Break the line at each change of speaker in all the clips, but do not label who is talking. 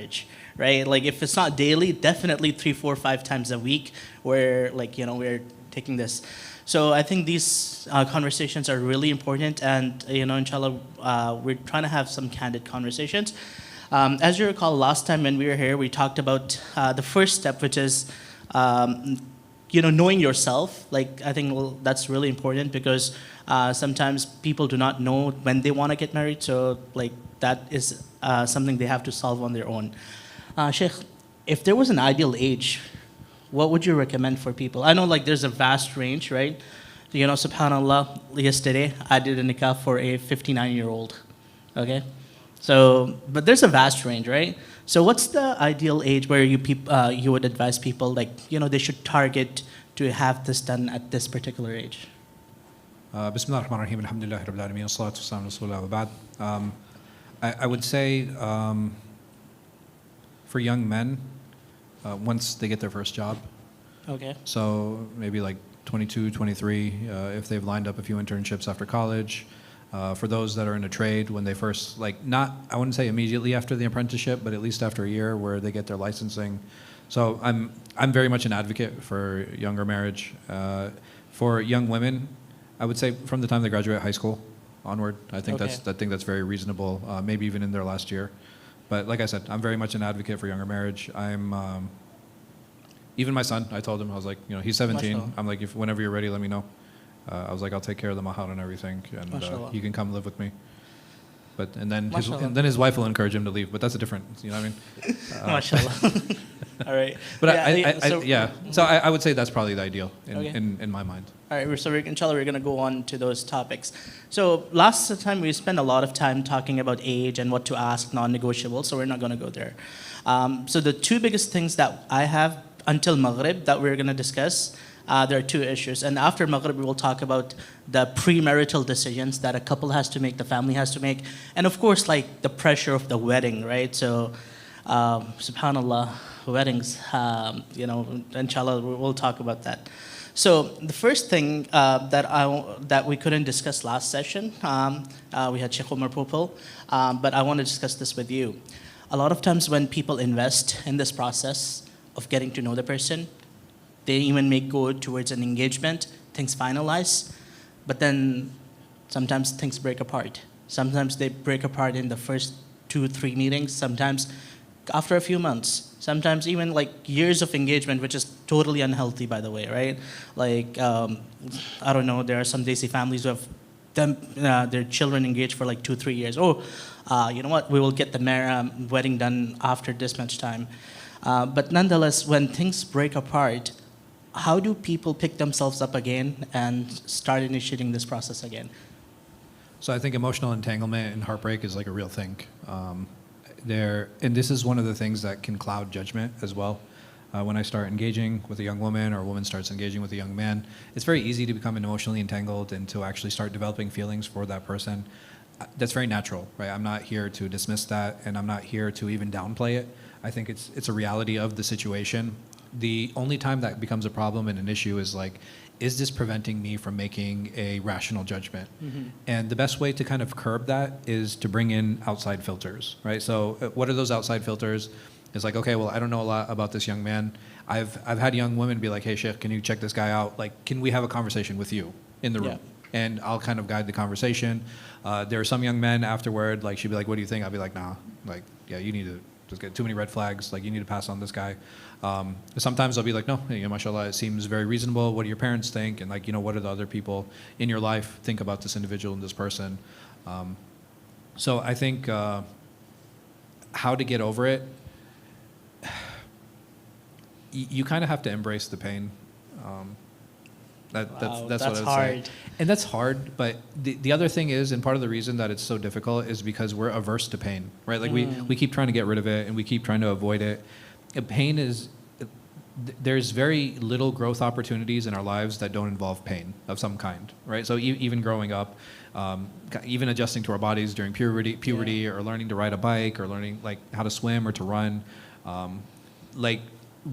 marriage, right? Like if it's not daily, definitely 3, 4, 5 times a week where like, we're taking this. So I think these conversations are really important, and inshallah, we're trying to have some candid conversations. As you recall, last time when we were here, we talked about the first step, which is knowing yourself. Like I think that's really important because sometimes people do not know when they want to get married. So like that is something they have to solve on their own. Sheikh, if there was an ideal age, what would you recommend for people? I know like there's a vast range, right? Subhanallah, yesterday I did a nikah for a 59-year-old. Okay, so but there's a vast range, right? So what's the ideal age where you would advise people like they should target to have this done at this particular age?
Bismillah ar-Rahman ar-Rahim, alhamdulillah rabbil alameen, as-salatu was-salamu ala rasulillah wa ba'd. I would say for young men, once they get their first job,
Okay.
so maybe like 22, 23, if they've lined up a few internships after college. For those that are in a trade, when they first, I wouldn't say immediately after the apprenticeship, but at least after a year where they get their licensing. So I'm very much an advocate for younger marriage. For young women, I would say from the time they graduate high school onward. I think that's very reasonable, maybe even in their last year. But like I said, I'm very much an advocate for younger marriage. Even my son, I told him, I was like, he's 17. I'm like, whenever you're ready, let me know. I was like, I'll take care of the mahar and everything, and he can come live with me. And then his wife will encourage him to leave, but that's a different, you know what I mean?
MashaAllah. All right.
But So I would say that's probably the ideal in my mind.
All right, so inshallah, we're going to go on to those topics. So last time we spent a lot of time talking about age and what to ask, non-negotiable, so we're not going to go there. So the two biggest things that I have until Maghrib that we're going to discuss, there are two issues. And after Maghrib, we will talk about the premarital decisions that a couple has to make, the family has to make, and of course, like the pressure of the wedding, right? So, subhanallah, weddings, inshallah, we'll talk about that. So the first thing that we couldn't discuss last session, we had Sheikh Omar Popel, but I want to discuss this with you. A lot of times when people invest in this process of getting to know the person, they even may go towards an engagement, things finalize, but then sometimes things break apart. Sometimes they break apart in the first 2-3 meetings, sometimes after a few months, sometimes even like years of engagement, which is totally unhealthy, by the way, right? Like, I don't know, there are some Desi families who have their children engaged for like 2-3 years. Oh, you know what, we will get the wedding done after this much time. But nonetheless, when things break apart, how do people pick themselves up again and start initiating this process again?
So I think emotional entanglement and heartbreak is like a real thing. And this is one of the things that can cloud judgment as well. When I start engaging with a young woman or a woman starts engaging with a young man, it's very easy to become emotionally entangled and to actually start developing feelings for that person. That's very natural, right? I'm not here to dismiss that, and I'm not here to even downplay it. I think it's a reality of the situation. The only time that becomes a problem and an issue is like, is this preventing me from making a rational judgment? Mm-hmm. And the best way to kind of curb that is to bring in outside filters, right? So what are those outside filters? It's like, okay, well, I don't know a lot about this young man. I've had young women be like, hey, Sheikh, can you check this guy out? Like, can we have a conversation with you in the room? Yeah. And I'll kind of guide the conversation. There are some young men afterward, like she'd be like, what do you think? I'll be like, nah, like, yeah, you need to just get too many red flags. Like, you need to pass on this guy. Sometimes I'll be like, no, mashallah, it seems very reasonable. What do your parents think? And like, what do the other people in your life think about this individual and this person? So I think how to get over it, you kind of have to embrace the pain. That's what I would
hard.
say. And that's hard, but the other thing is, and part of the reason that it's so difficult is because we're averse to pain, right? Like we keep trying to get rid of it and we keep trying to avoid it. Pain is, there's very little growth opportunities in our lives that don't involve pain of some kind, right? So even growing up, even adjusting to our bodies during puberty or learning to ride a bike or learning like how to swim or to run, like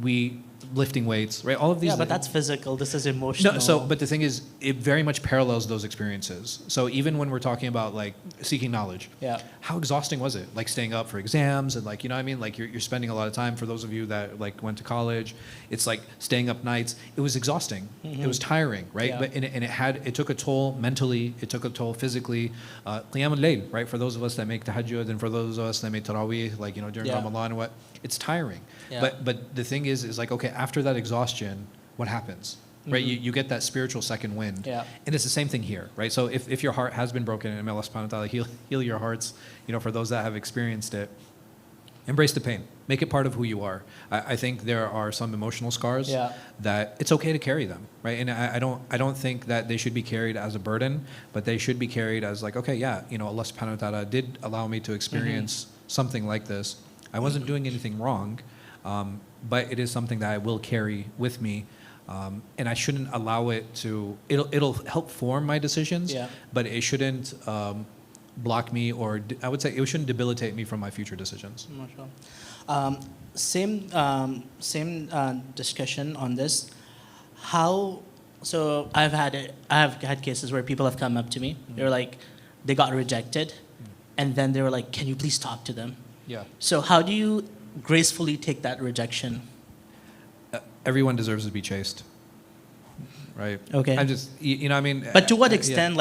we lifting weights, right? All of these.
Yeah, but that's physical. This is emotional.
No, but the thing is, it very much parallels those experiences. So even when we're talking about like seeking knowledge,
Yeah.
how exhausting was it? Like staying up for exams and like, you know what I mean? Like you're spending a lot of time. For those of you that like went to college, it's like staying up nights. It was exhausting. It was tiring, right?
Yeah.
But it took a toll mentally. It took a toll physically. Qiyam al-layl, right? For those of us that make tahajjud and for those of us that make tarawih, like, you know, during
Yeah.
Ramadan and what, it's tiring.
Yeah.
But the thing is like, okay, after that exhaustion, what happens? Right, you get that spiritual second wind.
Yeah.
And it's the same thing here, right? So if your heart has been broken, and may Allah subhanahu wa ta'ala heal your hearts, you know, for those that have experienced it, embrace the pain. Make it part of who you are. I think there are some emotional scars
Yeah.
that it's okay to carry them, right? And I don't think that they should be carried as a burden, but they should be carried as like, okay, yeah, you know, Allah subhanahu wa ta'ala did allow me to experience something like this. I wasn't doing anything wrong, but it is something that I will carry with me. And I shouldn't allow it to, it'll help form my decisions,
Yeah.
but it shouldn't block me or I would say it shouldn't debilitate me from my future decisions.
MashaAllah. Same discussion on this. So I've had cases where people have come up to me. They were like, they got rejected, and then they were like, "Can you please talk to them?"
Yeah.
So how do you gracefully take that rejection?
Everyone deserves to be chased, right?
Okay.
I'm just, you know what I mean?
But to what
Yeah.
extent,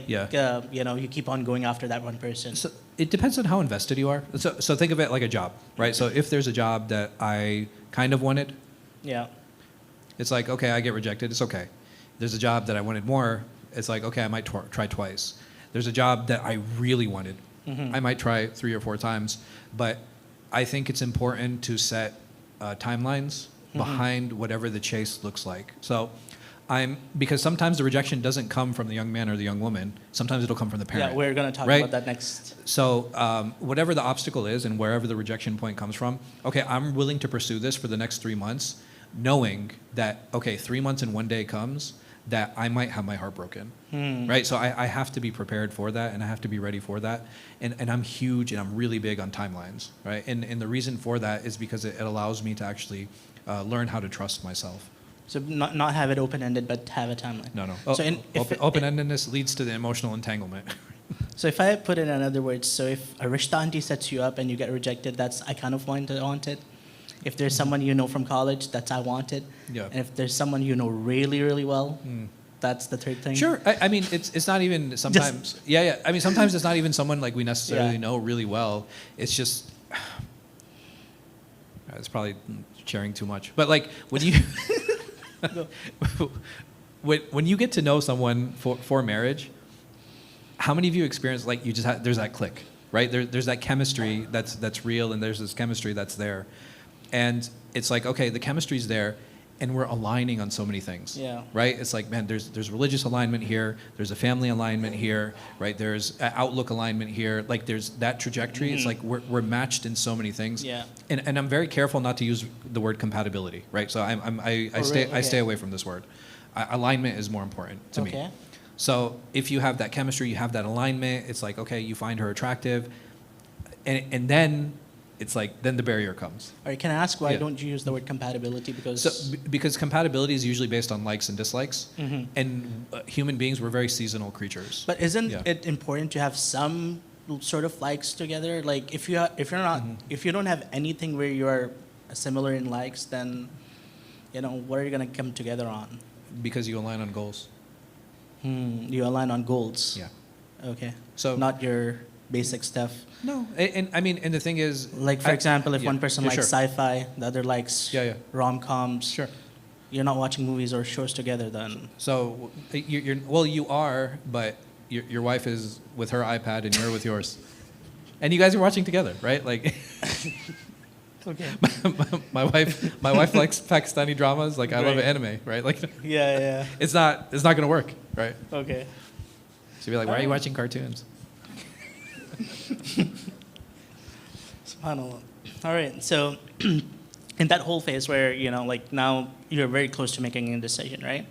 Yeah.
you know, you keep on going after that one person?
So it depends on how invested you are. So think of it like a job, right? So if there's a job that I kind of wanted,
Yeah.
it's like, okay, I get rejected. It's okay. There's a job that I wanted more. It's like, okay, I might try twice. There's a job that I really wanted. I might try 3 or 4 times. But I think it's important to set timelines behind whatever the chase looks like. So because sometimes the rejection doesn't come from the young man or the young woman. Sometimes it'll come from the parent.
Yeah, we're going to talk
right?
about that next.
So whatever the obstacle is and wherever the rejection point comes from, okay, I'm willing to pursue this for the next 3 months, knowing that, okay, 3 months and 1 day comes that I might have my heart broken, right? So I have to be prepared for that and I have to be ready for that. And I'm huge and I'm really big on timelines, right? And the reason for that is because it allows me to actually learn how to trust myself.
So not have it open-ended, but have a timeline.
No.
So
Open-endedness leads to the emotional entanglement.
So if I put it in other words, so if a rishta auntie sets you up and you get rejected, that's I kind of want it. If there's someone you know from college, that's I want it.
Yeah.
And if there's someone you know really, really well, that's the third thing.
Sure. I mean, it's not even sometimes. Yeah. I mean, sometimes it's not even someone like we necessarily
Yeah.
know really well. It's just. It's probably sharing too much, but like when you when you get to know someone for marriage, how many of you experience like you just there's that click, right? There's that chemistry that's real, and there's this chemistry that's there, and it's like, okay, the chemistry's there, and we're aligning on so many things.
Yeah.
Right? It's like, man, there's religious alignment here, there's a family alignment here, right? There's outlook alignment here. Like there's that trajectory. It's like we're matched in so many things.
Yeah.
And I'm very careful not to use the word compatibility, right? So I stay away from this word. Alignment is more important to me.
Okay.
So if you have that chemistry, you have that alignment, it's like, okay, you find her attractive, and then it's like, then the barrier comes.
All right, can I ask why
Yeah.
don't you use the word compatibility? Because
So, because compatibility is usually based on likes and dislikes, and human beings, we're very seasonal creatures.
But isn't
Yeah.
it important to have some sort of likes together? Like if you don't have anything where you're similar in likes, then what are you gonna come together on?
Because you align on goals.
You align on goals.
Yeah.
Okay.
So
Not your basic stuff.
no, and I mean, and the thing is,
Like for example, if
yeah,
one person
yeah,
likes
sure.
sci-fi, the other likes
Yeah.
rom-coms.
Sure.
You're not watching movies or shows together then.
So you are, but your wife is with her iPad and you're with yours, and you guys are watching together, right? Like.
Okay.
my wife likes Pakistani dramas. Like I love
Great.
anime, right? Like
Yeah.
it's not gonna work, right?
Okay.
So you'll be like, why are you watching cartoons?
SubhanAllah. All right. So in that whole phase where, like now you're very close to making a decision, right?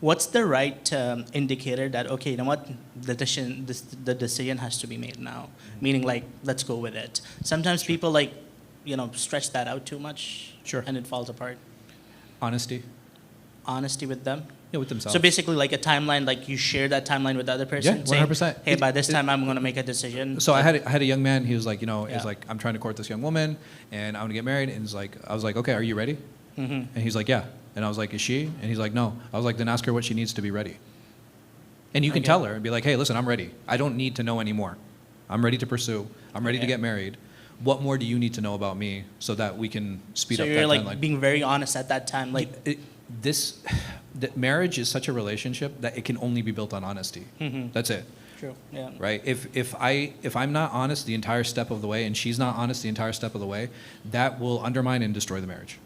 What's the right indicator that, okay, you know what, the decision has to be made now? Meaning like, let's go with it. Sometimes people like stretch that out too much.
Sure.
And it falls apart.
Honesty.
Honesty with them.
Yeah, with themselves.
So basically, like a timeline, like you share that timeline with the other person.
Yeah,
saying,
100%.
Hey, by this time, I'm going to make a decision.
So I had a young man. He was like,
Yeah.
he's like, I'm trying to court this young woman, and I want to get married. And he's like, I was like, okay, are you ready?
Mhm.
And he's like, yeah. And I was like, is she? And he's like, no. I was like, then ask her what she needs to be ready. And you can
Okay.
tell her and be like, hey, listen, I'm ready. I don't need to know anymore. I'm ready to pursue. I'm ready to
Okay.
get married. What more do you need to know about me so that we can speed
So
up
you're
that
like
timeline?
being very honest at that time. Like,
That marriage is such a relationship that it can only be built on honesty.
Mhm.
That's it.
true. Yeah.
Right? If I'm not honest the entire step of the way and she's not honest the entire step of the way, that will undermine and destroy the marriage.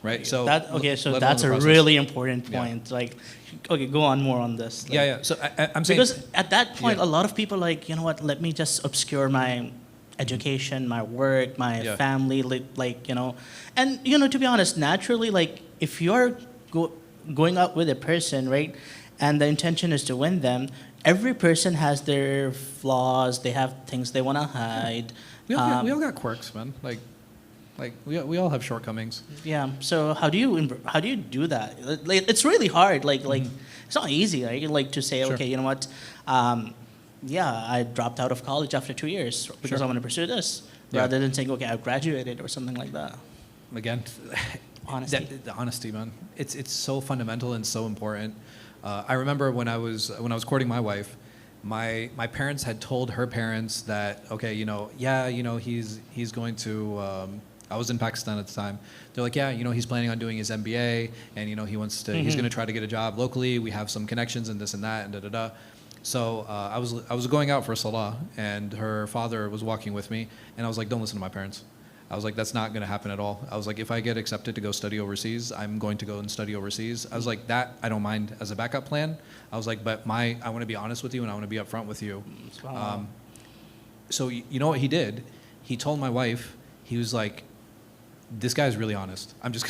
Right? So
So
let alone
that's
the
a
process.
really important
Yeah.
point. Like, okay, go on more on this. Like,
Yeah. So I'm saying
Because at that point,
Yeah.
a lot of people like, you know what? Let me just obscure my education, my work, my
Yeah.
family, and to be honest, naturally, like if you're going out with a person, right, and the intention is to win them, every person has their flaws. They have things they want to hide.
we all got quirks, man. Like we all have shortcomings.
Yeah. So how do you do that? Like, it's really hard. Like it's not easy. Right? Like to say,
Sure.
okay, you know what? Yeah, I dropped out of college after 2 years because
Sure.
I want to pursue this,
Yeah.
rather than saying, okay, I've graduated or something like that.
Again,
Honesty.
the honesty, man. It's so fundamental and so important. I remember when I was courting my wife, my parents had told her parents that, okay, he's going to. I was in Pakistan at the time. They're like, yeah, he's planning on doing his MBA, and he wants to. He's going to try to get a job locally. We have some connections and this and that and da da da. So I was going out for salah, and her father was walking with me, and I was like, don't listen to my parents. I was like, that's not going to happen at all. I was like, if I get accepted to go study overseas, I'm going to go and study overseas. I was like, that I don't mind as a backup plan. I was like, but I want to be honest with you, and I want to be upfront with you.
Wow.
So you know what he did? He told my wife, he was like, this guy's really honest. I'm just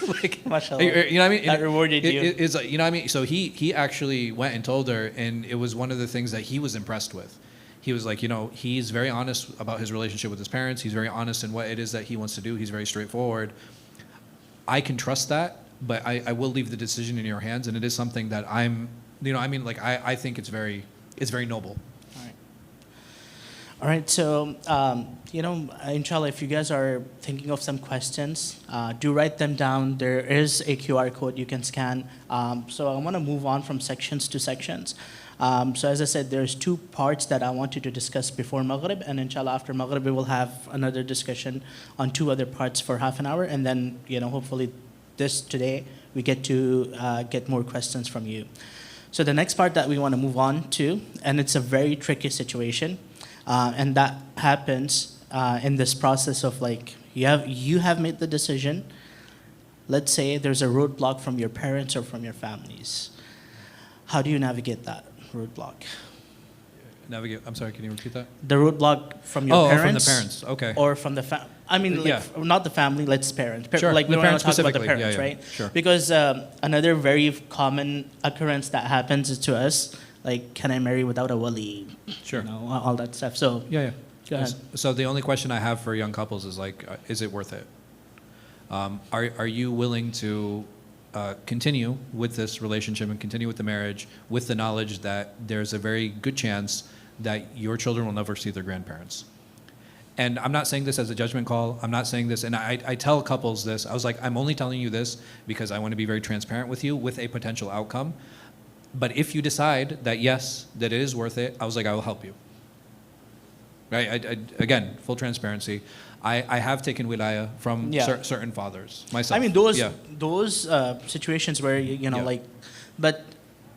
like,
Mashallah.
you know what I mean?
That rewarded you.
It's like, you know what I mean? So he actually went and told her, and it was one of the things that he was impressed with. He was like, he's very honest about his relationship with his parents. He's very honest in what it is that he wants to do. He's very straightforward. I can trust that, but I will leave the decision in your hands, and it is something that I think it's very noble.
All right, so, inshallah, if you guys are thinking of some questions, do write them down. There is a QR code you can scan. So I want to move on from sections to sections. So as I said, there's 2 parts that I wanted to discuss before Maghrib, and inshallah, after Maghrib, we will have another discussion on 2 other parts for half an hour, and then, hopefully today, we get to get more questions from you. So the next part that we want to move on to, and it's a very tricky situation, and that happens in this process of like you have made the decision. Let's say there's a roadblock from your parents or from your families. How do you navigate that roadblock?
I'm sorry, can you repeat that?
The roadblock from your parents.
from the parents. Okay.
Or from the not the family, let's parents.
Sure,
Like we
the
want to
parents
talk about the
specifically.
parents,
Yeah,
right?
sure.
Because another very common occurrence that happens to us, like, can I marry without a wali?
Sure.
All that stuff. So
Yeah.
go ahead.
So the only question I have for young couples is like, is it worth it? Are you willing to continue with this relationship and continue with the marriage with the knowledge that there's a very good chance that your children will never see their grandparents? And I'm not saying this as a judgment call. I'm not saying this, and I tell couples this. I was like, I'm only telling you this because I want to be very transparent with you with a potential outcome. But if you decide that yes, that it is worth it, I was like, I will help you. Right? Again, full transparency. I have taken wilaya from
Yeah.
certain fathers myself.
I mean, those situations where
Yeah.
like, but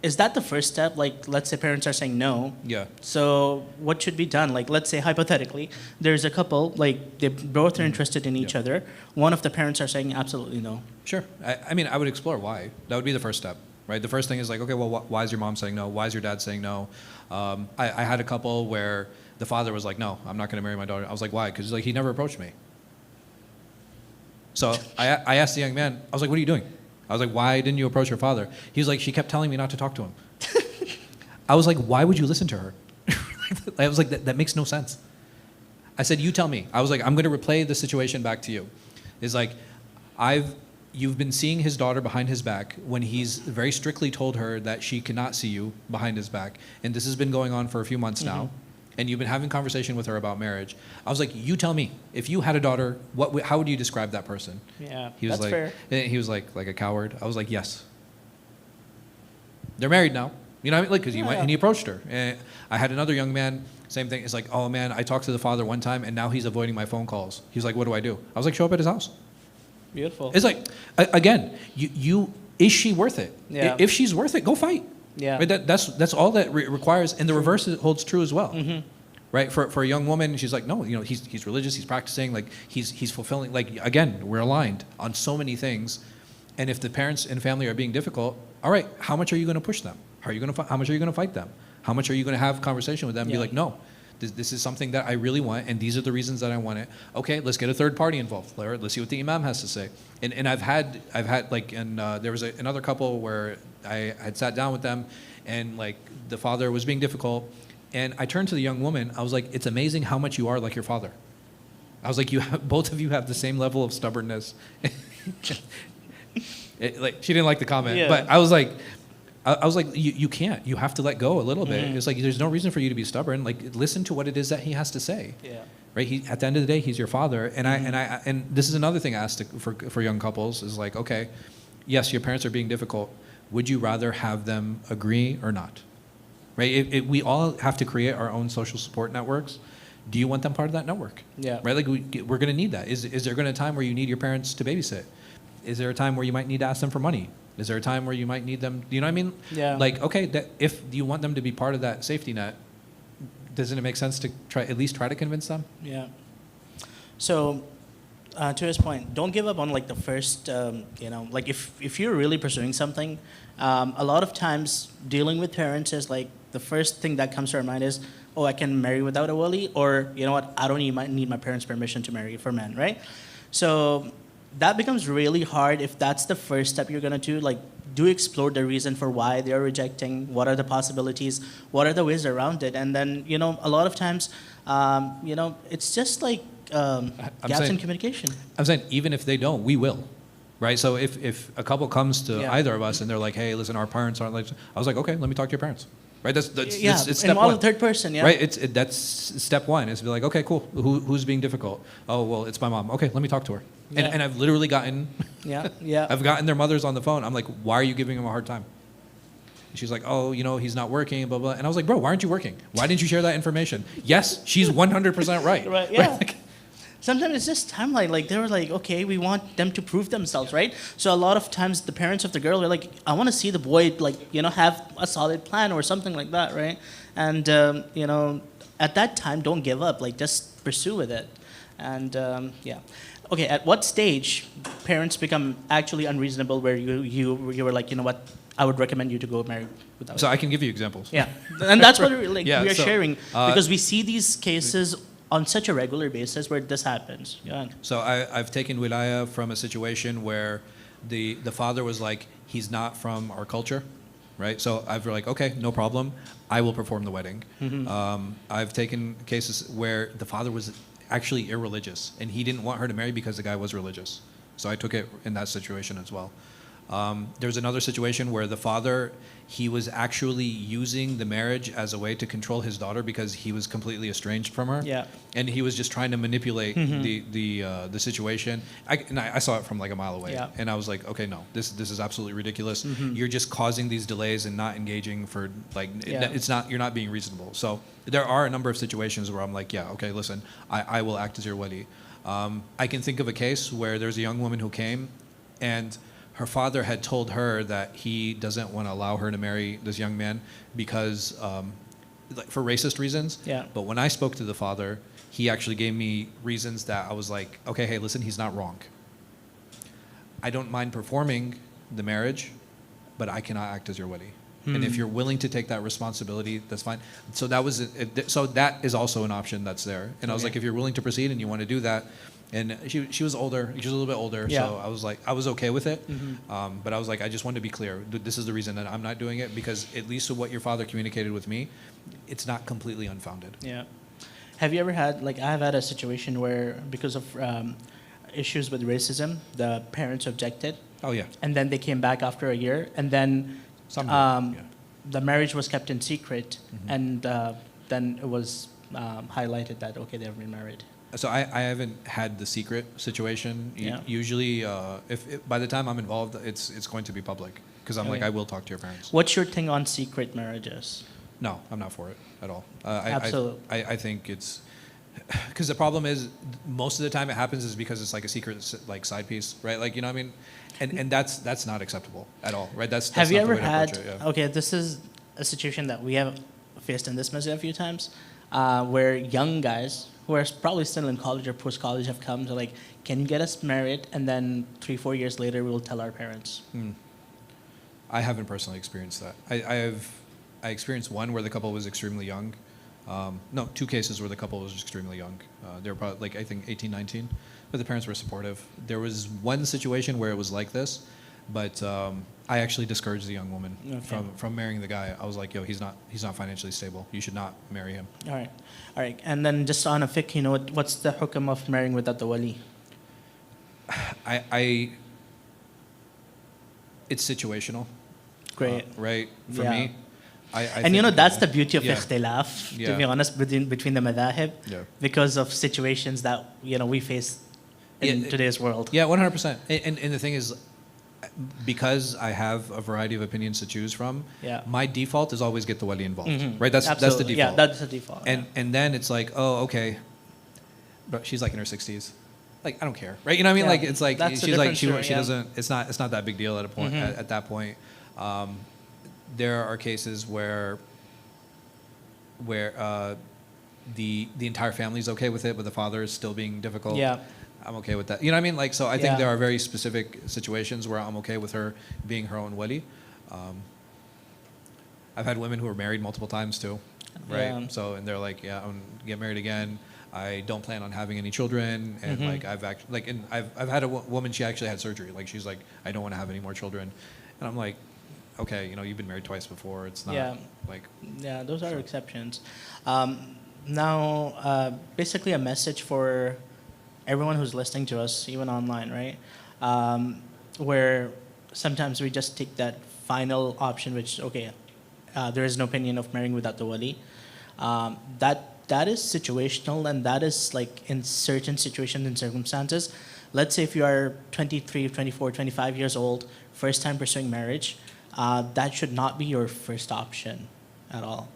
is that the first step? Like, let's say parents are saying no.
Yeah.
So what should be done? Like, let's say hypothetically, there's a couple, like they both are interested in each
Yeah.
other. One of the parents are saying absolutely no.
Sure. I mean, I would explore why. That would be the first step, right? The first thing is like, okay, well, why is your mom saying no? Why is your dad saying no? I had a couple where the father was like, no, I'm not going to marry my daughter. I was like, why? Because like he never approached me. So I asked the young man, I was like, what are you doing? I was like, why didn't you approach your father? He was like, she kept telling me not to talk to him. I was like, why would you listen to her? I was like, that makes no sense. I said, you tell me. I was like, I'm going to replay the situation back to you. It's like, you've been seeing his daughter behind his back when he's very strictly told her that she cannot see you behind his back. And this has been going on for a few months now. And you've been having conversation with her about marriage. I was like, you tell me, if you had a daughter, how would you describe that person?
Yeah,
He was
that's
like,
fair.
He was like a coward. I was like, yes. They're married now. You know what I mean? Like, because he went and he approached her. And I had another young man, same thing. It's like, oh man, I talked to the father one time and now he's avoiding my phone calls. He was like, what do I do? I was like, show up at his house.
Beautiful.
It's like, again, is she worth it?
Yeah.
If she's worth it, go fight.
Yeah.
Right? That's all that requires. And the reverse holds true as well. Right? For a young woman, she's like, no, he's religious, he's practicing, like he's fulfilling, like, again, we're aligned on so many things. And if the parents and family are being difficult, all right, how much are you going to push them? How much are you going to fight them? How much are you going to have conversation with them and be like, no, this is something that I really want, and these are the reasons that I want it. Okay, let's get a third party involved. Let's see what the imam has to say. And I've had like, and there was another couple where I had sat down with them, and like the father was being difficult, and I turned to the young woman. I was like, it's amazing how much you are like your father. I was like, both of you have the same level of stubbornness. Like, she didn't like the comment, but I was like, you can't. You have to let go a little bit. It's like, there's no reason for you to be stubborn. Like, listen to what it is that he has to say. Yeah. Right. At the end of the day, he's your father. And and this is another thing I asked for young couples is like, okay, yes, your parents are being difficult. Would you rather have them agree or not? Right. We all have to create our own social support networks. Do you want them part of that network? Yeah. Right. Like, we're going to need that. Is there going to be a time where you need your parents to babysit? Is there a time where you might need to ask them for money? Is there a time where you might need them? You know what I mean? Yeah. Like, okay, if you want them to be part of that safety net, doesn't it make sense to at least try to convince them?
Yeah. So, to his point, don't give up on like the first. Like if you're really pursuing something, a lot of times dealing with parents is like the first thing that comes to our mind is, oh, I can marry without a wali, or you know what, I don't need my parents' permission to marry for men, right? So that becomes really hard if that's the first step you're gonna do. Like, do explore the reason for why they're rejecting. What are the possibilities? What are the ways around it? And then, a lot of times, it's just like gaps in communication.
I'm saying, even if they don't, we will. Right? So if a couple comes to either of us and they're like, hey, listen, our parents aren't like, I was like, okay, let me talk to your parents. Right? That's it's step one.
The third person, yeah.
Right? That's step one, is to be like, okay, cool. Who's being difficult? Oh, well, it's my mom. Okay, let me talk to her. Yeah. And I've literally gotten, I've gotten their mothers on the phone. I'm like, why are you giving him a hard time? And she's like, oh, he's not working, blah, blah. And I was like, bro, why aren't you working? Why didn't you share that information? Yes, she's 100% right.
Right, yeah. Right? Sometimes it's just timeline. Like, they were like, okay, we want them to prove themselves, right? So a lot of times the parents of the girl are like, I want to see the boy, like, have a solid plan or something like that, right? And, at that time, don't give up. Like, just pursue with it. And, Okay, at what stage parents become actually unreasonable where you were like, you know what, I would recommend you to go marry without.
So I can give you examples.
Yeah, and that's what we are sharing, because we see these cases on such a regular basis where this happens. Yeah.
So I've taken wilaya from a situation where the father was like, he's not from our culture, right? So I've been like, okay, no problem, I will perform the wedding. I've taken cases where the father was actually irreligious, and he didn't want her to marry because the guy was religious. So I took it in that situation as well. There was another situation where the father, he was actually using the marriage as a way to control his daughter because he was completely estranged from her. Yeah. And he was just trying to manipulate the situation. I saw it from like a mile away. Yeah. And I was like, okay, no, this is absolutely ridiculous. You're just causing these delays and not engaging for like, you're not being reasonable. So there are a number of situations where I'm like, yeah, okay, listen, I will act as your wali. I can think of a case where there's a young woman who came, and her father had told her that he doesn't want to allow her to marry this young man because, for racist reasons. Yeah. But when I spoke to the father, he actually gave me reasons that I was like, okay, hey, listen, he's not wrong. I don't mind performing the marriage, but I cannot act as your wali. And if you're willing to take that responsibility, that's fine. So that is also an option that's there. And I was like, if you're willing to proceed and you want to do that. And she was older. She was a little bit older. Yeah. So I was like, I was okay with it. But I was like, I just wanted to be clear. This is the reason that I'm not doing it, because at least what your father communicated with me, it's not completely unfounded.
Yeah. Have you ever had, like, I have had a situation where because of issues with racism, the parents objected,
Oh yeah,
and then they came back after a year, and then
some do,
um,
yeah.
the marriage was kept in secret,
Mhm.
and then it was highlighted that, okay, they've remarried.
So I haven't had the secret situation.
Yeah.
Usually, if by the time I'm involved, it's going to be public because I'm like
Okay.
I will talk to your parents.
What's your thing on secret marriages?
No, I'm not for it at all.
Absolutely.
I think it's because the problem is most of the time it happens is because it's like a secret like side piece, right? Like you know what I mean, and that's not acceptable at all, right? That's
Have you
not the
ever
way to
had?
approach it, yeah.
Okay, this is a situation that we have faced in this masjid a few times, where young guys who are probably still in college or post college have come to like, can you get us married? And then 3-4 years later, we'll tell our parents.
I haven't personally experienced that. I experienced one where the couple was extremely young. No, two cases where the couple was extremely young. They were probably like I think 18, 19, but the parents were supportive. There was one situation where it was like this, but I actually discouraged the young woman
Okay.
from marrying the guy. I was like, yo, he's not financially stable. You should not marry him.
All right. And then just on a fiqh, what's the hukam of marrying without the wali?
It's situational.
Great.
Right? For
Yeah.
me, I
And
think
that's the beauty of
yeah.
ikhtilaf, to
Yeah.
be honest, between the madahib,
Yeah.
because of situations that we face in
Yeah,
today's world.
Yeah, 100%. And the thing is, because I have a variety of opinions to choose from,
Yeah.
my default is always get the wali involved,
Mhm.
right? That's the
Absolutely.
default.
Yeah, that's the default.
And then it's like, oh, okay, but she's like in her 60s. Like I don't care, right? You know what I mean?
Yeah.
Like it's like
That's a
she's like
different story,
she
yeah.
doesn't. It's not that big deal at a point.
Mhm.
At that point, there are cases where the entire family is okay with it, but the father is still being difficult.
Yeah.
I'm okay with that. You know what I mean? Like, so I think
Yeah.
there are very specific situations where I'm okay with her being her own wali. I've had women who are married multiple times too, right?
Yeah.
So, and they're like, yeah, I'm gonna get married again. I don't plan on having any children, and
Mhm.
like I've actually like, and I've had a woman. She actually had surgery. Like she's like, I don't want to have any more children, and I'm like, okay, you've been married twice before. It's not
Yeah.
like
Yeah, those are exceptions. Now, basically a message for everyone who's listening to us, even online, right? Where sometimes we just take that final option, which, okay, there is no opinion of marrying without the wali. That is situational, and that is like in certain situations and circumstances. Let's say if you are 23, 24, 25 years old, first time pursuing marriage, that should not be your first option at all.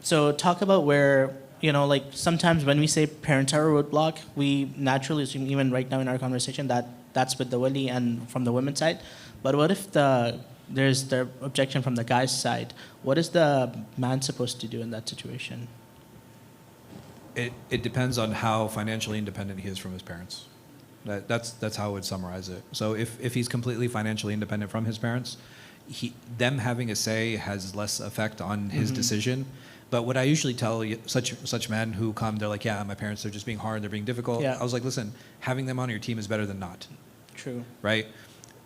So talk about where, like sometimes when we say parents are a roadblock, we naturally assume, even right now in our conversation, that that's with the wali and from the women's side. But what if there's the objection from the guy's side? What is the man supposed to do in that situation?
it depends on how financially independent he is from his parents. That's how I would summarize it. So if he's completely financially independent from his parents, them having a say has less effect on his decision. But what I usually tell such men who come, they're like, yeah, my parents, they're just being hard, they're being difficult.
Yeah.
I was like, listen, having them on your team is better than not,
True.
right?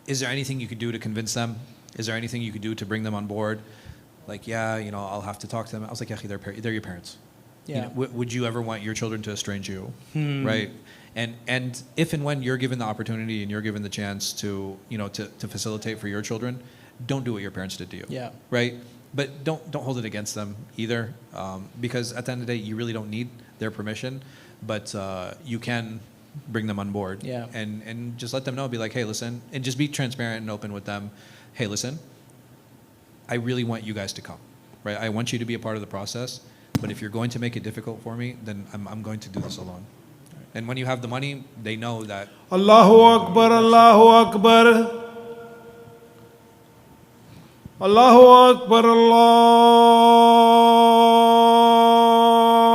Is there anything you could do to convince them? Is there anything you could do to bring them on board? Like, yeah, I'll have to talk to them. I was like, yeah, they're your parents.
Yeah.
Would you ever want your children to estrange you, right? And if and when you're given the opportunity and you're given the chance to to facilitate for your children, don't do what your parents did to you.
Yeah.
Right. But don't hold it against them either, because at the end of the day, you really don't need their permission, but you can bring them on board.
Yeah.
And just let them know. Be like, hey, listen, and just be transparent and open with them. Hey, listen, I really want you guys to come, right? I want you to be a part of the process. But if you're going to make it difficult for me, then I'm going to do this alone. And when you have the money, they know that.
Allahu Akbar, Allahu Akbar. Allahu Akbar,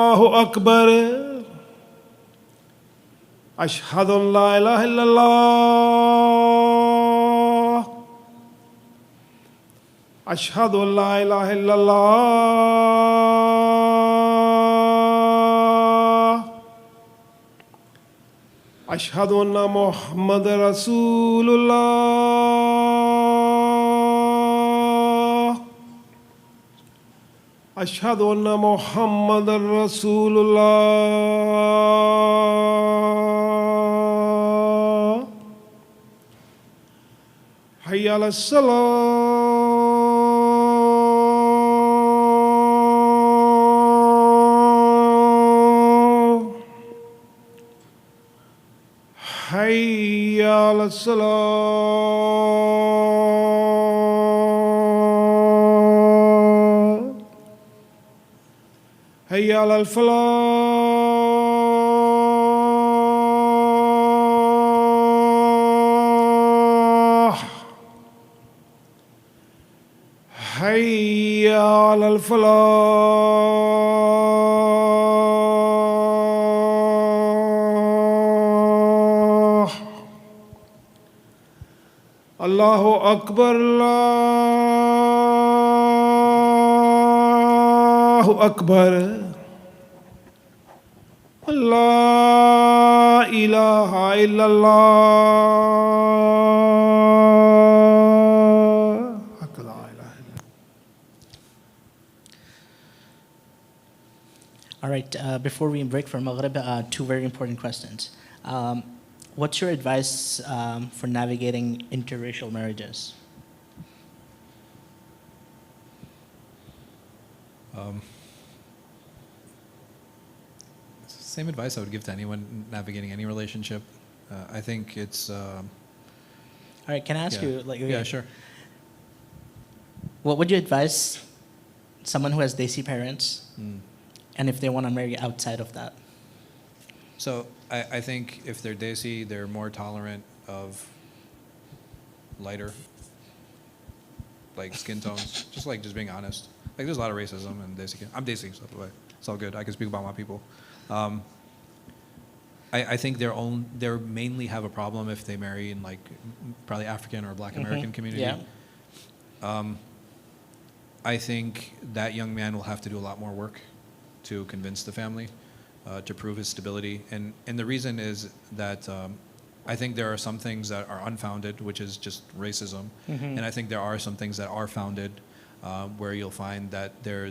Allahu Akbar. Ashhadu an la ilaha illallah. Ashhadu an la ilaha illallah. أشهد أن محمد رسول الله أشهد أن محمد رسول الله حي على الصلاة حي على الصلاة حي على الفلاح حي على الفلاح الله أكبر الله أكبر لا إله إلا الله حق لا إله إلا
All right, before we break for Maghrib, two very important questions. What's your advice for navigating interracial marriages?
Same advice I would give to anyone navigating any relationship. I think it's.
All right, can I ask
yeah.
you, like,
Yeah, sure.
what would you advise someone who has Desi parents, and if they want to marry outside of that?
So I think if they're Desi, they're more tolerant of lighter, like skin tones. just being honest. Like there's a lot of racism in Desi. I'm Desi, so by the way, it's all good. I can speak about my people. I think they mainly have a problem if they marry in like probably African or Black American community.
Yeah.
I think that young man will have to do a lot more work to convince the family, to prove his stability. And the reason is that I think there are some things that are unfounded, which is just racism. And I think there are some things that are founded, where you'll find that there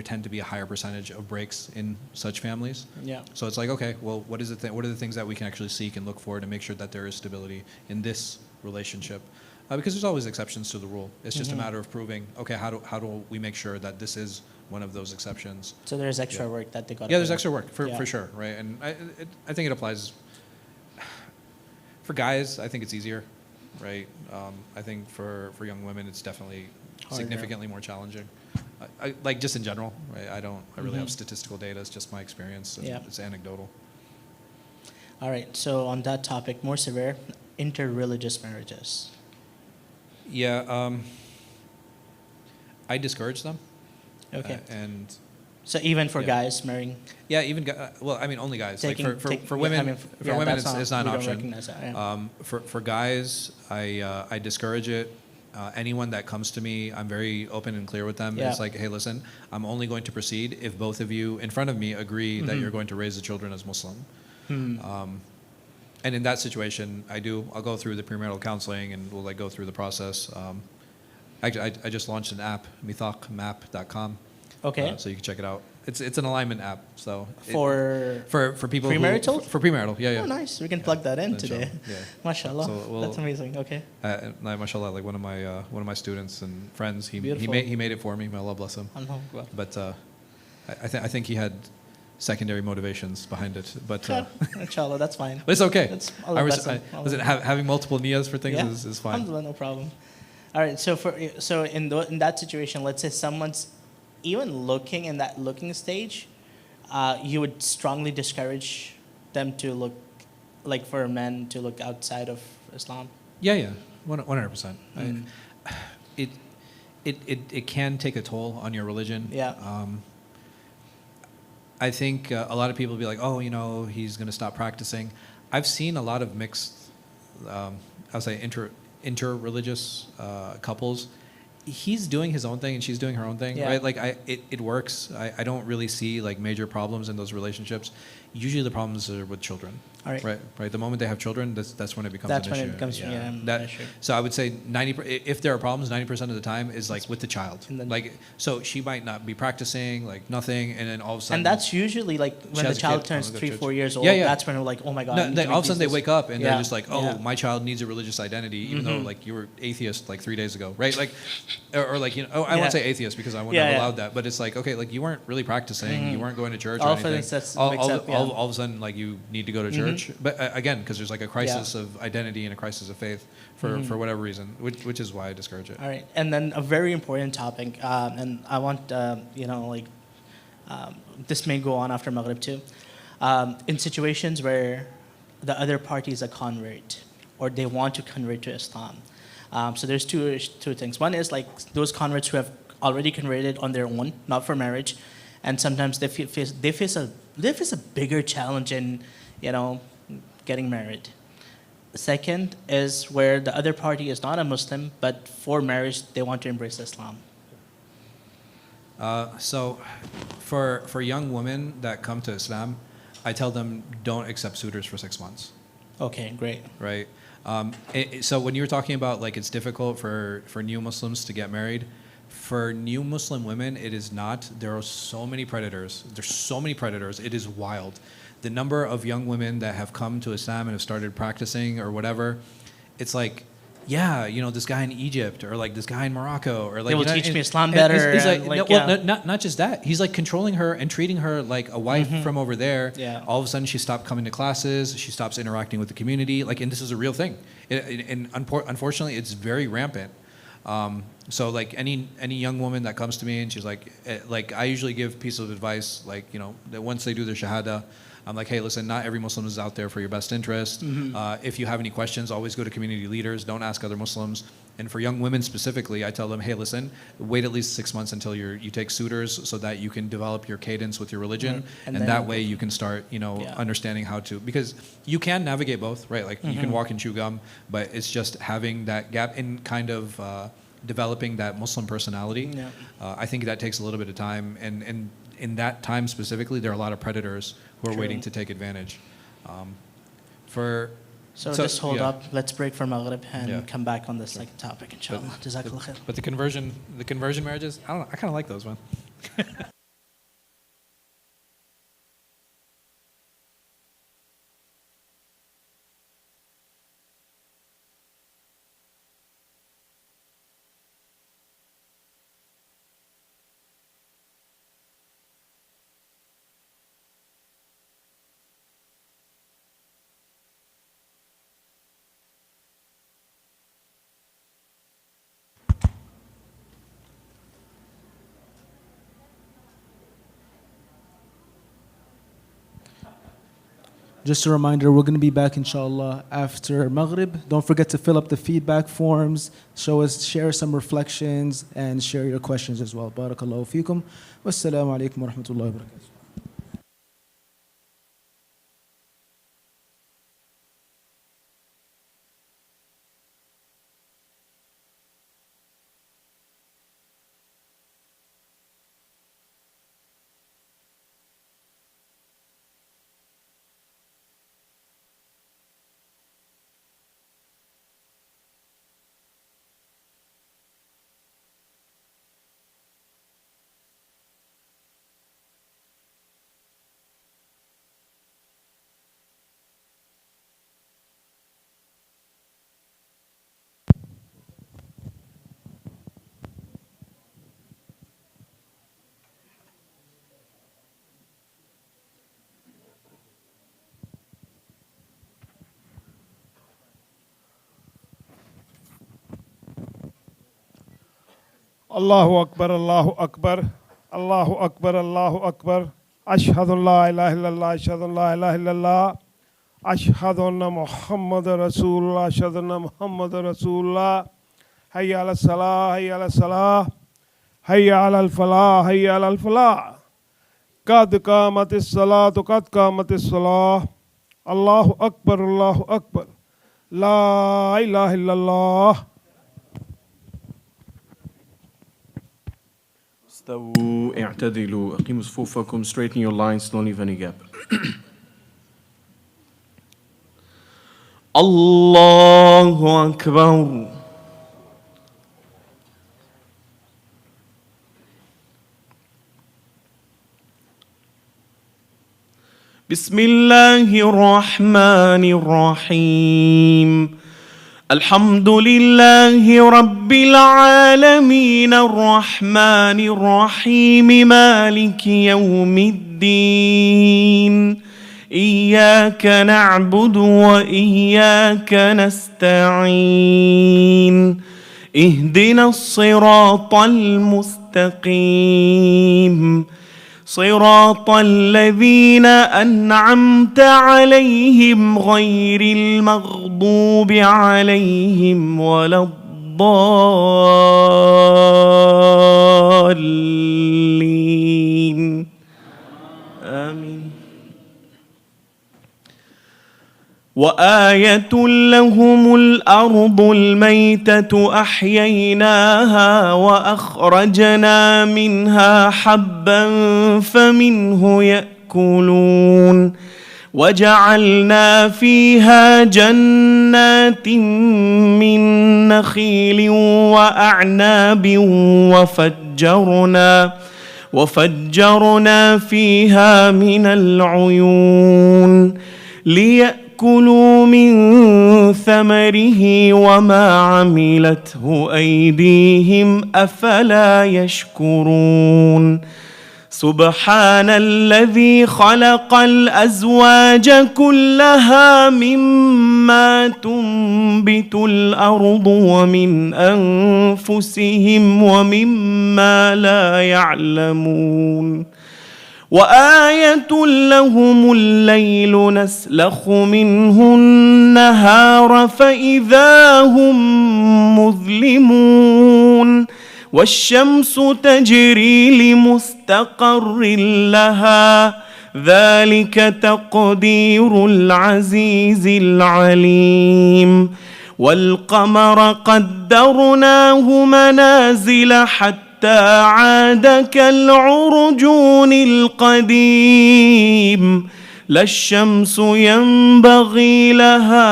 tend to be a higher percentage of breaks in such families.
Yeah.
So it's like, okay, well, what are the things that we can actually seek and look for to make sure that there is stability in this relationship? Because there's always exceptions to the rule. It's just a matter of proving, okay, how do we make sure that this is one of those exceptions?
So there's extra work that they got.
Yeah, there's extra work for
Yeah.
sure, right? And I think it applies for guys. I think it's easier, right? I think for young women, it's definitely
Harder.
significantly more challenging. I like just in general, right? I really have statistical data. It's just my experience. And
Yeah.
It's anecdotal.
All right. So on that topic, more severe, interreligious marriages.
Yeah, I discourage them.
Okay.
And
So even for
yeah.
guys marrying,
yeah, even well, I mean, only guys.
taking,
Like for
yeah,
women,
I mean,
for
yeah,
women,
that's
it's not
we
an
don't
option.
recognize that, yeah.
For guys, I discourage it. Anyone that comes to me, I'm very open and clear with them.
Yeah.
It's like, hey, listen, I'm only going to proceed if both of you in front of me agree that you're going to raise the children as Muslim. And in that situation, I'll go through the premarital counseling and we'll like go through the process. Actually, I just launched an app, mithaqmap.com.
Okay.
So you can check it out. It's an alignment app. So for people
premarital?
for premarital, yeah.
Oh, nice. We can plug that in today.
Inshallah, yeah.
Mashallah.
So
That's amazing. Okay.
Mashallah, like one of my students and friends, he
Beautiful.
made it for me. May Allah bless him.
Alhamdulillah.
But I think he had secondary motivations behind it. But
Inshallah, that's fine.
but it's okay.
That's Allah bless him.
Having multiple niyas for things
Yeah.
is fine.
Alhamdulillah, no problem. All right. So in that situation, let's say someone's even looking in that looking stage, you would strongly discourage them to look, like for men to look outside of Islam.
Yeah, 100%. It can take a toll on your religion.
Yeah.
I think a lot of people be like, oh, he's going to stop practicing. I've seen a lot of mixed, I'll say inter-religious couples. He's doing his own thing and she's doing her own thing,
Yeah.
right? Like it works. I don't really see like major problems in those relationships. Usually the problems are with children.
All right.
Right. The moment they have children, that's when it becomes
That's
an
when
issue.
it becomes, yeah, an
That,
issue.
so I would say if there are problems, 90% of the time is like with the child.
And then-
Like, so she might not be practicing, like nothing, and then all of a sudden.
And that's usually like when the
has a
child
kid,
turns
I'll go
3,
church.
4 years old.
Yeah, yeah.
That's when we're like, oh my God. I
No,
need
they,
to
all
make
of a sudden
these
they wake up and
Yeah.
they're just like, oh,
Yeah.
my child needs a religious identity, even though like you were atheist like 3 days ago, right? Like, or like I
Yeah.
won't say atheist because I wouldn't
Yeah,
have
yeah.
allowed that, but it's like, okay, like you weren't really practicing, you weren't going to church
All
or
of a sudden
anything.
that's mixed up, yeah.
All of a sudden, like you need to go to church, but again, because there's like a crisis of identity and a crisis of faith for whatever reason, which is why I discourage it.
All right, and then a very important topic, and I want this may go on after Maghrib too. In situations where the other party is a convert or they want to convert to Islam, so there's two things. One is like those converts who have already converted on their own, not for marriage, and sometimes they face a bigger challenge in getting married. Second is where the other party is not a Muslim, but for marriage they want to embrace Islam.
So, for young women that come to Islam, I tell them don't accept suitors for 6 months.
Okay, great.
Right. So when you were talking about like it's difficult for new Muslims to get married, for new Muslim women it is not. There are so many predators. There's so many predators. It is wild. The number of young women that have come to Islam and have started practicing or whatever, it's like, yeah, this guy in Egypt or like this guy in Morocco or like
They will teach me Islam
and
better.
He's
and,
like,
yeah.
not just that. He's like controlling her and treating her like a wife from over there.
Yeah.
All of a sudden, she stopped coming to classes. She stops interacting with the community. Like, and this is a real thing. And unfortunately, it's very rampant. So like any young woman that comes to me and she's like I usually give pieces of advice like that once they do their shahada, I'm like, hey, listen, not every Muslim is out there for your best interest. If you have any questions, always go to community leaders. Don't ask other Muslims. And for young women specifically, I tell them, hey, listen, wait at least 6 months until you take suitors so that you can develop your cadence with your religion,
And
and
then
that
you
way you can start, understanding how to, because you can navigate both, right? Like you can walk and chew gum, but it's just having that gap in kind of developing that Muslim personality.
Yeah.
I think that takes a little bit of time, and in that time specifically, there are a lot of predators who are
True.
waiting to take advantage.
So just hold
yeah.
up. Let's break for Maghrib and
Yeah.
come back on the second topic, inshallah. Jazakallah khair.
But the conversion marriages, I don't know, I kind of like those, man.
Just a reminder, we're going to be back inshallah after Maghrib. Don't forget to fill up the feedback forms, share some reflections, and share your questions as well. Barakallahu feekum. Wassalamu alaikum wa rahmatullahi wa barakatuh.
Allahu Akbar, Allahu Akbar, Allahu Akbar, Allahu Akbar. Ashhadu an la ilaha illallah, ashhadu an la ilaha illallah. Ashhadu anna Muhammad Rasulullah, ashhadu anna Muhammad Rasulullah. Hayya ala salah, hayya ala salah. Hayya ala al-falah, hayya ala al-falah. Qad qamatis salatu, qad qamatis salah. Allahu Akbar, Allahu Akbar. La ilaha illallah.
استووا اعتدلوا اقيموا صفوفكم straighten your lines don't leave any gap الله أكبر. بسم الله الرحمن الرحيم. الحمد لله رب العالمين الرحمن الرحيم مالك يوم الدين. إياك نعبد وإياك نستعين. اهدنا الصراط المستقيم صراط الذين أنعمت عليهم غير المغضوب عليهم ولا الضالين. آمين. وآية لهم الأرض الميتة أحييناها وأخرجنا منها حبا فمنه يأكلون وجعلنا فيها جنات من نخيل وأعناب وفجرنا فيها من العيون ليأكلوا من ثمره وما عملته أيديهم أفلا يشكرون. سبحان الذي خلق الأزواج كلها مما تنبت الأرض ومن أنفسهم ومما لا يعلمون. وآية لهم الليل نسلخ منه النهار فإذا هم مظلمون والشمس تجري لمستقر لها ذلك تقدير العزيز العليم. والقمر قدرناه منازل حتى عاد كالعرجون القديم. لا الشمس ينبغي لها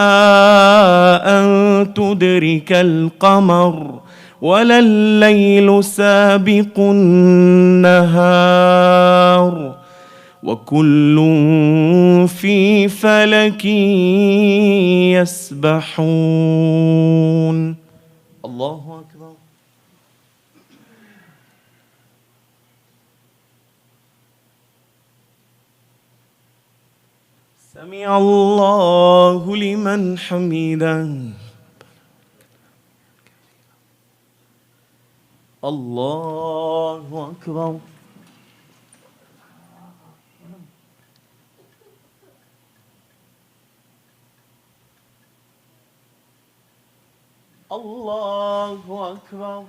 أن تدرك القمر ولا الليل سابق النهار وكل في فلك يسبحون. الله أكبر. سمع الله لمن حمده. الله أكبر. الله أكبر.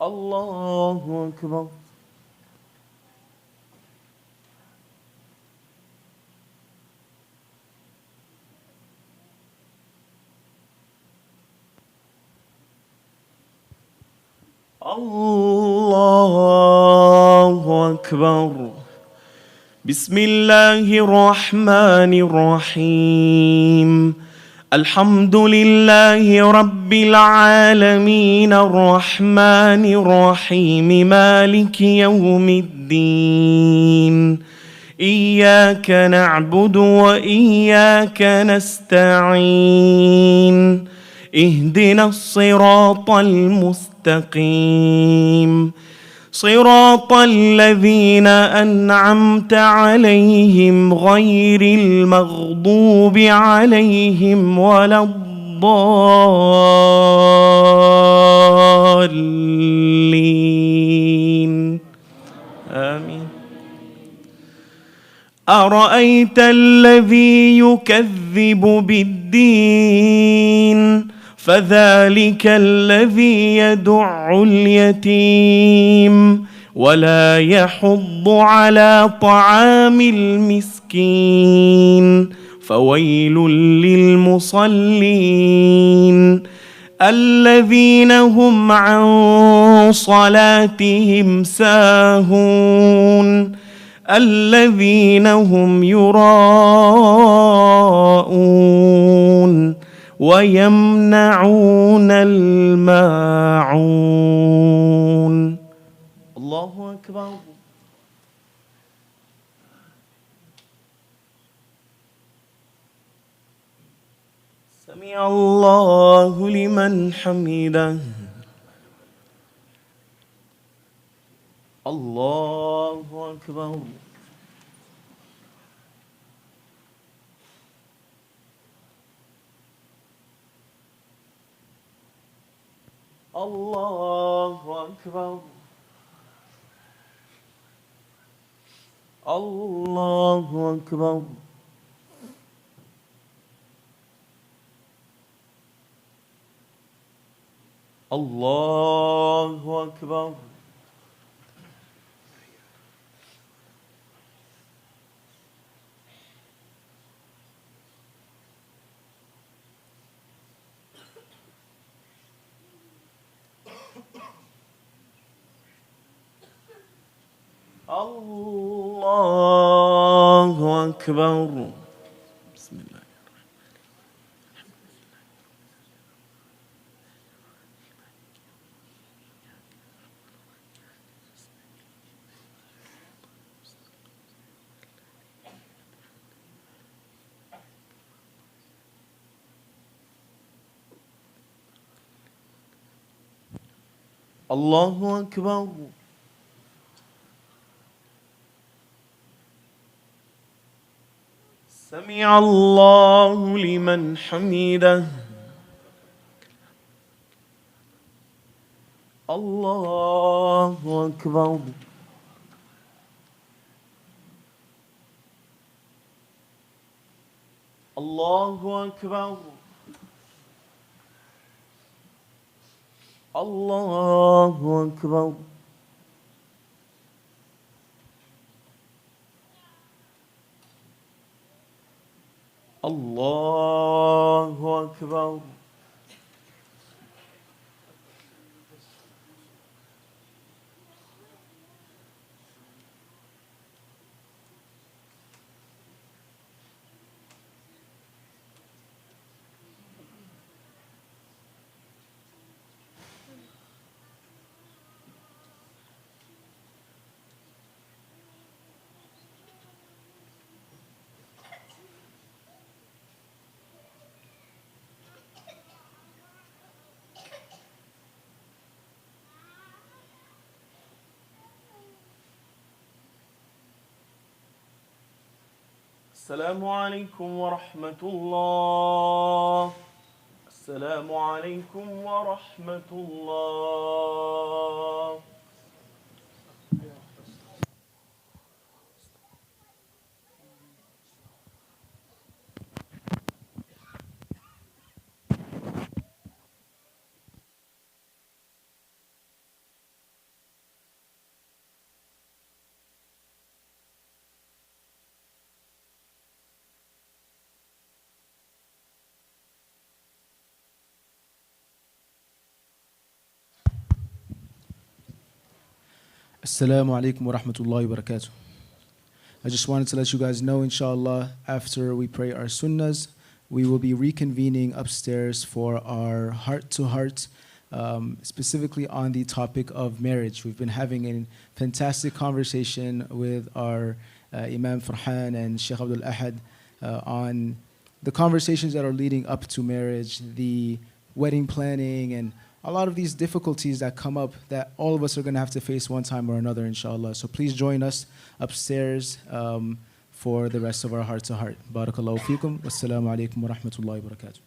الله أكبر. الله أكبر. بسم الله الرحمن الرحيم. الحمد لله رب العالمين الرحمن الرحيم مالك يوم الدين. إياك نعبد وإياك نستعين. اهدنا الصراط المستقيم صراط الذين أنعمت عليهم غير المغضوب عليهم ولا الضالين. آمين. أرأيت الذي يكذب بالدين فذلك الذي يدع اليتيم ولا يحض على طعام المسكين فويل للمصلين الذين هم عن صلاتهم ساهون الذين هم يراءون ويمنعون الماعون. الله أكبر. سمع الله لمن حمده. الله أكبر. الله أكبر. الله أكبر. الله أكبر. الله أكبر. بسم الله. الله أكبر. سمع الله لمن حمده. الله أكبر. الله أكبر. الله أكبر. الله أكبر. السلام عليكم ورحمة الله. السلام عليكم ورحمة الله.
Assalamu alaikum wa rahmatullahi wa barakatuh. I just wanted to let you guys know, inshallah, after we pray our sunnahs, we will be reconvening upstairs for our heart-to-heart, specifically on the topic of marriage. We've been having a fantastic conversation with our Imam Farhan and Sheikh Abdul Ahad on the conversations that are leading up to marriage, the wedding planning, and a lot of these difficulties that come up that all of us are going to have to face one time or another, inshallah. So please join us upstairs for the rest of our heart-to-heart. Barakallahu feekum. Wassalamu alaikum wa rahmatullahi wa barakatuh.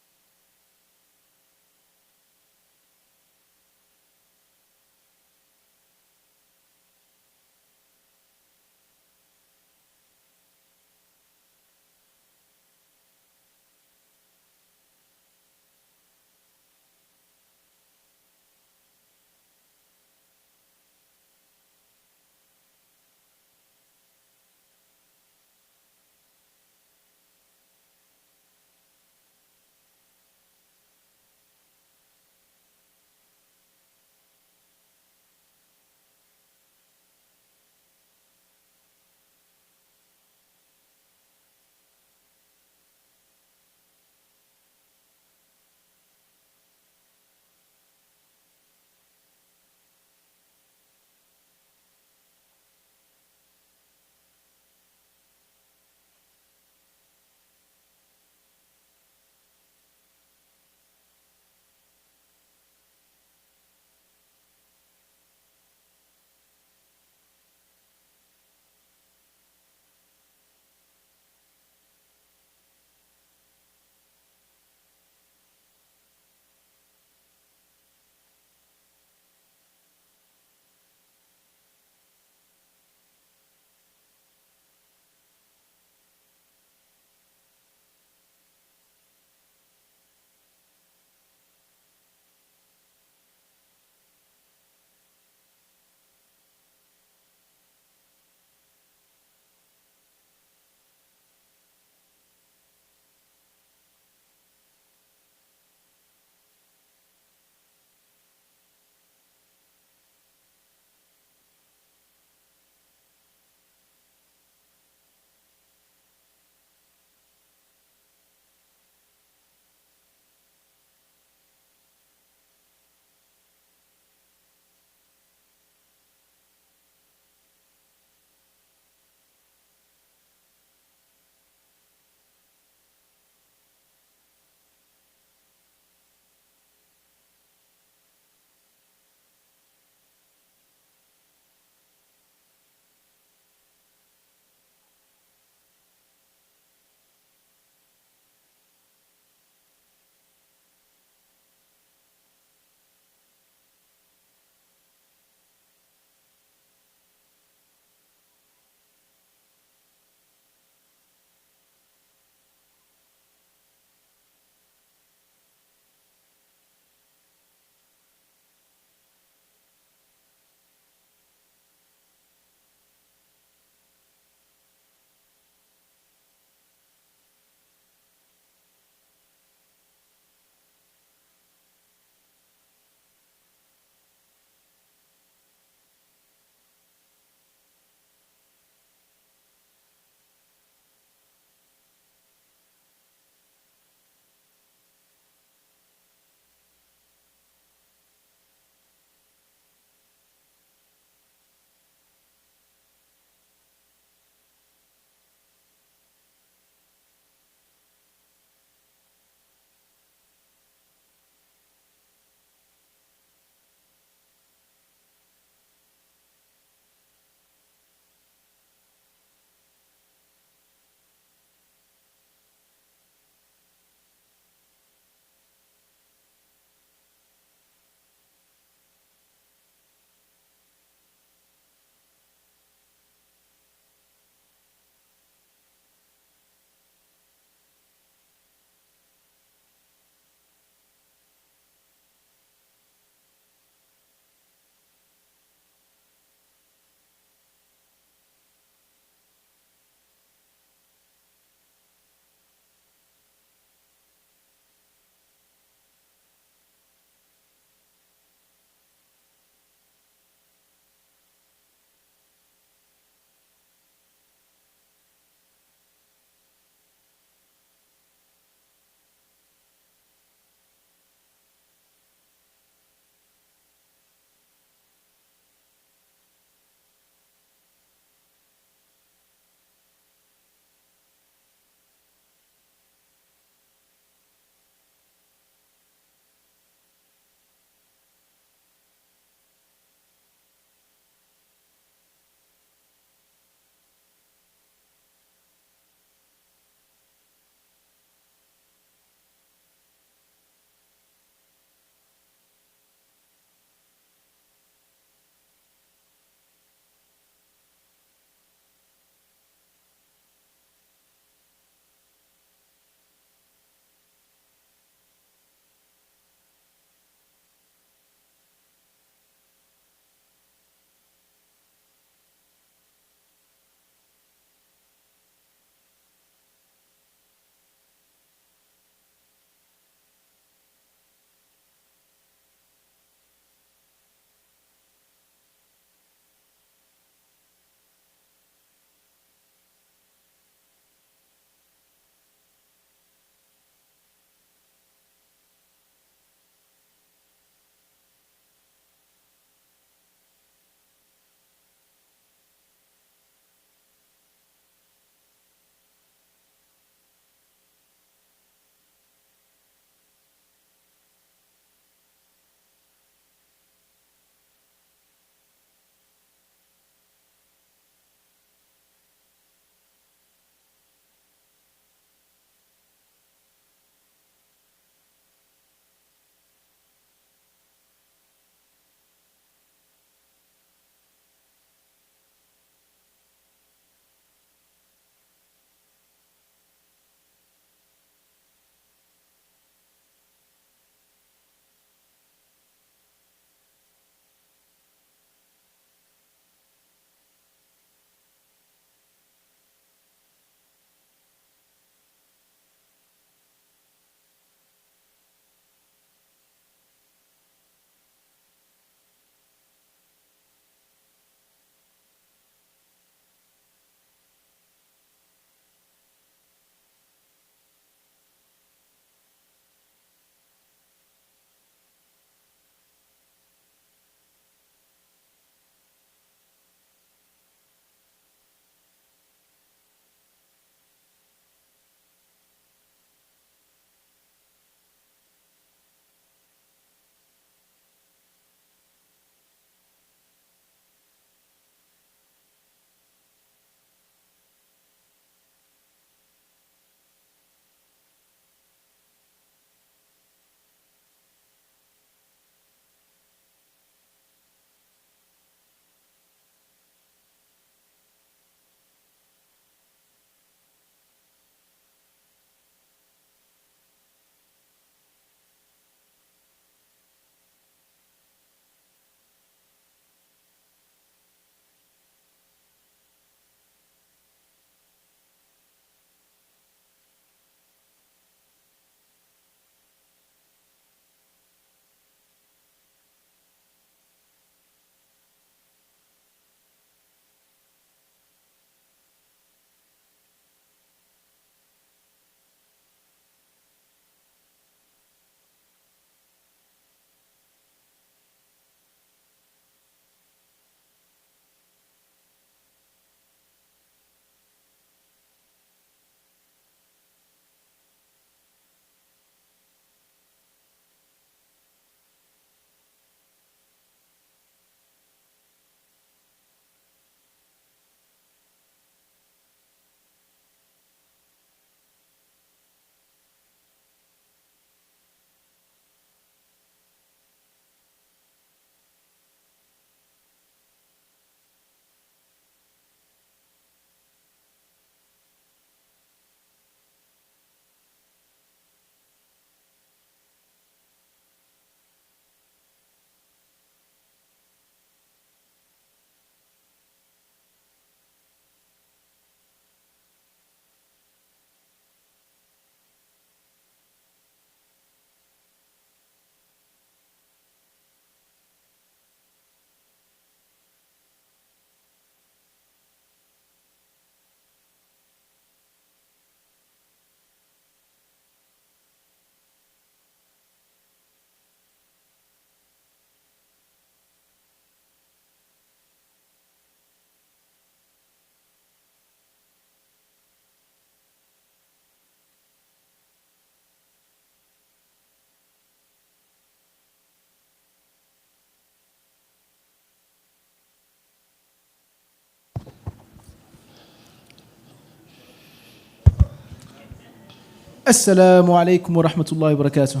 السلام عليكم ورحمة الله وبركاته.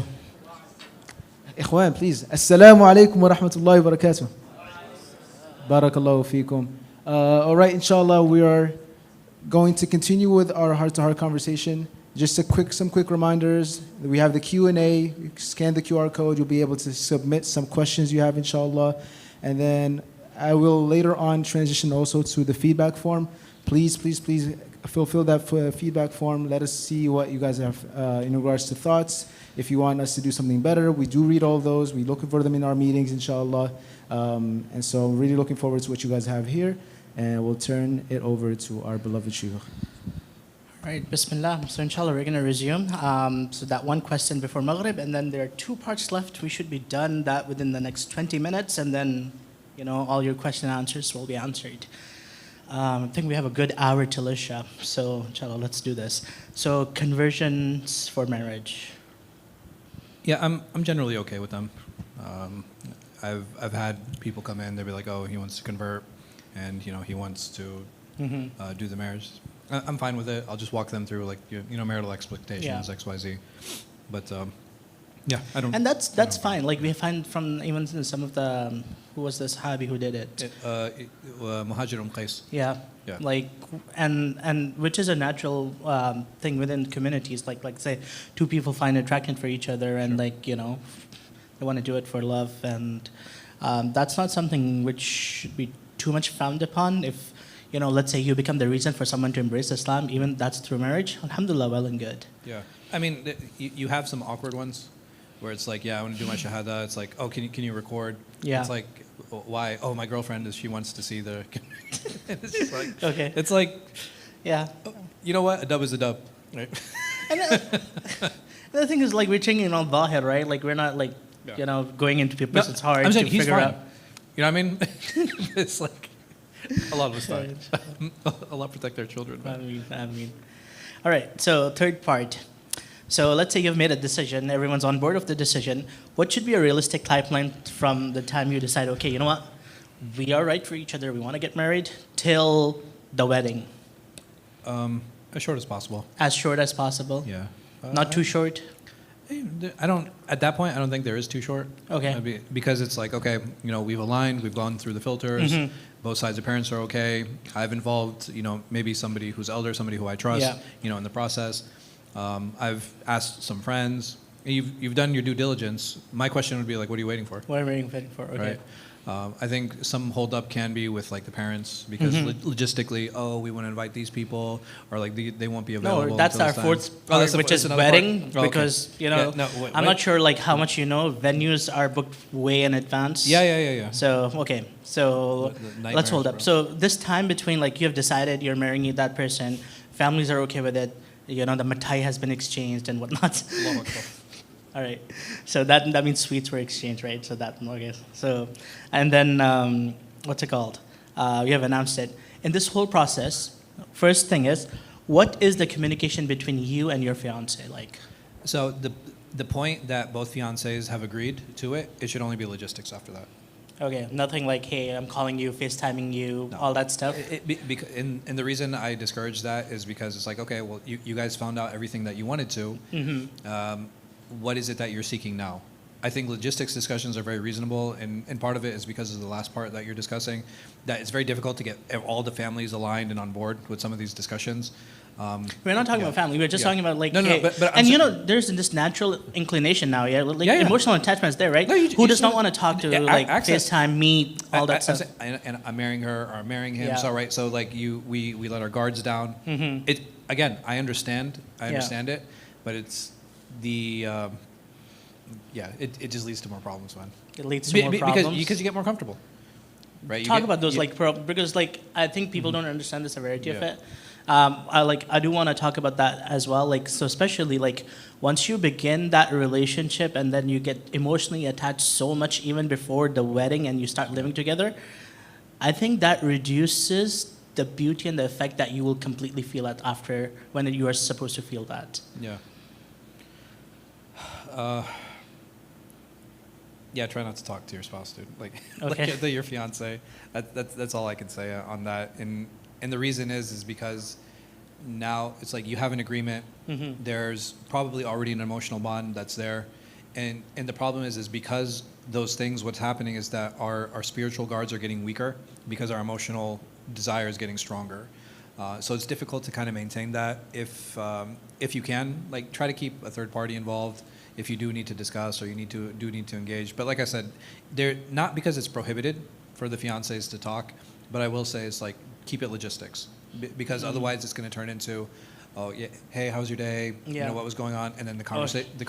إخوان, please. السلام عليكم ورحمة الله وبركاته. Barakallahu feekum. All right, inshallah, we are going to continue with our heart-to-heart conversation. Just some quick reminders. We have the Q&A. You scan the QR code. You'll be able to submit some questions you have, inshallah. And then I will later on transition also to the feedback form. Please fulfill that feedback form. Let us see what you guys have in regards to thoughts. If you want us to do something better, we do read all those. We look for them in our meetings, inshallah. And so I'm really looking forward to what you guys have here. And we'll turn it over to our beloved Shaykh.
All right, Bismillah. So inshallah, we're going to resume. So that one question before Maghrib, and then there are two parts left. We should be done that within the next 20 minutes, and then, all your question and answers will be answered. I think we have a good hour till Isha, so inshallah, let's do this. So conversions for marriage.
Yeah, I'm generally okay with them. I've had people come in, they'll be like, oh, he wants to convert, and he wants to do the marriage. I'm fine with it. I'll just walk them through marital expectations,
Yeah.
X, Y, Z. But yeah, I don't.
And that's fine. Like we find from even some of the who was the Sahabi who did it.
Muhajir Qais.
Yeah.
Yeah.
Like and which is a natural thing within communities. Like say two people find attraction for each other and
Sure.
they want to do it for love, and that's not something which should be too much frowned upon. If let's say you become the reason for someone to embrace Islam, even that's through marriage, alhamdulillah, well and good.
Yeah. I mean, you have some awkward ones where it's like, yeah, I want to do my shahada. It's like, oh, can you record?
Yeah.
It's like, why? Oh, my girlfriend she wants to see the. It's just like,
Okay.
It's like,
Yeah.
you know what? A dub is a dub, right?
And the thing is, like, we're changing on Zahir, right? Like, we're not, like,
Yeah.
going into people's, it's hard
I'm saying
to
he's
figure
fine.
out.
You know what I mean? It's like a lot of us die. Allah protect their children. Man.
I mean. All right, so third part. So let's say you've made a decision, everyone's on board of the decision. What should be a realistic timeline from the time you decide, okay, you know what? We are right for each other, we want to get married, till the wedding?
As short as possible.
As short as possible?
Yeah.
Not too short?
I don't. At that point, I don't think there is too short.
Okay.
Because it's like, okay, we've aligned, we've gone through the filters.
Mhm.
Both sides of parents are okay. I've involved, maybe somebody who's elder, somebody who I trust,
Yeah.
in the process. I've asked some friends. You've done your due diligence. My question would be like, what are you waiting for?
What are we waiting for? Okay.
Right. I think some hold up can be with like the parents because logistically, oh, we want to invite these people, or like they won't be available.
No, that's
until
our
this
fourth
time.
part,
That's
which is
another part?
wedding,
Oh, okay.
because,
Yeah, no,
I'm not sure like how much venues are booked way in advance.
Yeah.
So, okay, so
The
let's hold up.
nightmares,
So this time between like you have decided you're marrying that person, families are okay with it, the matai has been exchanged and whatnot.
Allahu Akbar.
All right, so that means sweets were exchanged, right? So that, okay. So, and then, what's it called? You have announced it. In this whole process, first thing is, what is the communication between you and your fiance like?
So the point that both fiancés have agreed to it, it should only be logistics after that.
Okay, nothing like, hey, I'm calling you, FaceTiming you,
No.
all that stuff?
And the reason I discourage that is because it's like, okay, well, you guys found out everything that you wanted to.
Mm-hmm.
What is it that you're seeking now? I think logistics discussions are very reasonable, and part of it is because of the last part that you're discussing, that it's very difficult to get all the families aligned and on board with some of these discussions.
We're not talking
Yeah.
about family. We're just
Yeah.
talking about like,
No,
hey,
but I'm
and
saying-
there's this natural inclination now, yeah, like
Yeah, yeah.
emotional attachment is there, right?
No, you
Who does
just
not
don't-
want to talk to
Yeah,
like
access-
FaceTime, meet, all that
I'm
stuff?
saying- and I'm marrying her or I'm marrying him.
Yeah.
So right, so like we let our guards down.
Mhm.
It again, I understand
Yeah.
it, but it's the it just leads to more problems, man.
It leads to more problems.
Because you get more comfortable, right? You
Talk
get-
about those
you-
because like I think people don't understand the severity of
Yeah.
it. I do want to talk about that as well. Like so, especially like once you begin that relationship and then you get emotionally attached so much even before the wedding and you start living together, I think that reduces the beauty and the effect that you will completely feel at after when you are supposed to feel that.
Yeah. Yeah, try not to talk to your spouse, dude. Like,
Okay.
like your fiance. That's all I can say on that. And the reason is because now it's like you have an agreement.
Mm-hmm.
There's probably already an emotional bond that's there, and the problem is because those things, what's happening is that our spiritual guards are getting weaker because our emotional desire is getting stronger. So it's difficult to kind of maintain that. If you can, like, try to keep a third party involved if you do need to discuss or you need to engage. But like I said, they're not because it's prohibited for the fiancés to talk, but I will say it's like keep it logistics because otherwise it's going to turn into, oh yeah, hey, how's your day? You
Yeah.
know what was going on, and then the conversation.
He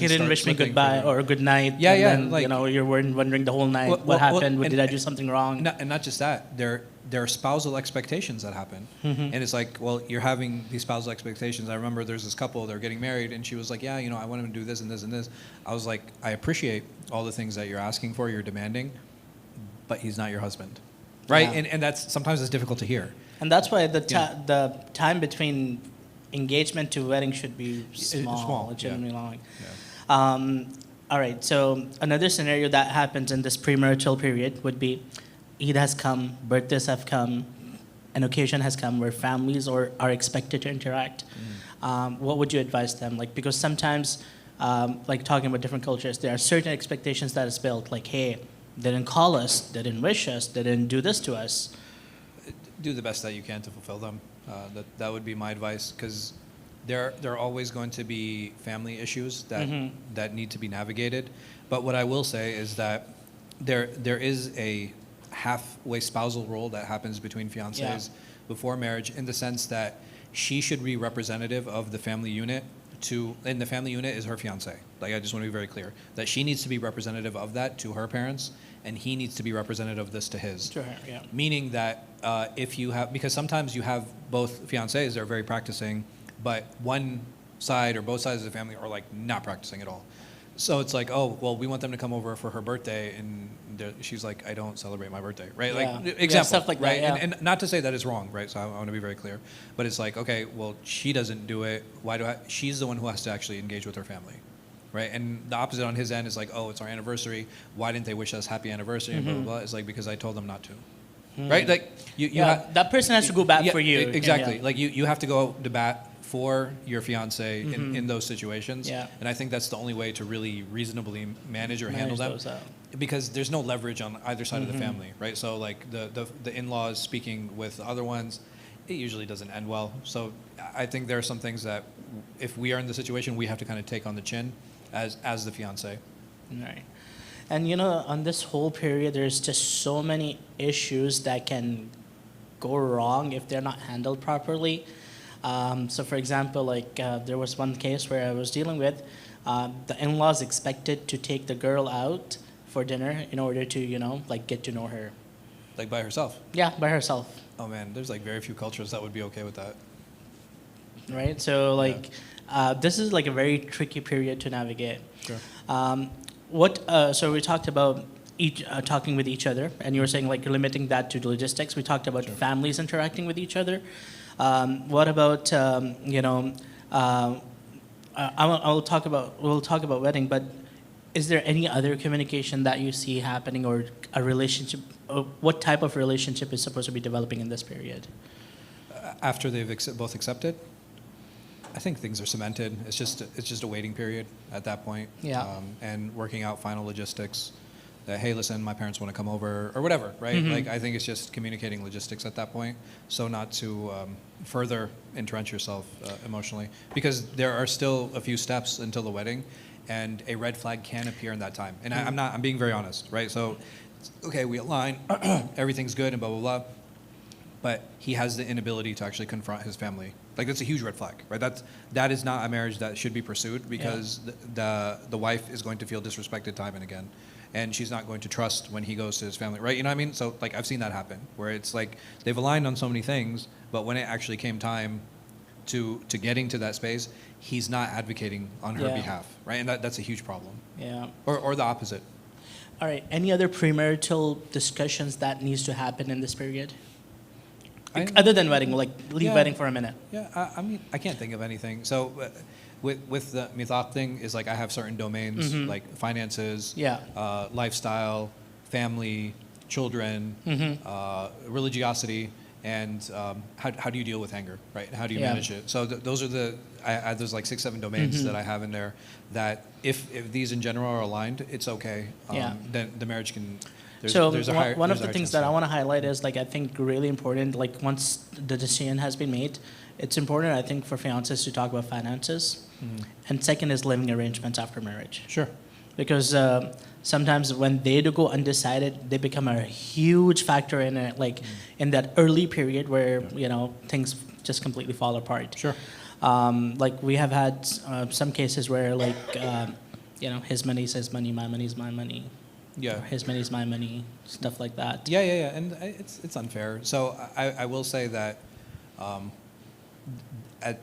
didn't
starts
wish me
slipping
goodbye
from you.
or good night.
Yeah,
and
yeah,
Then,
like-
you're wondering the whole night
Well,
what
well,
happened.
and-
Did I do something wrong?
And not just that, there are spousal expectations that happen,
Mm-hmm.
and it's like, well, you're having these spousal expectations. I remember there's this couple, they're getting married, and she was like, yeah, I want him to do this and this and this. I was like, I appreciate all the things that you're asking for, you're demanding, but he's not your husband, right?
Yeah.
And that's sometimes it's difficult to hear.
And that's why the
Yeah.
the time between engagement to wedding should be small.
small,
It shouldn't
yeah.
be long. All right. So another scenario that happens in this premarital period would be Eid has come, birthdays have come, an occasion has come where families are expected to interact. What would you advise them? Like, because sometimes, like talking about different cultures, there are certain expectations that is built. Like, hey, they didn't call us, they didn't wish us, they didn't do this to us.
Do the best that you can to fulfill them. That would be my advice, because there are always going to be family issues that need to be navigated. But what I will say is that there is a halfway spousal role that happens between fiancés
Yeah.
before marriage, in the sense that she should be representative of the family unit and the family unit is her fiancé. Like, I just want to be very clear that she needs to be representative of that to her parents, and he needs to be representative of this to his.
To her, yeah.
Meaning that if you have, because sometimes you have both fiancés that are very practicing, but one side or both sides of the family are like not practicing at all. So it's like, oh, well, we want them to come over for her birthday, and she's like, I don't celebrate my birthday, right?
Yeah.
Like,
Yeah,
example,
stuff like that,
right?
yeah.
And not to say that it's wrong, right? So I want to be very clear, but it's like, okay, well, she doesn't do it. Why do I? She's the one who has to actually engage with her family, right? And the opposite on his end is like, oh, it's our anniversary. Why didn't they wish us happy anniversary? And blah blah blah. It's like, because I told them not to, right? Like you
Yeah,
ha-
that person has to go back
yeah,
for you.
Exactly.
Yeah.
Like you have to go to bat for your fiance in those situations.
Yeah.
And I think that's the only way to really reasonably manage or handle
Manage
them.
those out.
Because there's no leverage on either side of the family, right? So like the in-laws speaking with the other ones, it usually doesn't end well. So I think there are some things that if we are in the situation, we have to kind of take on the chin as the fiance.
Right. And on this whole period, there's just so many issues that can go wrong if they're not handled properly. So for example, like there was one case where I was dealing with, the in-laws expected to take the girl out for dinner in order to, like get to know her.
Like by herself.
Yeah, by herself.
Oh man, there's like very few cultures that would be okay with that.
Right? So like, this is like a very tricky period to navigate.
Sure.
So we talked about talking with each other, and you were saying like limiting that to logistics. We talked about families interacting with each other. What about we'll talk about wedding, but is there any other communication that you see happening, or a relationship? Or what type of relationship is supposed to be developing in this period?
After they've both accepted, I think things are cemented. It's just a waiting period at that point.
Yeah.
And working out final logistics. That, hey, listen, my parents want to come over, or whatever, right? Like, I think it's just communicating logistics at that point, so not to further entrench yourself emotionally, because there are still a few steps until the wedding, and a red flag can appear in that time. And I'm being very honest, right? So, okay, we align, everything's good, and blah blah blah, but he has the inability to actually confront his family. Like, that's a huge red flag, right? That is not a marriage that should be pursued, because the wife is going to feel disrespected time and again. And she's not going to trust when he goes to his family, right? You know what I mean? So, like, I've seen that happen, where it's like they've aligned on so many things, but when it actually came time to getting to that space, he's not advocating on her
Yeah.
behalf, right? And that's a huge problem.
Yeah.
Or the opposite.
All right. Any other premarital discussions that needs to happen in this period? Other than wedding, like leave
Yeah.
wedding for a minute.
Yeah, I mean, I can't think of anything. So, with the mithaq thing, is like I have certain domains, like finances,
Yeah.
lifestyle, family, children, religiosity, and how do you deal with anger, right? How do you
Yeah.
manage it? So those are there's like 6-7 domains
Mm-hmm.
that I have in there that if these in general are aligned, it's okay.
Yeah.
Then the marriage can.
So
there's a
one
higher,
one of
there's a
the
higher
things
chance
that I
of-
want to highlight is like I think really important. Like once the decision has been made, it's important I think for fiancés to talk about finances, and second is living arrangements after marriage.
Sure.
Because sometimes when they do go undecided, they become a huge factor in it, like in that early period where things just completely fall apart.
Sure.
Like we have had some cases where like his money is his money, my money is my money,
Yeah.
or his money is my money, stuff like that.
Yeah, and it's unfair. So I will say that at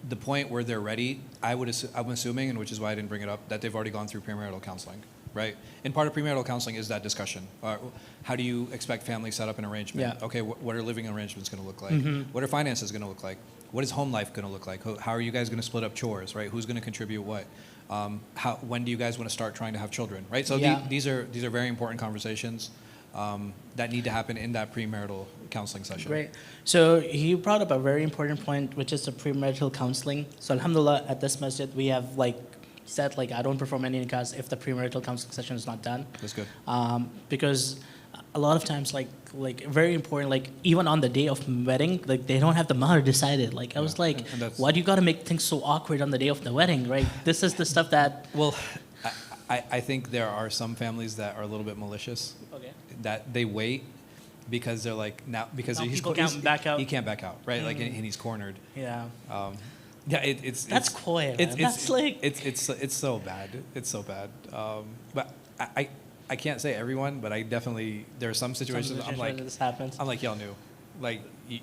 the point where they're ready, I'm assuming, and which is why I didn't bring it up, that they've already gone through premarital counseling, right? And part of premarital counseling is that discussion. How do you expect family set up an arrangement?
Yeah.
Okay, what are living arrangements going to look like? What are finances going to look like? What is home life going to look like? How are you guys going to split up chores, right? Who's going to contribute what? When do you guys want to start trying to have children, right? So
Yeah.
these are very important conversations that need to happen in that premarital counseling session.
Great. So you brought up a very important point, which is the premarital counseling. So alhamdulillah, at this masjid, we have said I don't perform any nikahs if the premarital counseling session is not done.
That's good.
Because a lot of times, very important, even on the day of wedding, they don't have the mahr decided. I was
Yeah. And that's-
why do you got to make things so awkward on the day of the wedding, right? This is the stuff that.
Well, I think there are some families that are a little bit malicious,
Okay.
that they wait because they're because
Now
he's
people can't back out.
He can't back out, right? And he's cornered.
Yeah.
It's
That's coy, man.
It's
That's
it's so bad. It's so bad. But I can't say everyone, but I definitely there are some situations I'm like
this happens.
y'all knew,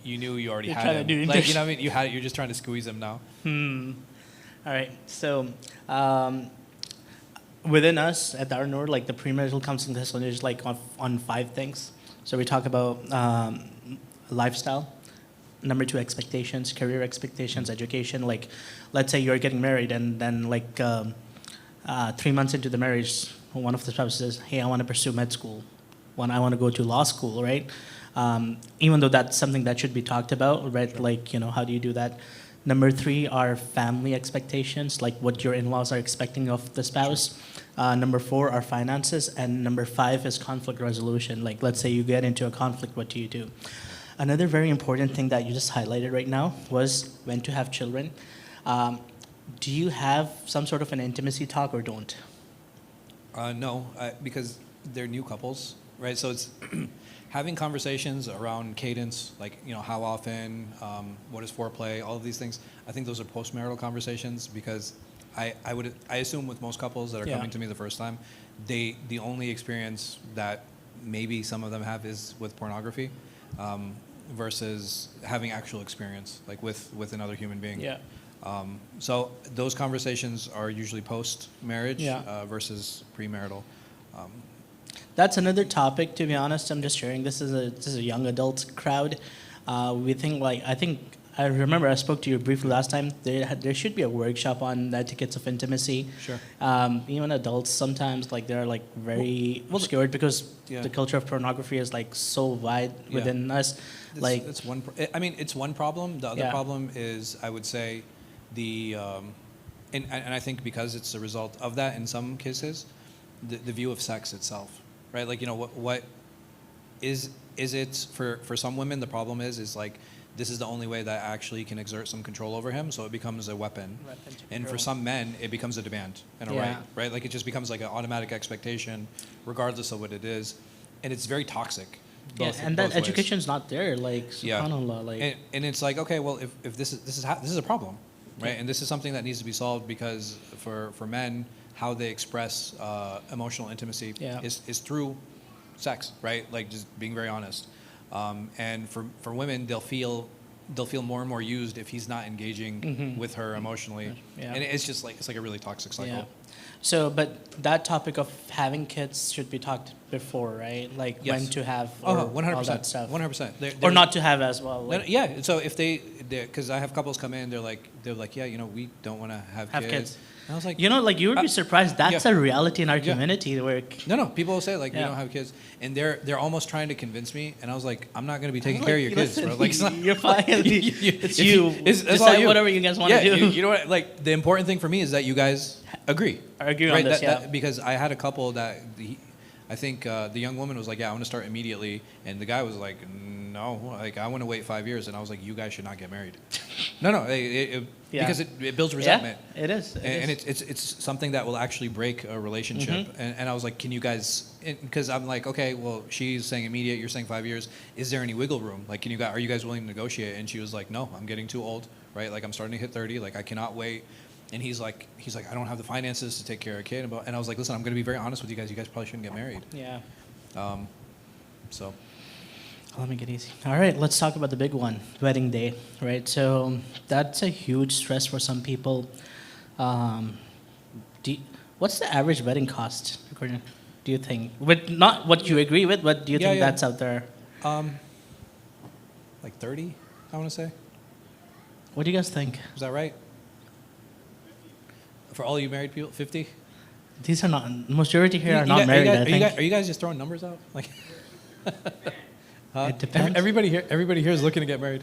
you knew you already
You're
had
trying to
him.
do
You know
this.
what I mean? You had it. You're just trying to squeeze him now.
All right. So within us at Darul Noor, the premarital counseling session is on 5 things. So we talk about lifestyle. Number 2, expectations, career expectations, education. Let's say you're getting married, and then 3 months into the marriage, one of the spouses says, "Hey, I want to pursue med school. I want to go to law school," right? Even though that's something that should be talked about, right? How do you do that? Number 3 are family expectations, what your in-laws are expecting of the spouse. Number 4 are finances, and number 5 is conflict resolution. Let's say you get into a conflict, what do you do? Another very important thing that you just highlighted right now was when to have children. Do you have some sort of an intimacy talk or don't?
No, because they're new couples, right? So it's having conversations around cadence, how often, what is foreplay, all of these things. I think those are post-marital conversations because I assume with most couples that are
Yeah.
coming to me the first time, the only experience that maybe some of them have is with pornography, versus having actual experience with another human being.
Yeah.
So those conversations are usually post-marriage
Yeah.
versus premarital.
That's another topic, to be honest. I'm just sharing. This is a young adult crowd. We think I remember I spoke to you briefly last time. There should be a workshop on the etiquettes of intimacy.
Sure.
Even adults sometimes they're very scared because
Yeah.
the culture of pornography is so wide
Yeah.
within us.
It's one. It's one problem. The other
Yeah.
problem is, I would say, and I think because it's a result of that in some cases, the view of sex itself, right? What is it for some women? The problem is this is the only way that I actually can exert some control over him, so it becomes a weapon. And for some men, it becomes a demand and a
Yeah.
right? It just becomes an automatic expectation, regardless of what it is, and it's very toxic.
Yeah, and that education's not there.
Yeah.
Subhanallah,
And it's okay, well, if this is a problem, right? And this is something that needs to be solved because for men, how they express emotional intimacy
Yeah.
is through sex, right? Just being very honest. And for women, they'll feel more and more used if he's not engaging with her emotionally.
Yeah.
And it's just it's a really toxic cycle.
Yeah. So, but that topic of having kids should be talked before, right? When
Yes.
to have
Oh,
or
100%.
all that stuff.
100%.
Or not to have as well.
Yeah. So if because I have couples come in, they're like, they're like, yeah, we don't want to have
Have
kids.
kids.
And I was like,
You know, like you would be surprised. That's
yeah.
a reality in our
Yeah.
community where
no, people will say like, we
Yeah.
don't have kids, and they're almost trying to convince me, and I was like, I'm not going to be taking
like,
care of your kids,
listen,
bro. Like, it's not,
you're fine. It's
if
you.
that's all
Decide
you.
whatever you guys want
yeah,
to do.
You know what? Like, the important thing for me is that you guys agree.
Agree on this, yeah.
Because I had a couple that I think the young woman was like, yeah, I want to start immediately, and the guy was like, no, like I want to wait 5 years, and I was like, you guys should not get married. No,
Yeah.
because it builds resentment.
Yeah, it is.
And it's something that will actually break a relationship.
Mm-hmm.
And I was like, can you guys? Because I'm like, okay, well, she's saying immediate, you're saying 5 years. Is there any wiggle room? Like, are you guys willing to negotiate? And she was like, no, I'm getting too old, right? Like, I'm starting to hit 30. Like, I cannot wait. And he's like, I don't have the finances to take care of a kid. And I was like, listen, I'm going to be very honest with you guys. You guys probably shouldn't get married.
Yeah.
So,
Let me get easy. All right, let's talk about the big one, wedding day, right? So that's a huge stress for some people. What's the average wedding cost, according? Do you think? With not what you agree with, but do you
Yeah,
think
yeah.
that's out there?
like 30, I want to say.
What do you guys think?
Is that right? For all you married people, 50?
These are not majority here are
You
not
guys-
married. I
are
think.
you guys just throwing numbers out? Like,
It depends.
Everybody here is looking to get married.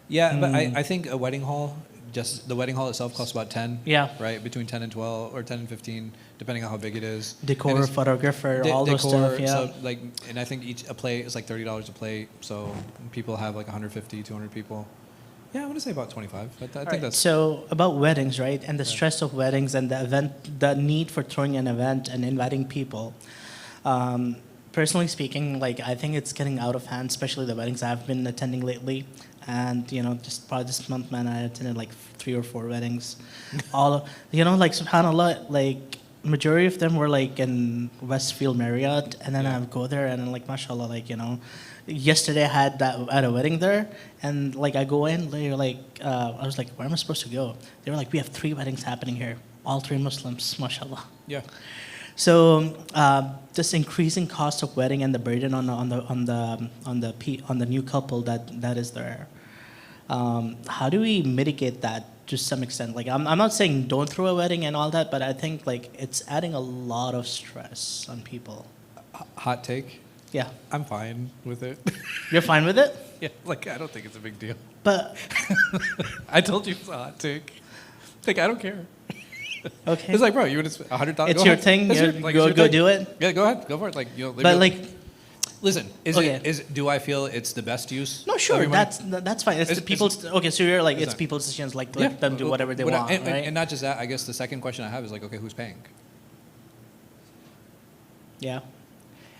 Yeah, but I think a wedding hall, just the wedding hall itself costs about 10.
Yeah.
Right, between 10 and 12, or 10 and 15, depending on how big it is.
Decor,
And it's-
photographer, all those stuff. Yeah.
So like, and I think a plate is like $30 a plate. So people have like 150, 200 people. Yeah, I want to say about 25. I think
Right,
that's.
so about weddings, right, and the stress of weddings and the need for throwing an event and inviting people. Personally speaking, like I think it's getting out of hand, especially the weddings I've been attending lately. And just probably this month, man, I attended like 3 or 4 weddings. All like subhanallah, like majority of them were like in Westfield Marriott, and then I would go there and like mashallah, like yesterday I had at a wedding there, and like I go in, they're like, I was like, where am I supposed to go? They were like, we have 3 weddings happening here, all 3 Muslims, mashallah.
Yeah.
So this increasing cost of wedding and the burden on the new couple that is there. How do we mitigate that to some extent? Like I'm not saying don't throw a wedding and all that, but I think like it's adding a lot of stress on people.
Hot take.
Yeah,
I'm fine with it.
you're fine with it,
Yeah, like I don't think it's a big deal.
but
I told you it's a hot take. Like I don't care.
okay.
It's like, bro, you would have $100.
It's
go
your
ahead.
thing.
That's
You're-
like,
go
it's your thing.
do it.
Yeah, go ahead, go for it. Like
But like,
listen,
Okay.
do I feel it's the best use?
no,
of
sure,
your money?
that's fine. It's
It's-
the people's. Okay, so you're like it's
Listen.
people's decisions. Like let them do whatever they
But
want,
and,
right?
and not just that. I guess the second question I have is like, okay, who's paying?
Yeah,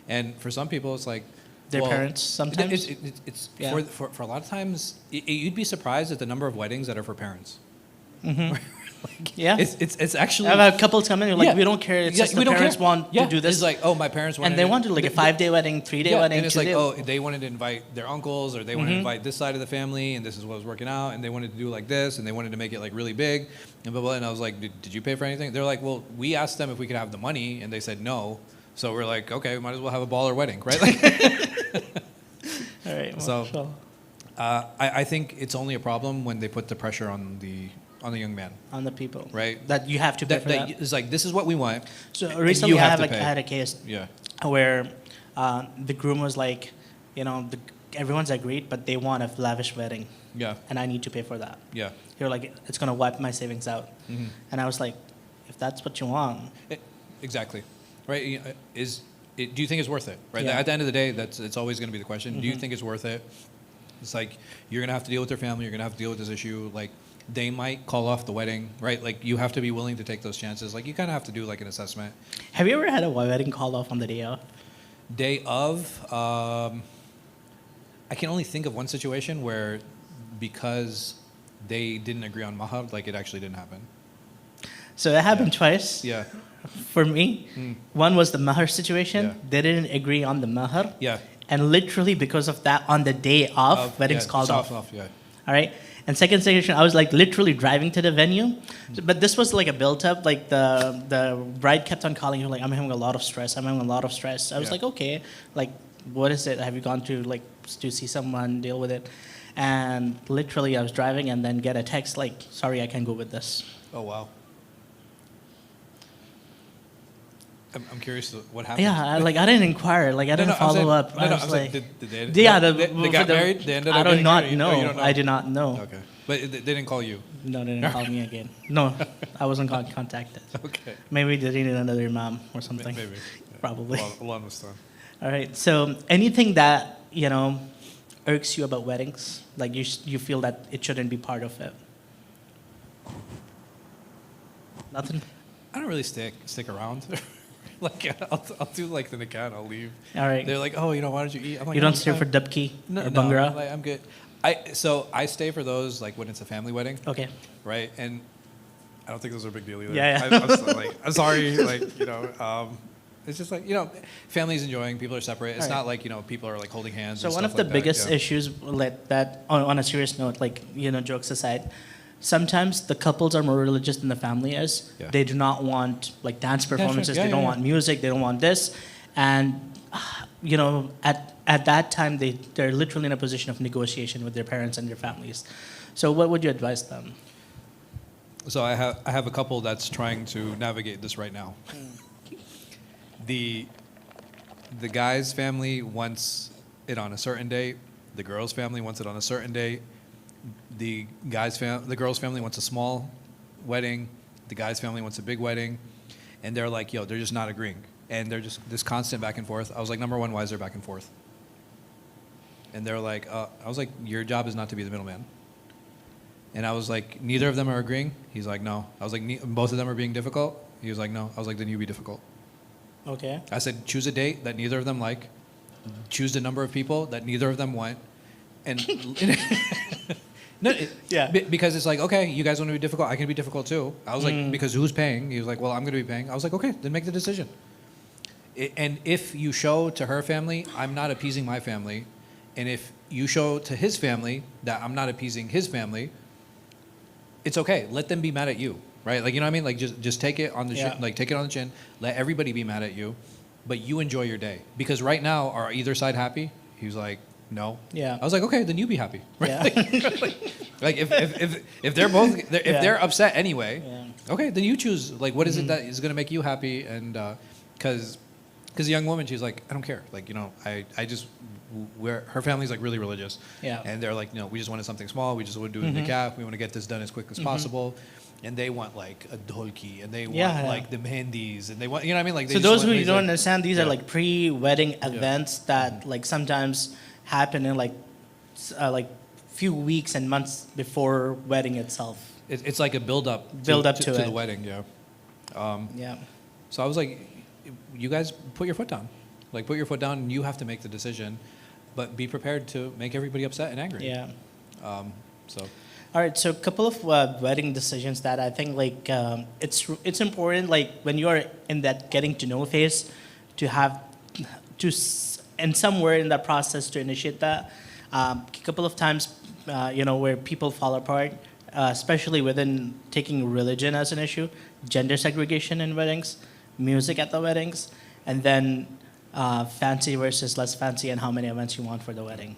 And for some people, it's like
their parents sometimes.
It's
Yeah.
for a lot of times, you'd be surprised at the number of weddings that are for parents.
Yeah.
It's actually.
I've had couples come in, they're like,
Yeah.
we don't care. It's
Yeah,
just
we
the
don't
parents
care.
want
Yeah,
to do this.
It's like, oh, my parents wanted
and they
to-
wanted like a 5-day wedding, 3-day wedding,
and it's like,
2-day.
oh, they wanted to invite their uncles, or they wanted to invite this side of the family, and this is what was working out, and they wanted to do like this, and they wanted to make it like really big, and blah blah. And I was like, did you pay for anything? They're like, well, we asked them if we could have the money, and they said no. So we're like, okay, we might as well have a baller wedding, right? Like,
All right.
So-
mashallah.
I think it's only a problem when they put the pressure on the young man,
On the people.
right?
That you have to pay
That,
for that.
it's like, this is what we want.
So
and
recently
you
I,
have to
I
pay.
had a case
Yeah.
where the groom was like, everyone's agreed, but they want a lavish wedding,
Yeah.
and I need to pay for that.
Yeah.
You're like, it's going to wipe my savings out.
Mhm.
And I was like, if that's what you want,
Exactly. Right? Do you think it's worth it? Right?
Yeah.
At the end of the day, it's always going to be the question. Do you think it's worth it? It's like, you're going to have to deal with their family. You're going to have to deal with this issue. Like, they might call off the wedding, right? Like, you have to be willing to take those chances. Like, you kind of have to do like an assessment.
have you ever had a wedding called off on the day of?
Day of, I can only think of one situation where, because they didn't agree on mahar, like it actually didn't happen.
So it happened twice
Yeah.
for me. One was the mahar situation.
Yeah.
They didn't agree on the mahar.
Yeah.
And literally because of that, on the day of, weddings
yeah,
called
it's
off.
Yeah.
All right. And second situation, I was like literally driving to the venue, but this was like a built up. Like the bride kept on calling her, like, I'm having a lot of stress. I'm having a lot of stress. I was
Yeah.
like, okay, like, what is it? Have you gone to like to see someone, deal with it? And literally, I was driving and then get a text like, "Sorry, I can't go with this."
Oh wow. I'm curious what happened.
Yeah, I didn't inquire. Like I didn't
I'm
follow
saying-
up.
No,
I
no,
was
I'm saying,
like,
did they,
yeah,
they got
for
married? They ended
I
up
do
getting
not
married?
know.
Oh, you don't know.
I do not know.
Okay, but they didn't call you.
No, they didn't call me again. No, I wasn't contacted.
Okay.
Maybe they needed another imam or something.
Maybe.
Probably.
Allah understand.
All right. So anything that irks you about weddings, like you feel that it shouldn't be part of it. Nothing.
I don't really stick around. Like I'll do like the nikah and I'll leave.
All right.
They're like, oh, why don't you eat? I'm like,
You
"No,
don't
it's
stay for
fine."
dubki
No,
or
no,
bhangra?
like, I'm good. So I stay for those like when it's a family wedding,
Okay.
right? And I don't think those are a big deal either.
Yeah, yeah.
I'm sorry, it's just like families enjoying, people are separate. It's
All right.
not like people are like holding hands.
So
and
one
stuff
of the
like that,
biggest
yeah.
issues that on a serious note, jokes aside, sometimes the couples are more religious than the family is.
Yeah.
They do not want like dance
sure.
performances.
Yeah,
They
yeah,
don't
yeah.
want music. They don't want this, and at that time they're literally in a position of negotiation with their parents and their families. So what would you advise them?
So I have a couple that's trying to navigate this right now. The guy's family wants it on a certain date. The girl's family wants it on a certain date. The girl's family wants a small wedding. The guy's family wants a big wedding, and they're like, they're just not agreeing, and they're just this constant back and forth. I was like, number one, why is there back and forth? And they're like, I was like, your job is not to be the middleman. And I was like, neither of them are agreeing. He's like, no. I was like, both of them are being difficult. He was like, no. I was like, then you be difficult.
Okay.
I said, choose a date that neither of them like. Choose the number of people that neither of them want. And
Yeah.
because it's like, okay, you guys want to be difficult. I can be difficult too. I was like, because who's paying? He was like, well, I'm going to be paying. I was like, okay, then make the decision. And if you show to her family, I'm not appeasing my family, and if you show to his family that I'm not appeasing his family, it's okay. Let them be mad at you, right? Like, you know what I mean? Like, just take it on the
Yeah.
chin, like take it on the chin. Let everybody be mad at you, but you enjoy your day. Because right now, are either side happy? He was like, no.
Yeah.
I was like, okay, then you be happy. Right?
Yeah.
Like if they're both if
Yeah.
they're upset anyway,
Yeah.
okay, then you choose. Like, what is it that is going to make you happy? And because the young woman, she's like, I don't care. Like, I just her family's like really religious.
Yeah.
And they're like, we just wanted something small. We just want to do it in the calf. We want to get this done as quick as possible. And they want like a dholki, and they want
Yeah, yeah.
like the mehendis, and they want, you know what I mean? Like, they
So
just
those
want
who
these,
don't
like-
understand, these are
Yeah.
like pre-wedding events that like sometimes happen in like few weeks and months before wedding itself.
It's like a build up
To
to
it.
the wedding. Yeah.
Yeah.
So I was like, you guys put your foot down. Like, put your foot down, and you have to make the decision. But be prepared to make everybody upset and angry.
Yeah.
So,
All right, so a couple of wedding decisions that I think it's important when you are in that getting to know phase to have and somewhere in that process to initiate that. A couple of times, where people fall apart, especially within taking religion as an issue, gender segregation in weddings, music at the weddings, and then fancy versus less fancy and how many events you want for the wedding.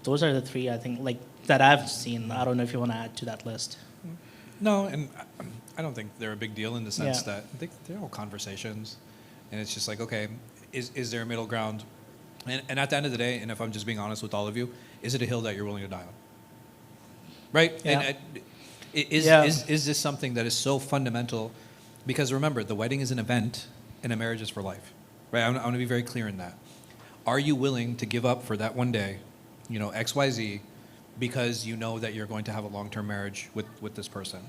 Those are the three I think that I've seen. I don't know if you want to add to that list.
no, and I don't think they're a big deal in the sense
Yeah.
that they're all conversations. And it's just like, okay, is there a middle ground? And at the end of the day, and if I'm just being honest with all of you, is it a hill that you're willing to die on? Right?
Yeah.
And
Yeah.
is this something that is so fundamental? Because remember, the wedding is an event and a marriage is for life. Right? I want to be very clear in that. Are you willing to give up for that one day, XYZ, because you know that you're going to have a long-term marriage with this person?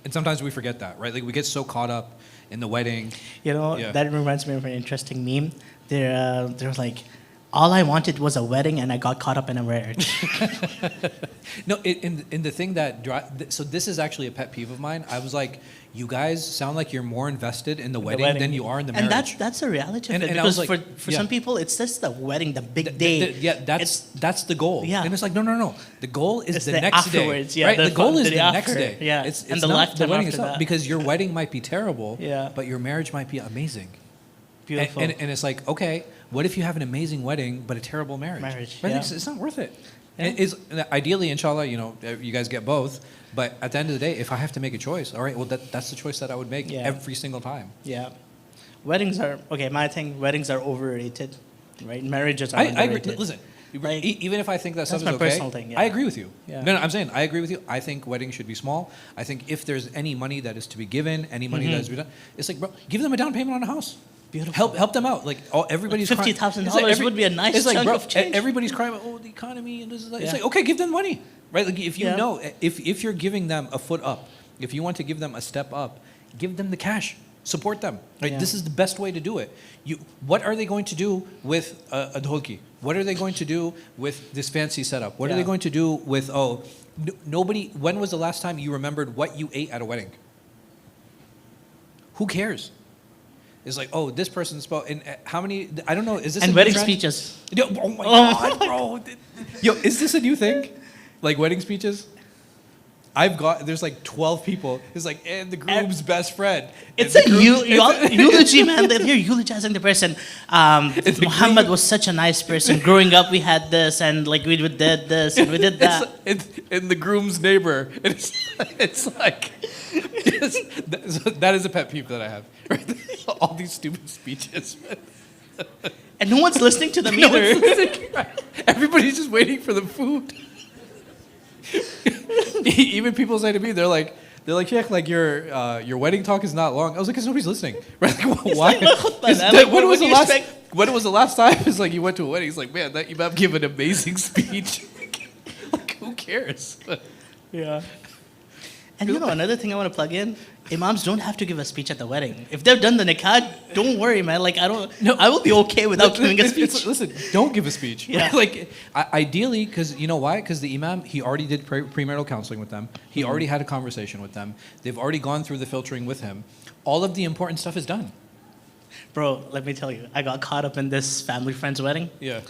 And sometimes we forget that, right? Like, we get so caught up in the wedding. Yeah.
That reminds me of an interesting meme. They're like, all I wanted was a wedding and I got caught up in a marriage.
No, in the thing so this is actually a pet peeve of mine. I was like, you guys sound like you're more invested in the wedding than you are in the marriage.
And that's the reality of
And
it.
I was
Because
like,
for
yeah.
some people, it's just the wedding, the big day.
That's the goal.
Yeah.
And it's like, no. The goal is
It's
the
the
next
afterwards,
day.
yeah,
Right?
the
The goal is
day
the
after,
next day.
yeah.
It's
And the
not
lifetime
the wedding
after
itself.
that.
Because your wedding might be terrible,
Yeah.
but your marriage might be amazing.
Beautiful.
And it's like, okay, what if you have an amazing wedding but a terrible marriage?
Marriage,
Right?
yeah.
It's not worth it. And is ideally, inshallah, you know, you guys get both. But at the end of the day, if I have to make a choice, all right, well, that's the choice that I would make
Yeah.
every single time.
Yeah. Weddings are, okay, my thing, weddings are overrated, right? Marriages are
I agree.
underrated.
Listen,
Like,
even if I think that
that's
stuff is
my
okay,
personal thing, yeah.
I agree with you.
Yeah.
No, I'm saying I agree with you. I think weddings should be small. I think if there's any money that is to be given, any money that is to be done, it's like, bro, give them a down payment on a house.
Beautiful.
Help them out. Like everybody's crying.
$50,000
It's like
would be a nice
it's like,
chunk
bro,
of change.
everybody's crying about, oh, the economy and this is that. It's
Yeah.
like, okay, give them money, right? Like if you
Yeah.
know, if you're giving them a foot up, if you want to give them a step up, give them the cash. Support them. Right?
Yeah.
This is the best way to do it. What are they going to do with a dholki? What are they going to do with this fancy setup? What are they
Yeah.
going to do with, nobody, when was the last time you remembered what you ate at a wedding? Who cares? It's like, oh, this person spoke, and how many, I don't know, is this a
And
new
wedding
trend?
speeches.
Yo, oh my God, bro. Yo, is this a new thing? Like wedding speeches? There's like 12 people. It's like, and the groom's best friend.
It's
And
a
the groom-
eulogy, man. They're eulogizing the person.
It's a
Muhammad
groom.
was such a nice person. Growing up, we had this, and like we did this, and we did that.
And the groom's neighbor. It's like, that is a pet peeve that I have. Right? All these stupid speeches.
And no one's listening to them
No
either.
one's listening, right? Everybody's just waiting for the food. Even people say to me, they're like, Sheikh, like your wedding talk is not long. I was like, because nobody's listening. Right? Like, why?
like a khutbah,
It's
man.
that-
Like,
when
what
was
do
the
you
last?
expect?
When was the last time? It's like you went to a wedding. It's like, man, that imam gave an amazing speech. Like, who cares?
Yeah. And you know, another thing I want to plug in, imams don't have to give a speech at the wedding. If they've done the nikah, don't worry, man. Like, I will be okay without giving a speech.
Listen, don't give a speech.
Yeah.
Like, ideally, because you know why? Because the imam, he already did premarital counseling with them. He already had a conversation with them. They've already gone through the filtering with him. All of the important stuff is done.
Bro, let me tell you, I got caught up in this family friend's wedding.
Yeah.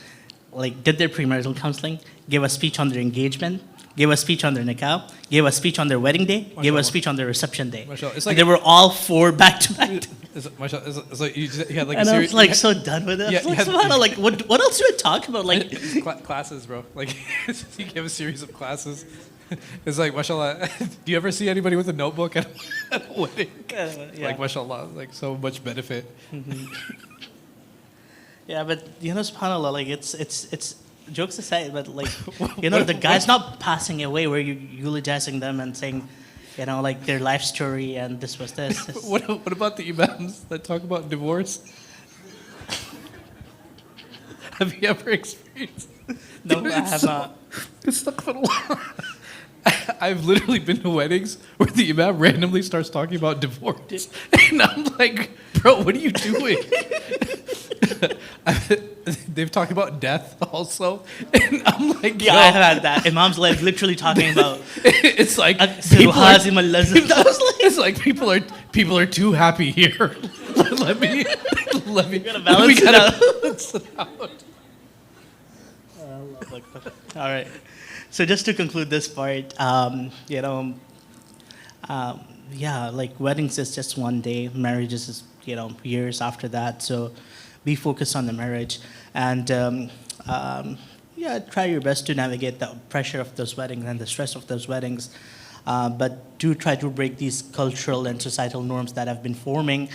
Like, did their premarital counseling, gave a speech on their engagement, gave a speech on their nikah, gave a speech on their wedding day, gave a
Mashallah.
speech on their reception day.
Mashallah. It's
And
like-
they were all four back to back.
It's like you had like
And
a
I
series.
was like so done with it.
Yeah,
I was like,
you had-
subhanAllah, like what else do I talk about? Like,
Classes, bro. Like you have a series of classes. It's like, mashallah. Do you ever see anybody with a notebook at a wedding?
yeah.
Like, mashallah, like so much benefit.
Yeah, but you know, subhanAllah, like it's jokes aside, but like you know, the guy's not passing away where you eulogizing them and saying, you know, like their life story and this was this. It's-
What about the imams that talk about divorce? Have you ever experienced?
No, I have not.
Astaghfirullah. I've literally been to weddings where the imam randomly starts talking about divorce. And I'm like, bro, what are you doing? They've talked about death also. And I'm like,
Yeah,
yo,
I have had that. Imam's like literally talking about
it's like
أكثر
people are,
هازم اللذة. I was like,
it's like people are too happy here. let me
gotta balance it out.
balance it out.
all right. So just to conclude this part, you know, yeah, like weddings is just one day. Marriages is, you know, years after that. So be focused on the marriage and yeah, try your best to navigate the pressure of those weddings and the stress of those weddings. But do try to break these cultural and societal norms that have been forming,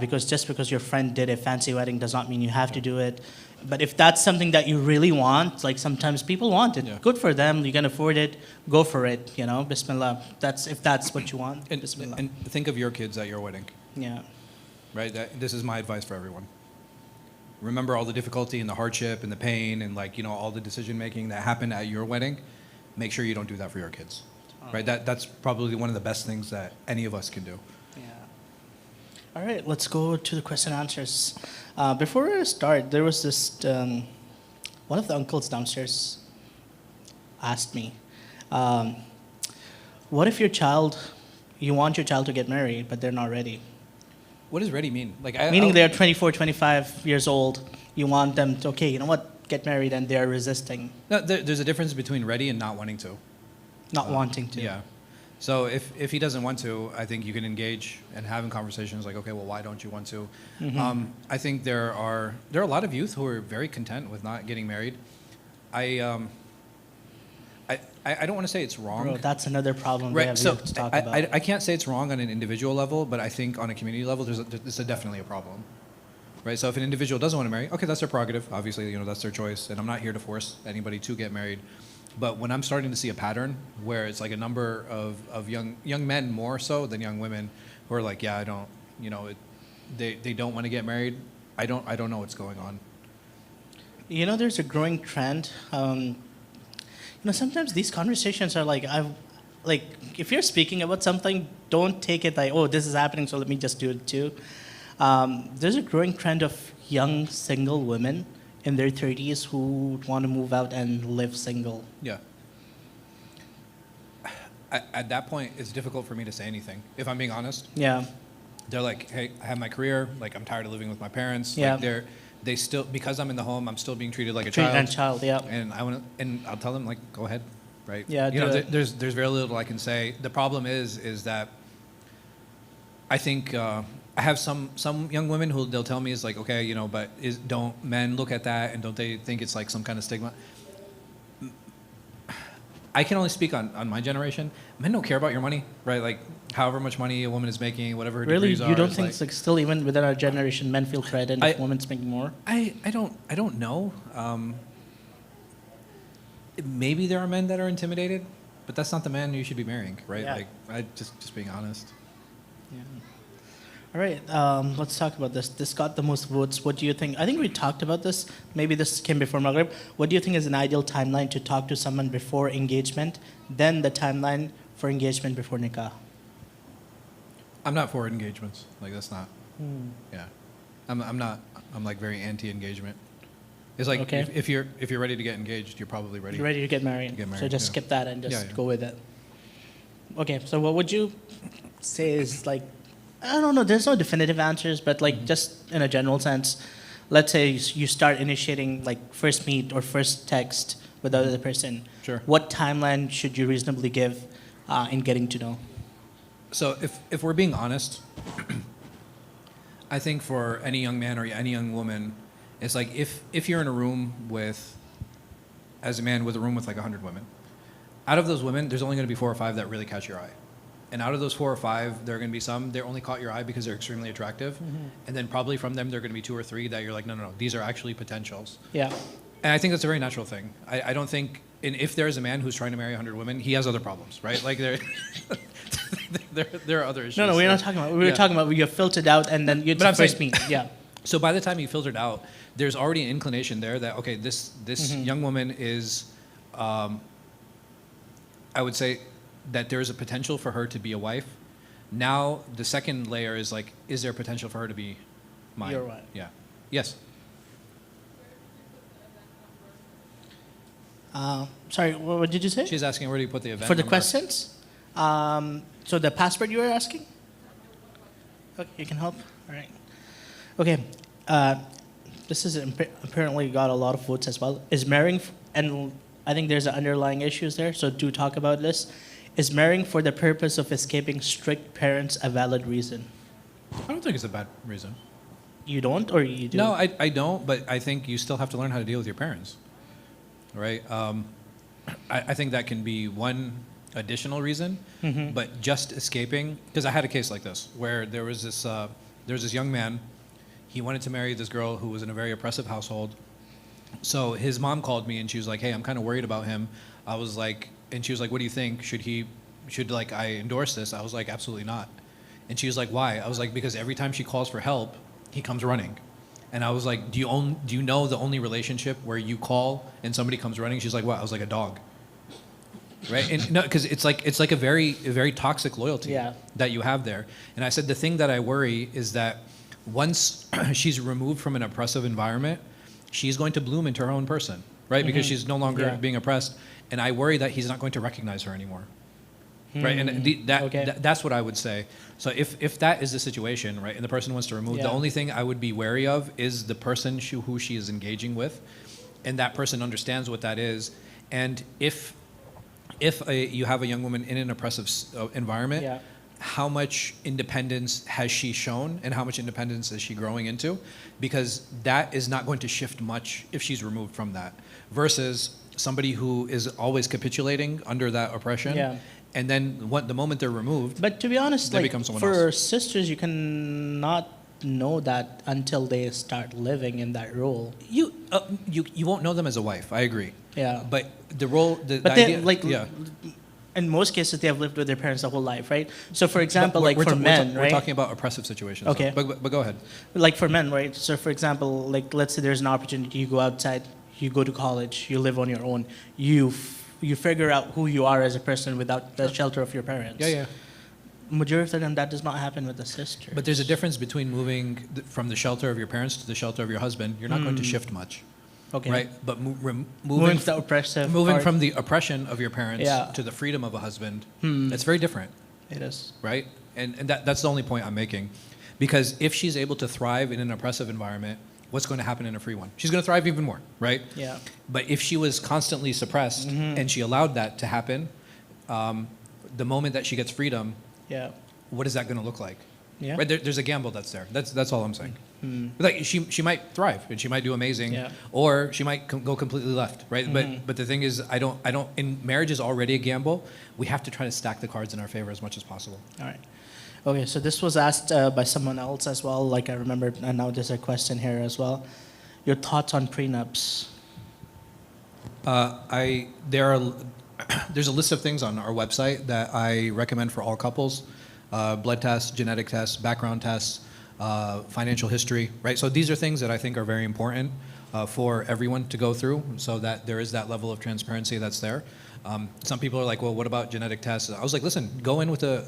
because just because your friend did a fancy wedding does not mean you have to do it. But if that's something that you really want, like sometimes people want it,
Yeah.
good for them. You can afford it, go for it. You know, Bismillah. If that's what you want, Bismillah.
And think of your kids at your wedding,
Yeah,
right? This is my advice for everyone. Remember all the difficulty and the hardship and the pain and like, you know, all the decision making that happened at your wedding. Make sure you don't do that for your kids, right? That's probably one of the best things that any of us can do.
yeah. All right, let's go to the question and answers. Before I start, there was this one of the uncles downstairs asked me, what if you want your child to get married, but they're not ready?
What does ready mean? Like,
Meaning they're 24, 25 years old. You want them to, okay, you know what, get married, and they're resisting,
No, there's a difference between ready and not wanting to.
not wanting to.
Yeah. So if he doesn't want to, I think you can engage and having conversations like, okay, well, why don't you want to? I think there are a lot of youth who are very content with not getting married. I don't want to say it's wrong.
Bro, that's another problem we have
So
to talk
I,
about.
I can't say it's wrong on an individual level, but I think on a community level, there's definitely a problem, right? So if an individual doesn't want to marry, okay, that's their prerogative. Obviously, that's their choice, and I'm not here to force anybody to get married. But when I'm starting to see a pattern where it's like a number of young men more so than young women who are like, yeah, I don't, they don't want to get married. I don't know what's going on.
There's a growing trend. Sometimes these conversations are like, if you're speaking about something, don't take it like, oh, this is happening, so let me just do it too. There's a growing trend of young single women in their 30s who want to move out and live single.
Yeah. At that point, it's difficult for me to say anything, if I'm being honest.
Yeah.
They're like, hey, I have my career. Like, I'm tired of living with my parents.
Yeah.
Like, they still, because I'm in the home, I'm still being treated like a
Treat
child.
and child, yeah.
And I'll tell them, like, go ahead, right?
Yeah, do it.
there's very little I can say. The problem is that I think I have some young women who they'll tell me is like, okay, but don't men look at that and don't they think it's like some kind of stigma? I can only speak on my generation. Men don't care about your money, right? Like, however much money a woman is making, whatever her
Really,
degrees are.
you don't
it's
think
like,
it's like still even within our generation, men feel threatened if women's making more?
I don't know. Maybe there are men that are intimidated, but that's not the man you should be marrying, right?
Yeah.
Like, I just being honest.
Yeah. All right, let's talk about this. This got the most votes. What do you think? I think we talked about this. Maybe this came before Maghrib. What do you think is an ideal timeline to talk to someone before engagement, then the timeline for engagement before nikah?
I'm not for engagements. Like, that's not. Yeah, I'm not. I'm like very anti-engagement. It's like
Okay.
if you're ready to get engaged, you're probably ready.
You're ready to get married.
Get
So
married,
just
yeah.
skip that and just
Yeah, yeah.
go with it. Okay, so what would you say is like, I don't know, there's no definitive answers, but like
Mm-hmm.
just in a general sense, let's say you start initiating like first meet or first text with the other person.
Sure.
What timeline should you reasonably give in getting to know?
So if we're being honest, I think for any young man or any young woman, it's like if you're in a room with, as a man with a room with like 100 women, out of those women, there's only going to be 4 or 5 that really catch your eye. And out of those 4 or 5, there are going to be some that only caught your eye because they're extremely attractive. And then probably from them, there are going to be 2 or 3 that you're like, no, these are actually potentials.
Yeah.
And I think that's a very natural thing. I don't think, and if there is a man who's trying to marry 100 women, he has other problems, right? Like there are other issues.
No, we're not talking about. We were
Yeah.
talking about you filtered out and then you
But I'm
first
saying-
meet. Yeah.
So by the time you filtered out, there's already an inclination there that, okay, this
Mm-hmm.
young woman is, I would say that there is a potential for her to be a wife. Now, the second layer is like, is there potential for her to be mine?
Your wife.
Yeah. Yes.
Sorry, what did you say?
She's asking where do you put the event
For the
number?
questions? So the password you were asking? Okay, you can help? All right. Okay. This is apparently got a lot of votes as well. Is marrying, and I think there's underlying issues there, so do talk about this. Is marrying for the purpose of escaping strict parents a valid reason?
I don't think it's a bad reason.
You don't, or you do?
No, I don't, but I think you still have to learn how to deal with your parents, right? I think that can be one additional reason, but just escaping, because I had a case like this, where there was this young man, he wanted to marry this girl who was in a very oppressive household. So his mom called me and she was like, hey, I'm kind of worried about him. I was like, and she was like, what do you think? Should like I endorse this? I was like, absolutely not. And she was like, why? I was like, because every time she calls for help, he comes running. And I was like, do you know the only relationship where you call and somebody comes running? She's like, what? I was like, a dog. Right? And no, because it's like a very toxic loyalty
Yeah.
that you have there. And I said, the thing that I worry is that once she's removed from an oppressive environment, she's going to bloom into her own person, right? Because she's no longer
Yeah.
being oppressed. And I worry that he's not going to recognize her anymore. Right, and
Okay.
that's what I would say. So if that is the situation, right, and the person wants to remove, the
Yeah.
only thing I would be wary of is the person who she is engaging with, and that person understands what that is. And if you have a young woman in an oppressive environment,
Yeah.
how much independence has she shown, and how much independence is she growing into? Because that is not going to shift much if she's removed from that. Versus somebody who is always capitulating under that oppression.
Yeah.
And then the moment they're removed,
But to be honest,
They
like
become someone
for
else.
sisters, you cannot know that until they start living in that role.
you won't know them as a wife. I agree.
Yeah.
But the role, the
But they,
idea,
like,
yeah.
in most cases, they have lived with their parents the whole life, right? So, for example,
But
like for men,
we're
right?
talking about oppressive situations.
Okay.
though. But go ahead.
Like for men, right? So, for example, like let's say there's an opportunity, you go outside, you go to college, you live on your own, you figure out who you are as a person without the shelter of your parents.
Yeah.
Majority of the time, that does not happen with a sister.
But there's a difference between moving from the shelter of your parents to the shelter of your husband. You're not going to shift much,
okay.
right? But
Moving
moving
to the oppressive
moving
part,
from the oppression of your parents
Yeah.
to the freedom of a husband,
Hmm.
that's very different,
it is.
right? And that's the only point I'm making. Because if she's able to thrive in an oppressive environment, what's going to happen in a free one? She's going to thrive even more, right?
Yeah.
But if she was constantly suppressed and she allowed that to happen, the moment that she gets freedom,
Yeah.
what is that going to look like?
Yeah.
Right? There's a gamble that's there. That's all I'm saying. Like she might thrive and she might do amazing,
Yeah.
or she might go completely left, right? But the thing is, I don't. In marriage is already a gamble. We have to try to stack the cards in our favor as much as possible.
All right. Okay, so this was asked by someone else as well. Like I remember, and now there's a question here as well. Your thoughts on prenups?
There's a list of things on our website that I recommend for all couples: blood tests, genetic tests, background tests, financial history. Right. So these are things that I think are very important for everyone to go through, so that there is that level of transparency that's there. Some people are like, well, what about genetic tests? I was like, listen, go in with an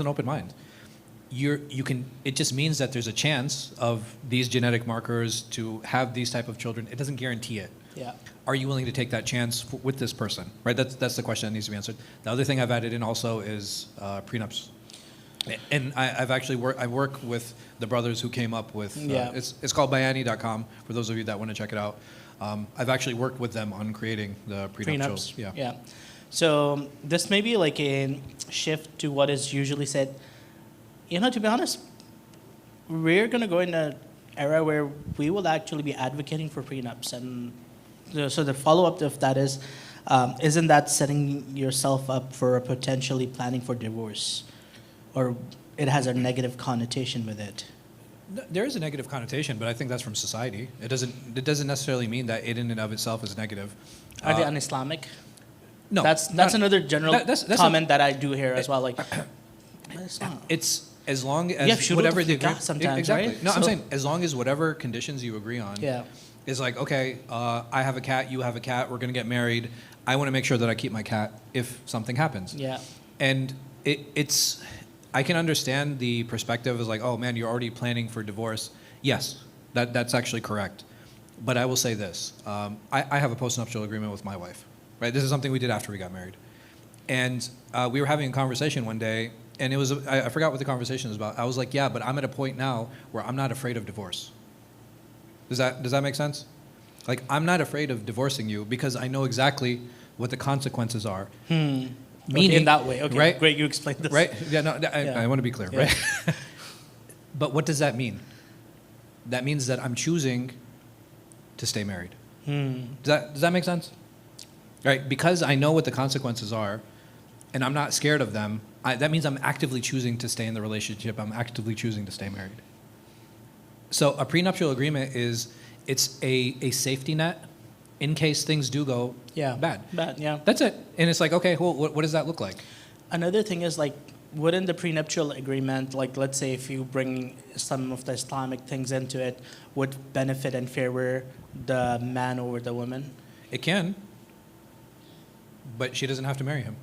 open mind. It just means that there's a chance of these genetic markers to have these type of children. It doesn't guarantee it.
Yeah.
Are you willing to take that chance with this person? Right. That's the question that needs to be answered. The other thing I've added in also is prenups. And I work with the brothers who came up with,
Yeah.
it's called bayani.com for those of you that want to check it out. I've actually worked with them on creating the prenuptials.
Prenups. Yeah. So this may be like a shift to what is usually said. You know, to be honest, we're going to go in an era where we will actually be advocating for prenups. And so the follow-up of that is, isn't that setting yourself up for potentially planning for divorce? Or it has a negative connotation with it?
There is a negative connotation, but I think that's from society. It doesn't necessarily mean that it in and of itself is negative.
Are they un-Islamic?
No.
That's
not-
another general
that's
comment that I do hear as well. Like, it's not.
It's as long
You have
as
shurut
whatever
of
the
nikah sometimes,
exactly.
right?
No, I'm
So-
saying as long as whatever conditions you agree on
Yeah.
is like, okay, I have a cat, you have a cat, we're going to get married. I want to make sure that I keep my cat if something happens.
Yeah.
And it's, I can understand the perspective as like, oh man, you're already planning for divorce. Yes, that's actually correct. But I will say this, I have a postnuptial agreement with my wife, right? This is something we did after we got married. And we were having a conversation one day, and it was, I forgot what the conversation was about. I was like, yeah, but I'm at a point now where I'm not afraid of divorce. Does that make sense? Like, I'm not afraid of divorcing you because I know exactly what the consequences are.
Okay,
Meaning,
in that way. Okay,
right?
great. You explained this.
Right? Yeah, no,
Yeah.
I want to be clear,
Yeah.
right? But what does that mean? That means that I'm choosing to stay married. Does that make sense? Right? Because I know what the consequences are, and I'm not scared of them, that means I'm actively choosing to stay in the relationship. I'm actively choosing to stay married. So a prenuptial agreement it's a safety net in case things do go
Yeah.
bad.
Bad. Yeah.
That's it. And it's like, okay, well, what does that look like?
Another thing is like, wouldn't the prenuptial agreement, like let's say if you bring some of the Islamic things into it, would benefit and favor the man over the woman?
It can, but she doesn't have to marry him,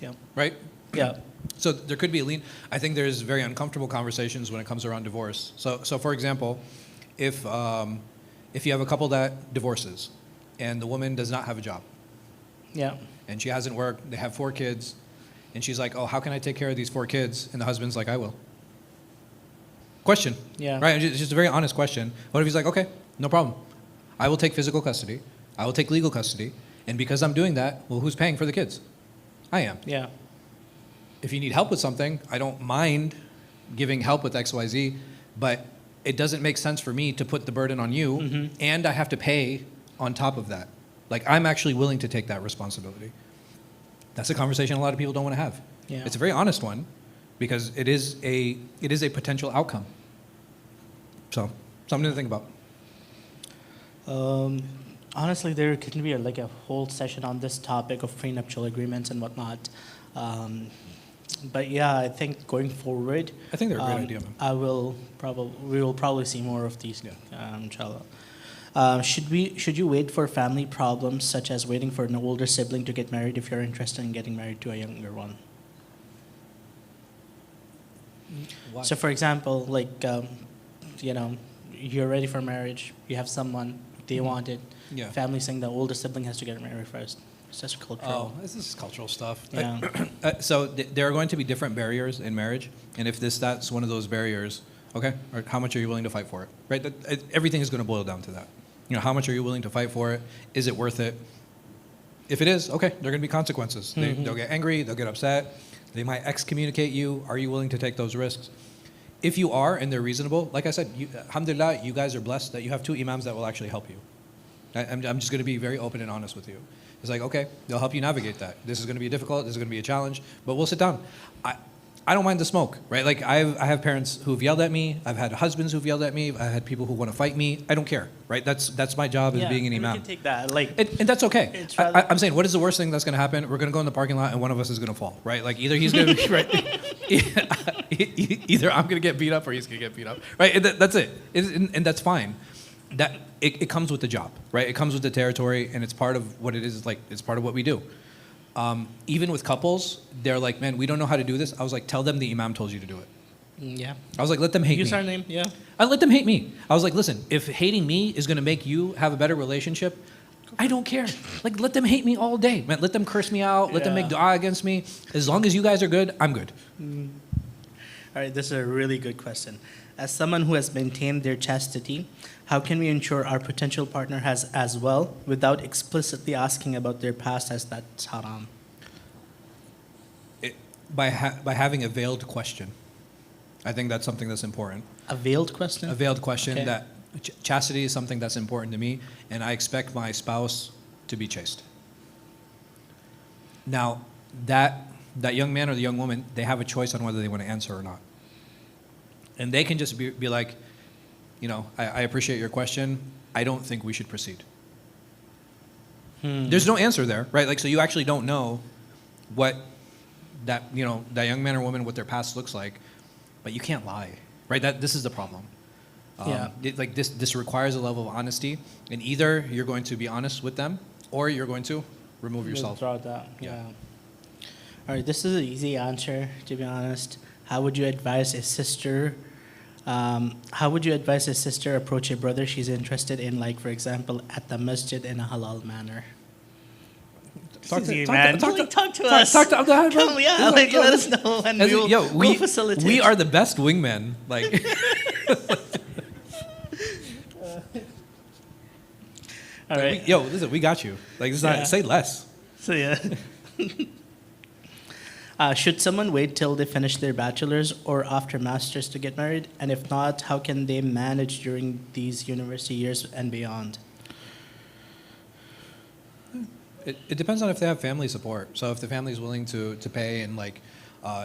Yeah.
right?
Yeah.
So there could be a I think there's very uncomfortable conversations when it comes around divorce. So for example, if you have a couple that divorces and the woman does not have a job
Yeah.
and she hasn't worked, they have 4 kids, and she's like, oh, how can I take care of these 4 kids? And the husband's like, I will. Question.
Yeah.
Right? It's just a very honest question. What if he's like, okay, no problem. I will take physical custody. I will take legal custody. And because I'm doing that, well, who's paying for the kids? I am.
Yeah.
If you need help with something, I don't mind giving help with XYZ, but it doesn't make sense for me to put the burden on you, and I have to pay on top of that. Like, I'm actually willing to take that responsibility. That's a conversation a lot of people don't want to have.
Yeah.
It's a very honest one because it is a potential outcome. So, something to think about.
Honestly, there can be like a whole session on this topic of prenuptial agreements and whatnot. But yeah, I think going forward,
I think they're a great idea, man.
we will probably see more of these,
Yeah.
inshallah. Should you wait for family problems such as waiting for an older sibling to get married if you're interested in getting married to a younger one? So, for example, like, you're ready for marriage, you have someone, they want it.
Yeah.
Family saying the older sibling has to get married first. It's just cultural.
Oh, this is cultural stuff.
Yeah.
So there are going to be different barriers in marriage, and if that's one of those barriers, okay, or how much are you willing to fight for it? Right. Everything is going to boil down to that. How much are you willing to fight for it? Is it worth it? If it is, okay, there are going to be consequences. They'll get angry. They'll get upset. They might excommunicate you. Are you willing to take those risks? If you are and they're reasonable, like I said, alhamdulillah, you guys are blessed that you have 2 imams that will actually help you. I'm just going to be very open and honest with you. It's like, okay, they'll help you navigate that. This is going to be difficult. This is going to be a challenge, but we'll sit down. I don't mind the smoke, right? Like I have parents who've yelled at me. I've had husbands who've yelled at me. I've had people who want to fight me. I don't care, right? That's my job as being an
You
imam.
can take that. Like,
And that's okay.
It's rather-
I'm saying, what is the worst thing that's going to happen? We're going to go in the parking lot and one of us is going to fall, right? Like either he's going to, right? Either I'm going to get beat up or he's going to get beat up, right? And that's it. And that's fine. It comes with the job, right? It comes with the territory, and it's part of what it is. Like it's part of what we do. Even with couples, they're like, man, we don't know how to do this. I was like, tell them the imam told you to do it.
yeah.
I was like, let them hate me.
Username, yeah.
I let them hate me. I was like, listen, if hating me is going to make you have a better relationship, I don't care. Like, let them hate me all day. Man, let them curse me out. Let them make
Yeah.
dua against me. As long as you guys are good, I'm good.
All right, this is a really good question. As someone who has maintained their chastity, how can we ensure our potential partner has as well without explicitly asking about their past as that's haram?
By having a veiled question. I think that's something that's important.
A veiled question?
A veiled question
Okay.
that chastity is something that's important to me, and I expect my spouse to be chaste. Now, that young man or the young woman, they have a choice on whether they want to answer or not. And they can just be like, I appreciate your question. I don't think we should proceed. There's no answer there, right? Like, so you actually don't know what that young man or woman, what their past looks like, but you can't lie, right? This is the problem.
Yeah.
This requires a level of honesty, and either you're going to be honest with them, or you're going to remove yourself.
Withdraw that.
Yeah.
Yeah. All right, this is an easy answer, to be honest. How would you advise a sister? How would you advise a sister approach a brother she's interested in, like, for example, at the masjid in a halal manner?
Talk to
Easy,
talk
man.
to-
Like, talk to
talk-
us.
talk to- go ahead, bro.
Come, yeah,
Yo,
like,
yo,
let us know, and we will we'll facilitate.
we are the best wingmen. Like,
All right.
listen, we got you. Like, it's not
Yeah.
say less.
So yeah. Should someone wait till they finish their bachelor's or after master's to get married? And if not, how can they manage during these university years and beyond?
It depends on if they have family support. So if the family is willing to pay and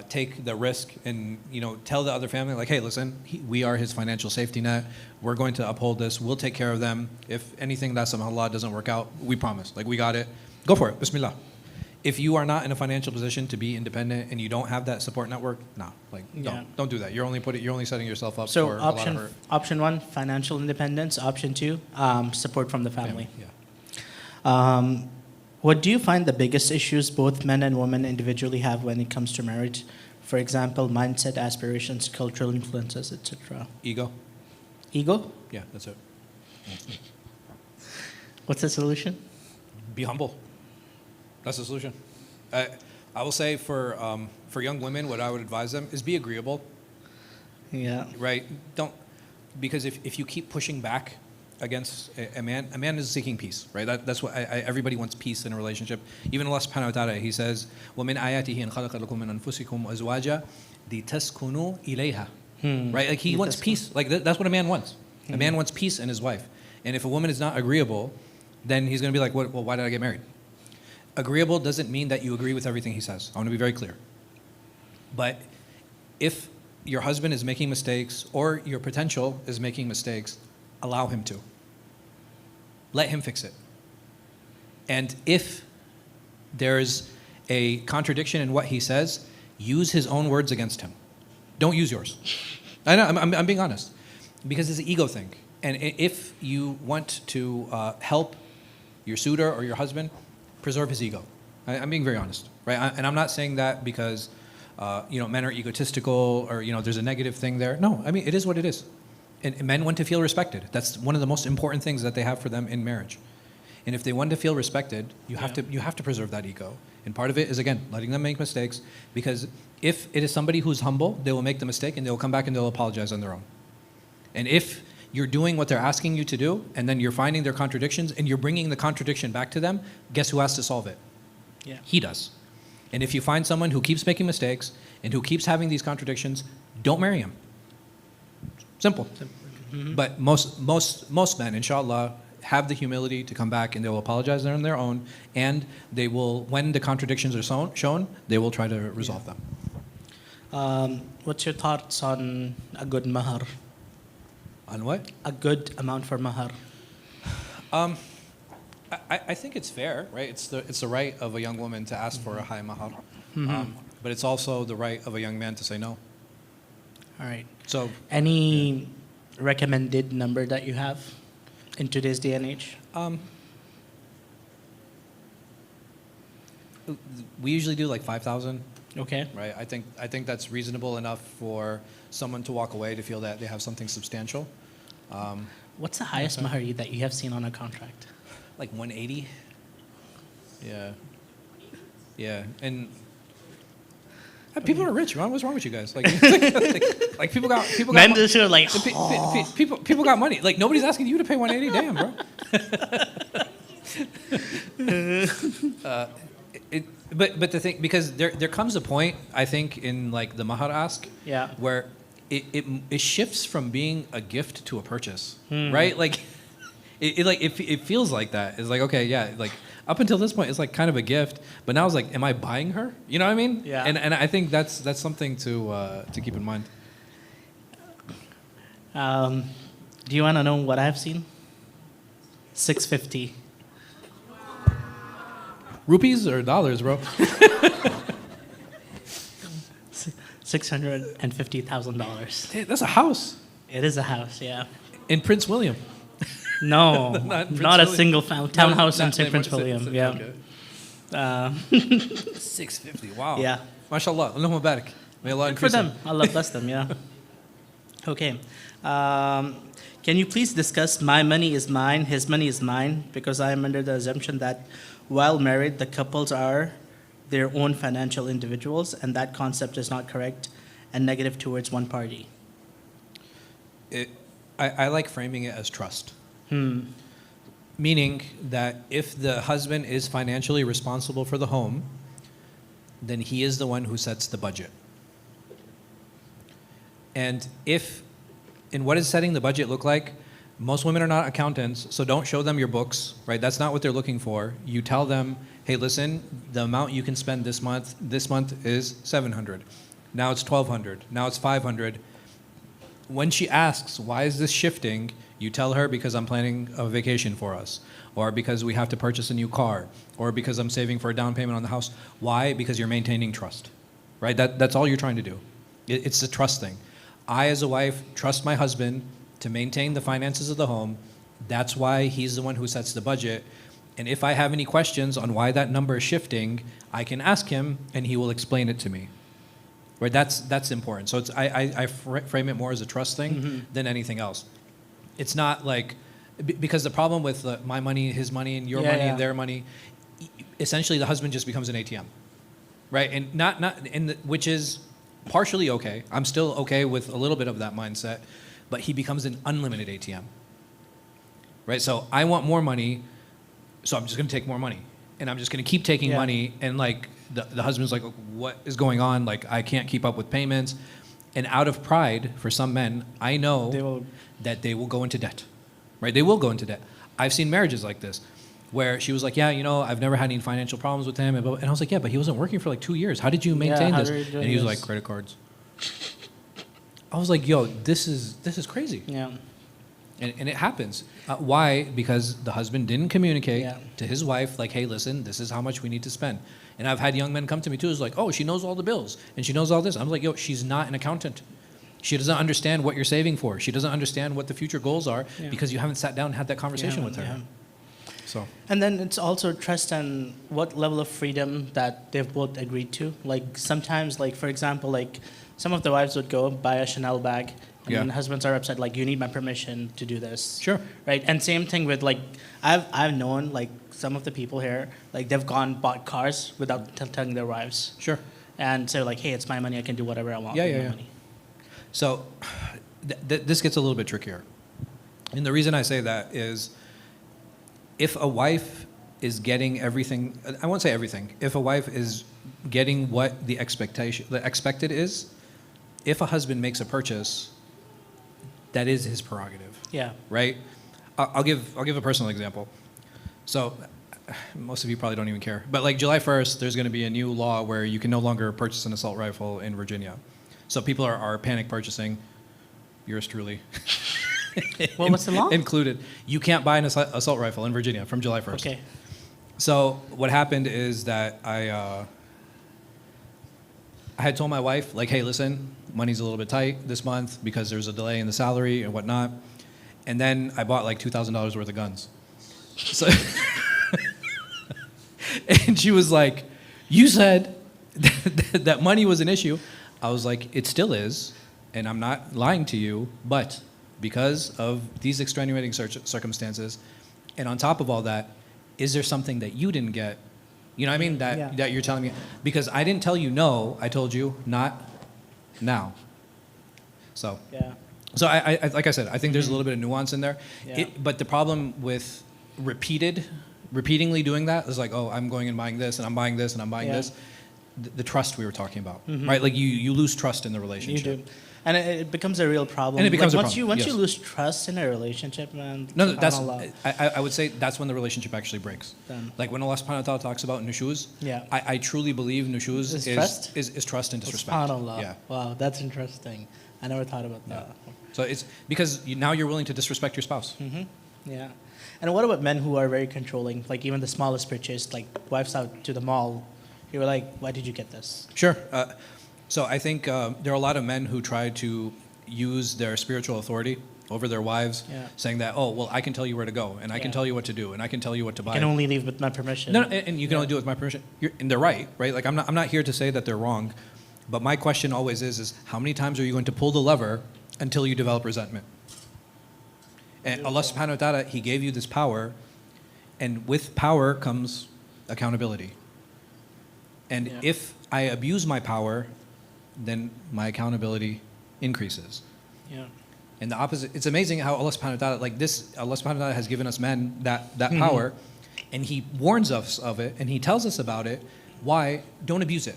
take the risk and tell the other family like, hey, listen, we are his financial safety net. We're going to uphold this. We'll take care of them. If anything that somehow doesn't work out, we promise. Like, we got it. Go for it. Bismillah. If you are not in a financial position to be independent and you don't have that support network,
Yeah.
don't do that. You're only setting yourself up
So
for a lot of hurt.
option one, financial independence. Option two, support from the family.
Yeah.
What do you find the biggest issues both men and women individually have when it comes to marriage? For example, mindset, aspirations, cultural influences, etc.
Ego.
Ego?
Yeah, that's it.
What's the solution?
Be humble. That's the solution. I will say for young women, what I would advise them is be agreeable,
Yeah.
right? Because if you keep pushing back against a man is seeking peace, right? That's what everybody wants, peace in a relationship. Even Allah subhanahu wa ta'ala, He says, وَمِنْ آيَاتِهِ أَنْ خَلَقَ لَكُم مِنْ أَنفُسِكُمْ أَزْوَاجًا لِتَسْكُنُوا إِلَيْهَا. Right? Like, he wants peace. Like, that's what a man wants. A man wants peace in his wife. And if a woman is not agreeable, then he's going to be like, well, why did I get married? Agreeable doesn't mean that you agree with everything he says. I want to be very clear. But if your husband is making mistakes or your potential is making mistakes, allow him to. Let him fix it. And if there's a contradiction in what he says, use his own words against him. Don't use yours. I know, I'm being honest. Because it's an ego thing. And if you want to help your suitor or your husband, preserve his ego. I'm being very honest, right? And I'm not saying that because, men are egotistical or, there's a negative thing there. No, I mean, it is what it is. And men want to feel respected. That's one of the most important things that they have for them in marriage. And if they want to feel respected, you have to preserve that ego. And part of it is, again, letting them make mistakes. Because if it is somebody who's humble, they will make the mistake and they will come back and they'll apologize on their own. And if you're doing what they're asking you to do, and then you're finding their contradictions, and you're bringing the contradiction back to them, guess who has to solve it?
Yeah.
He does. And if you find someone who keeps making mistakes and who keeps having these contradictions, don't marry him. Simple.
Mm-hmm.
But most men, inshallah, have the humility to come back and they will apologize on their own, and they will, when the contradictions are shown, they will try to resolve them.
What's your thoughts on a good mahar?
On what?
A good amount for mahar.
I think it's fair, right? It's the right of a young woman to ask for a high mahar. But it's also the right of a young man to say no.
All right.
So
Any recommended number that you have in today's day and age?
we usually do like 5,000,
Okay.
right? I think that's reasonable enough for someone to walk away to feel that they have something substantial.
What's the highest mahar that you have seen on a contract?
Like 180. Yeah. Yeah. And people are rich, man. What's wrong with you guys? Like, like people got
Men
mo-
just are like,
people got money. Like nobody's asking you to pay 180. Damn, bro. But the thing, because there comes a point, I think, in like the mahar ask,
Yeah.
where it shifts from being a gift to a purchase, right? Like it feels like that. It's like, okay, yeah, like up until this point, it's like kind of a gift, but now it's like, am I buying her? You know what I mean?
Yeah.
And I think that's something to keep in mind.
do you want to know what I've seen? 650.
Rupees or dollars, bro?
$650,000.
Hey, that's a house
It is a house, yeah.
in Prince William.
No,
Not Prince
not a
William.
single townhouse in
Not-
St. Prince
not-
William. Yeah.
okay.
Uh,
650. Wow.
Yeah.
MashaAllah. Allahumma barik. May Allah
Good for
increase
them. Allah bless them. Yeah. Okay. Can you please discuss my money is mine, his money is mine? Because I am under the assumption that while married, the couples are their own financial individuals, and that concept is not correct and negative towards one party.
I like framing it as trust. Meaning that if the husband is financially responsible for the home, then he is the one who sets the budget. And what does setting the budget look like? Most women are not accountants, so don't show them your books, right? That's not what they're looking for. You tell them, hey, listen, the amount you can spend this month is $700. Now it's $1,200. Now it's $500. When she asks, why is this shifting? You tell her, because I'm planning a vacation for us, or because we have to purchase a new car, or because I'm saving for a down payment on the house. Why? Because you're maintaining trust, right? That's all you're trying to do. It's a trust thing. I, as a wife, trust my husband to maintain the finances of the home. That's why he's the one who sets the budget. And if I have any questions on why that number is shifting, I can ask him, and he will explain it to me. Right? That's important. So I frame it more as a trust thing than anything else. It's not like, because the problem with my money, his money, and your money and their money, essentially the husband just becomes an ATM, right? And which is partially okay. I'm still okay with a little bit of that mindset, but he becomes an unlimited ATM, right? So I want more money, so I'm just going to take more money, and I'm just going to keep taking money, and like the husband's like, what is going on? Like, I can't keep up with payments. And out of pride, for some men, I know that they will go into debt, right? They will go into debt. I've seen marriages like this. where she was like, yeah, you know, I've never had any financial problems with him. And I was like, yeah, but he wasn't working for like 2 years. How did you maintain
how
this?
are you doing
And he was
this?
like, credit cards. I was like, yo, this is crazy.
Yeah.
And it happens. Why? Because the husband didn't communicate
Yeah.
to his wife, like, hey, listen, this is how much we need to spend. And I've had young men come to me too, it's like, oh, she knows all the bills and she knows all this. I'm like, yo, she's not an accountant. She doesn't understand what you're saving for. She doesn't understand what the future goals are
Yeah.
because you haven't sat down and had that conversation with her.
Yeah.
So,
And then it's also trust and what level of freedom that they've both agreed to. Like sometimes, like for example, like some of the wives would go buy a Chanel bag, and
Yeah.
then husbands are upset, like you need my permission to do this.
Sure.
Right. And same thing with like I've known like some of the people here, like they've gone bought cars without telling their wives,
sure.
and so like, hey, it's my money, I can do whatever I want
Yeah,
with
yeah,
my
yeah.
money.
So this gets a little bit trickier. And the reason I say that is if a wife is getting everything, I won't say everything, if a wife is getting what the expected is, if a husband makes a purchase, that is his prerogative,
Yeah.
right? I'll give a personal example. So most of you probably don't even care, but like July 1st, there's going to be a new law where you can no longer purchase an assault rifle in Virginia. So people are panic purchasing. Yours truly.
Well, what's the law?
Included. You can't buy an assault rifle in Virginia from July 1st.
Okay.
So what happened is that I had told my wife, like, hey, listen, money's a little bit tight this month because there's a delay in the salary and whatnot. And then I bought like $2,000 worth of guns. So and she was like, you said that money was an issue. I was like, it still is, and I'm not lying to you, but because of these extenuating circumstances, and on top of all that, is there something that you didn't get? You know what I mean?
Yeah.
That you're telling me? Because I didn't tell you no, I told you not now. So,
Yeah.
so I like I said, I think there's a little bit of nuance in there.
Yeah.
But the problem with repeatedly doing that is like, oh, I'm going and buying this, and I'm buying this, and I'm buying
Yeah.
this. The trust we were talking about, right? Like you lose trust in the
You
relationship.
do. And it becomes a real problem.
And it becomes
like
a
once
problem,
Once you
yes.
lose trust in a relationship, man.
No, that's
subhanAllah.
I would say that's when the relationship actually breaks.
Done.
Like when Allah subhanahu wa ta'ala talks about nushuz,
Yeah.
I truly believe nushuz
Is trust?
is trust and disrespect.
SubhanAllah.
Yeah.
Wow, that's interesting. I never thought about that.
So it's because now you're willing to disrespect your spouse.
Yeah. And what about men who are very controlling? Like even the smallest purchase, like wives out to the mall. You were like, why did you get this?
Sure. So I think there are a lot of men who try to use their spiritual authority over their wives,
Yeah.
saying that, oh, well, I can tell you where to go, and I can
Yeah.
tell you what to do, and I can tell you what to
I
buy.
can only leave with my permission.
No, and you can only do it with my permission. And they're right? Like I'm not here to say that they're wrong, but my question always is how many times are you going to pull the lever until you develop resentment? And Allah subhanahu wa ta'ala, He gave you this power, and with power comes accountability. And
Yeah.
if I abuse my power, then my accountability increases.
Yeah.
And the opposite, it's amazing how Allah subhanahu wa ta'ala, like this, Allah subhanahu wa ta'ala has given us men that power, and He warns us of it, and He tells us about it. Why? Don't abuse it.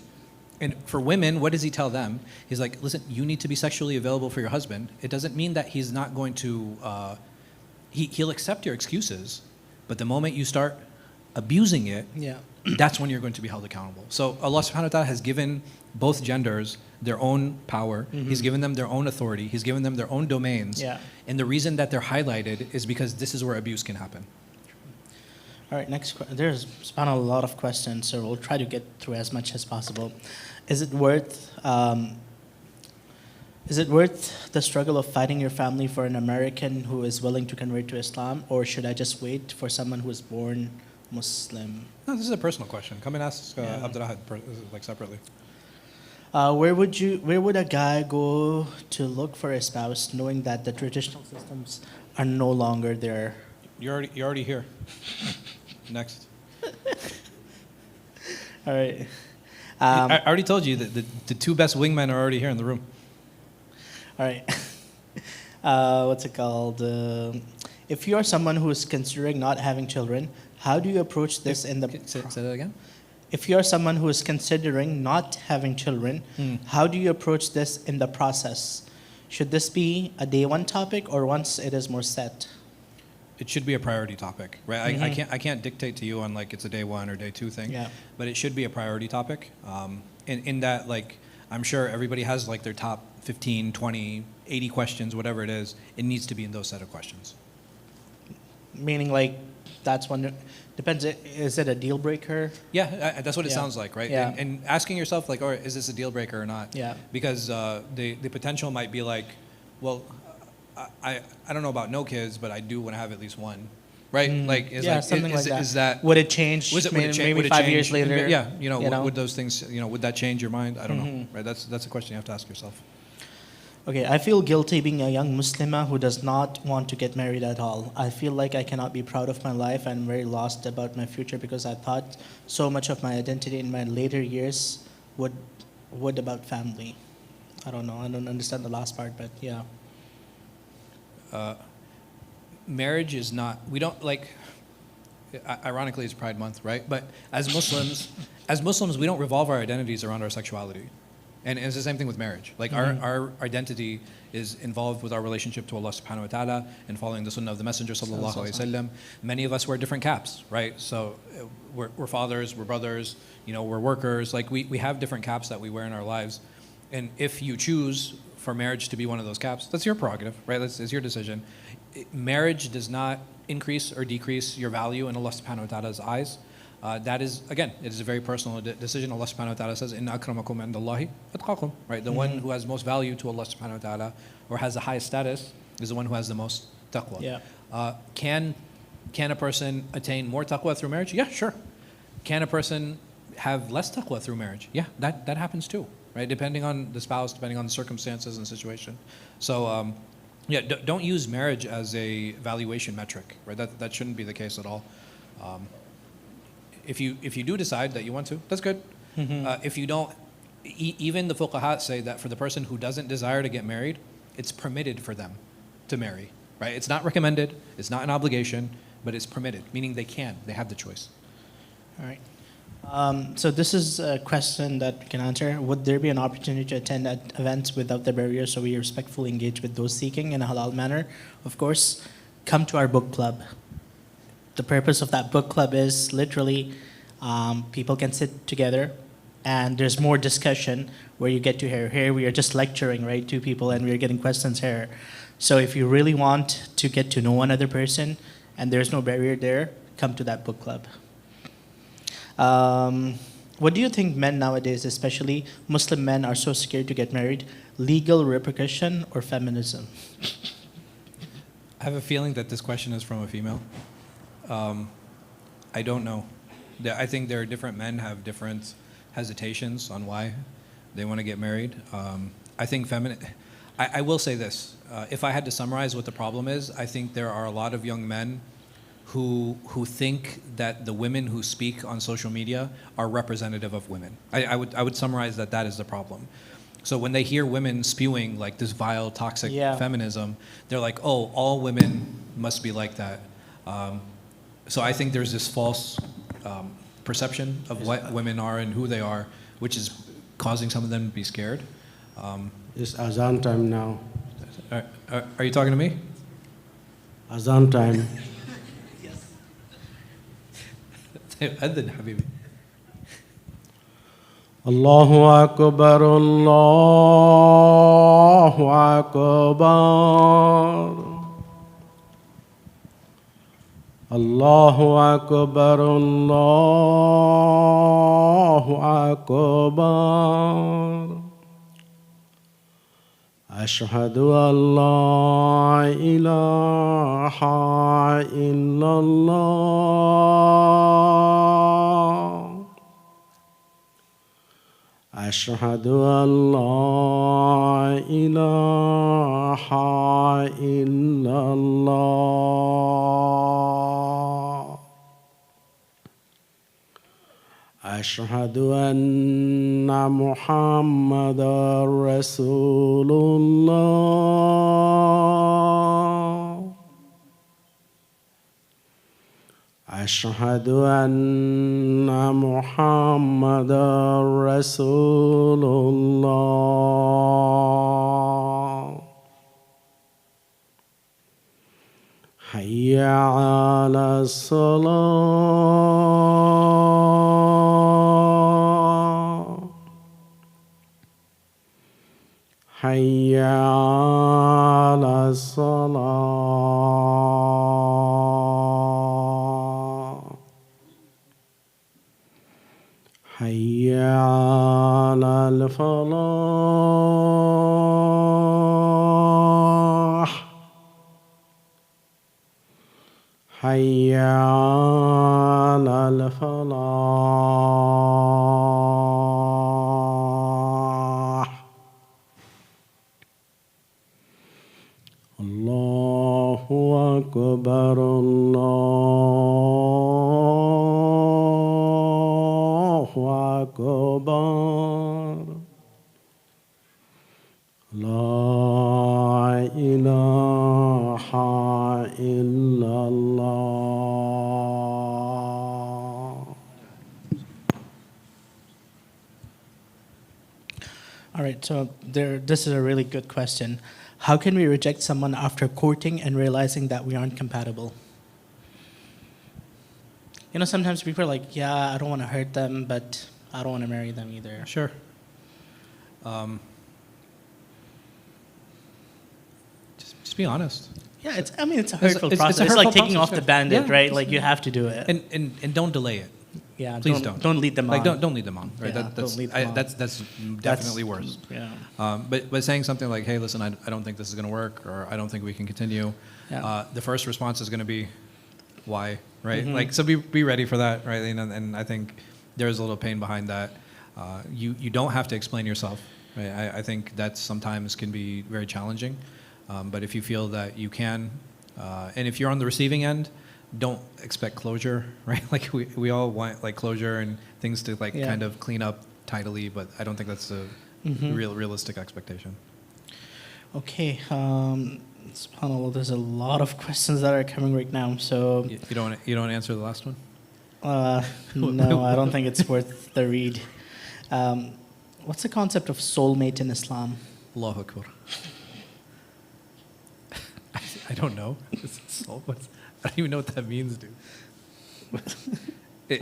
And for women, what does He tell them? He's like, listen, you need to be sexually available for your husband. It doesn't mean that He's not going to, He'll accept your excuses, but the moment you start abusing it,
Yeah.
that's when you're going to be held accountable. So Allah subhanahu wa ta'ala has given both genders their own power. He's given them their own authority. He's given them their own domains.
Yeah.
And the reason that they're highlighted is because this is where abuse can happen.
All right, next question. There's subhanAllah, a lot of questions, so we'll try to get through as much as possible. Is it worth the struggle of fighting your family for an American who is willing to convert to Islam, or should I just wait for someone who is born Muslim?
No, this is a personal question. Come and ask
Yeah.
Abdurrahad like separately.
Where would a guy go to look for a spouse, knowing that the traditional systems are no longer there?
You're already here. Next.
All right.
I already told you that the two best wingmen are already here in the room.
All right. What's it called? If you are someone who is considering not having children, how do you approach this in the?
Say that again.
If you are someone who is considering not having children, how do you approach this in the process? Should this be a day one topic or once it is more set?
it should be a priority topic, right? I can't dictate to you on like it's a day 1 or day 2 thing,
Yeah.
but it should be a priority topic. In that, like, I'm sure everybody has like their top 15, 20, 80 questions, whatever it is. It needs to be in those set of questions.
Meaning like that's one, depends, is it a deal breaker?
Yeah, that's what it
Yeah.
sounds like, right?
Yeah.
And asking yourself, like, or is this a deal breaker or not?
Yeah.
Because the potential might be like, well, I don't know about no kids, but I do want to have at least one, right? Like, is
Yeah,
like,
something like that.
Is that
Would it change
would it
maybe
change? Would it
5 years
change?
later?
Yeah, you know,
you know?
would those things, you know, would that change your mind? I don't know, right? That's a question you have to ask yourself.
Okay, I feel guilty being a young Muslimah who does not want to get married at all. I feel like I cannot be proud of my life and very lost about my future because I thought so much of my identity in my later years would about family. I don't know. I don't understand the last part, but yeah.
Marriage is not, we don't like, ironically it's Pride Month, right? But as Muslims, we don't revolve our identities around our sexuality. And it's the same thing with marriage. Like our identity is involved with our relationship to Allah subhanahu wa ta'ala and following the sunnah of the Messenger sallallahu alaihi wasallam. Many of us wear different caps, right? So we're fathers, we're brothers, you know, we're workers. Like we have different caps that we wear in our lives. And if you choose for marriage to be one of those caps, that's your prerogative, right? It's your decision. Marriage does not increase or decrease your value in Allah subhanahu wa ta'ala's eyes. That is, again, it is a very personal decision. Allah subhanahu wa ta'ala says, Inna akramakum indallahi atqakum, right? The one who has most value to Allah subhanahu wa ta'ala or has the highest status is the one who has the most taqwa.
Yeah.
Can a person attain more taqwa through marriage? Yeah, sure. Can a person have less taqwa through marriage? Yeah, that happens too, right? Depending on the spouse, depending on the circumstances and situation. So, yeah, don't use marriage as a valuation metric, right? That shouldn't be the case at all. If you do decide that you want to, that's good. If you don't, even the fuqaha say that for the person who doesn't desire to get married, it's permitted for them to marry, right? It's not recommended, it's not an obligation, but it's permitted, meaning they have the choice.
All right. So this is a question that we can answer. Would there be an opportunity to attend events without the barrier so we respectfully engage with those seeking in a halal manner? Of course, come to our book club. The purpose of that book club is literally people can sit together and there's more discussion where you get to hear. Here we are just lecturing, right, to people and we're getting questions here. So if you really want to get to know another person and there's no barrier there, come to that book club. What do you think men nowadays, especially Muslim men, are so scared to get married? Legal repercussion or feminism?
I have a feeling that this question is from a female. I don't know. I think there are different men have different hesitations on why they want to get married. I think I will say this. If I had to summarize what the problem is, I think there are a lot of young men who think that the women who speak on social media are representative of women. I would summarize that is the problem. So when they hear women spewing like this vile, toxic feminism, they're like, oh, all women must be like that. So I think there's this false perception of what women are and who they are, which is causing some of them to be scared.
It's Azan time now.
Are you talking to me?
Azan time.
أذن حبيبي.
الله أكبر الله أكبر الله أكبر الله أكبر أشهد أن لا إله إلا الله أشهد أن لا إله إلا الله أشهد أن محمدا رسول الله أشهد أن محمدا رسول الله حي على الصلاة حي على الصلاة حي على الفلاح حي على الفلاح الله أكبر الله أكبر لا إله إلا الله.
All right, so this is a really good question. How can we reject someone after courting and realizing that we aren't compatible? You know, sometimes people are like, yeah, I don't want to hurt them, but I don't want to marry them either.
Sure. Just be honest.
Yeah, it's a hurtful
it's a
process. It's
hurtful
like taking
process,
off the
yeah.
Band-Aid,
Yeah,
right?
just-
Like you have to do it.
And don't delay it.
Yeah,
Please don't.
Don't lead them on.
Like don't lead them on. Right.
Yeah, don't lead them on.
That's definitely worse.
Yeah.
But saying something like, hey, listen, I don't think this is going to work, or I don't think we can continue.
Yeah.
The first response is going to be, why, right?
Mhm.
Like, so be ready for that, right? And I think there's a little pain behind that. You don't have to explain yourself. Right? I think that sometimes can be very challenging. But if you feel that you can, and if you're on the receiving end, don't expect closure, right? Like we all want like closure and things to like
Yeah.
kind of clean up tidily, but I don't think that's a
Mhm.
realistic expectation.
Okay. SubhanAllah, there's a lot of questions that are coming right now. So
You don't answer the last one?
no, I don't think it's worth the read. What's the concept of soulmate in Islam?
Allahu Akbar. I don't know. I don't even know what that means, dude.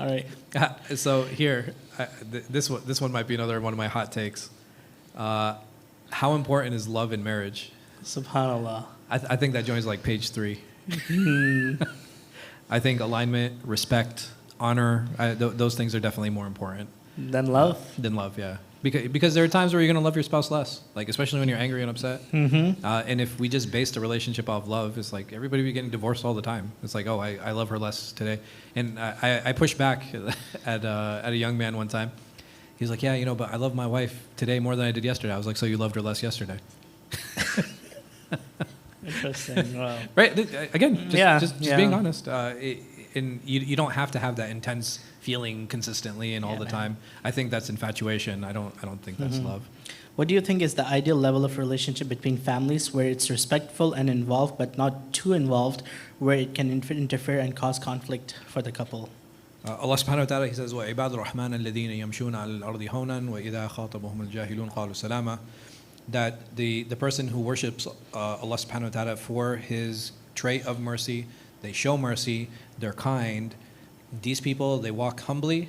All right.
So here, this one might be another one of my hot takes. How important is love in marriage?
SubhanAllah.
I think that joins like page 3. I think alignment, respect, honor, those things are definitely more important
Then love.
than love. Yeah, because there are times where you're gonna love your spouse less, like especially when you're angry and upset.
Mm-hmm.
And if we just based a relationship off love, it's like everybody be getting divorced all the time. It's like, oh, I love her less today. And I pushed back at a young man one time. He's like, yeah, but I love my wife today more than I did yesterday. I was like, so you loved her less yesterday?
Interesting. Wow.
Right? Again, just
Yeah.
being honest. And you don't have to have that intense feeling consistently and all
Yeah,
the
man.
time. I think that's infatuation. I don't think that's
Mhm.
love.
What do you think is the ideal level of relationship between families where it's respectful and involved, but not too involved, where it can interfere and cause conflict for the couple?
Allah subhanahu wa ta'ala, He says, وَعِبَادُ الرَّحْمَنَ الَّذِينَ يَمْشُونَ عَلَى الْأَرْضِ هَوْنًا وَإِذَا خَاطَبَهُمُ الْجَاهِلُونَ قَالُوا سَلَامًا. That the person who worships Allah subhanahu wa ta'ala for His trait of mercy, they show mercy, they're kind. These people, they walk humbly,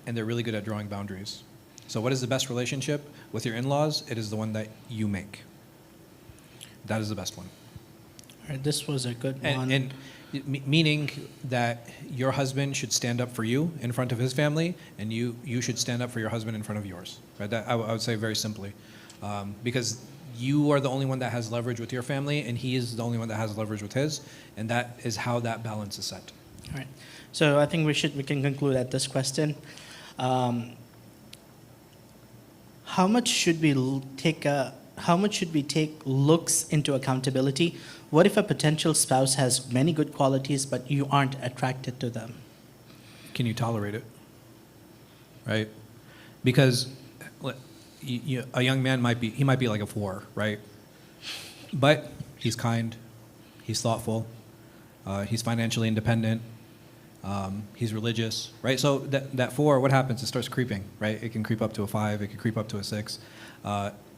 and they're really good at drawing boundaries. So what is the best relationship with your in-laws? It is the one that you make. That is the best one.
All right, this was a good one.
And meaning that your husband should stand up for you in front of his family, and you should stand up for your husband in front of yours. Right? That I would say very simply, because you are the only one that has leverage with your family, and he is the only one that has leverage with his, and that is how that balance is set.
All right. So I think we can conclude at this question. How much should we take looks into accountability? What if a potential spouse has many good qualities, but you aren't attracted to them?
Can you tolerate it? Right? Because a young man might be like a 4, right? But he's kind, he's thoughtful, he's financially independent, he's religious, right? So that 4, what happens? It starts creeping, right? It can creep up to a 5, it can creep up to a 6.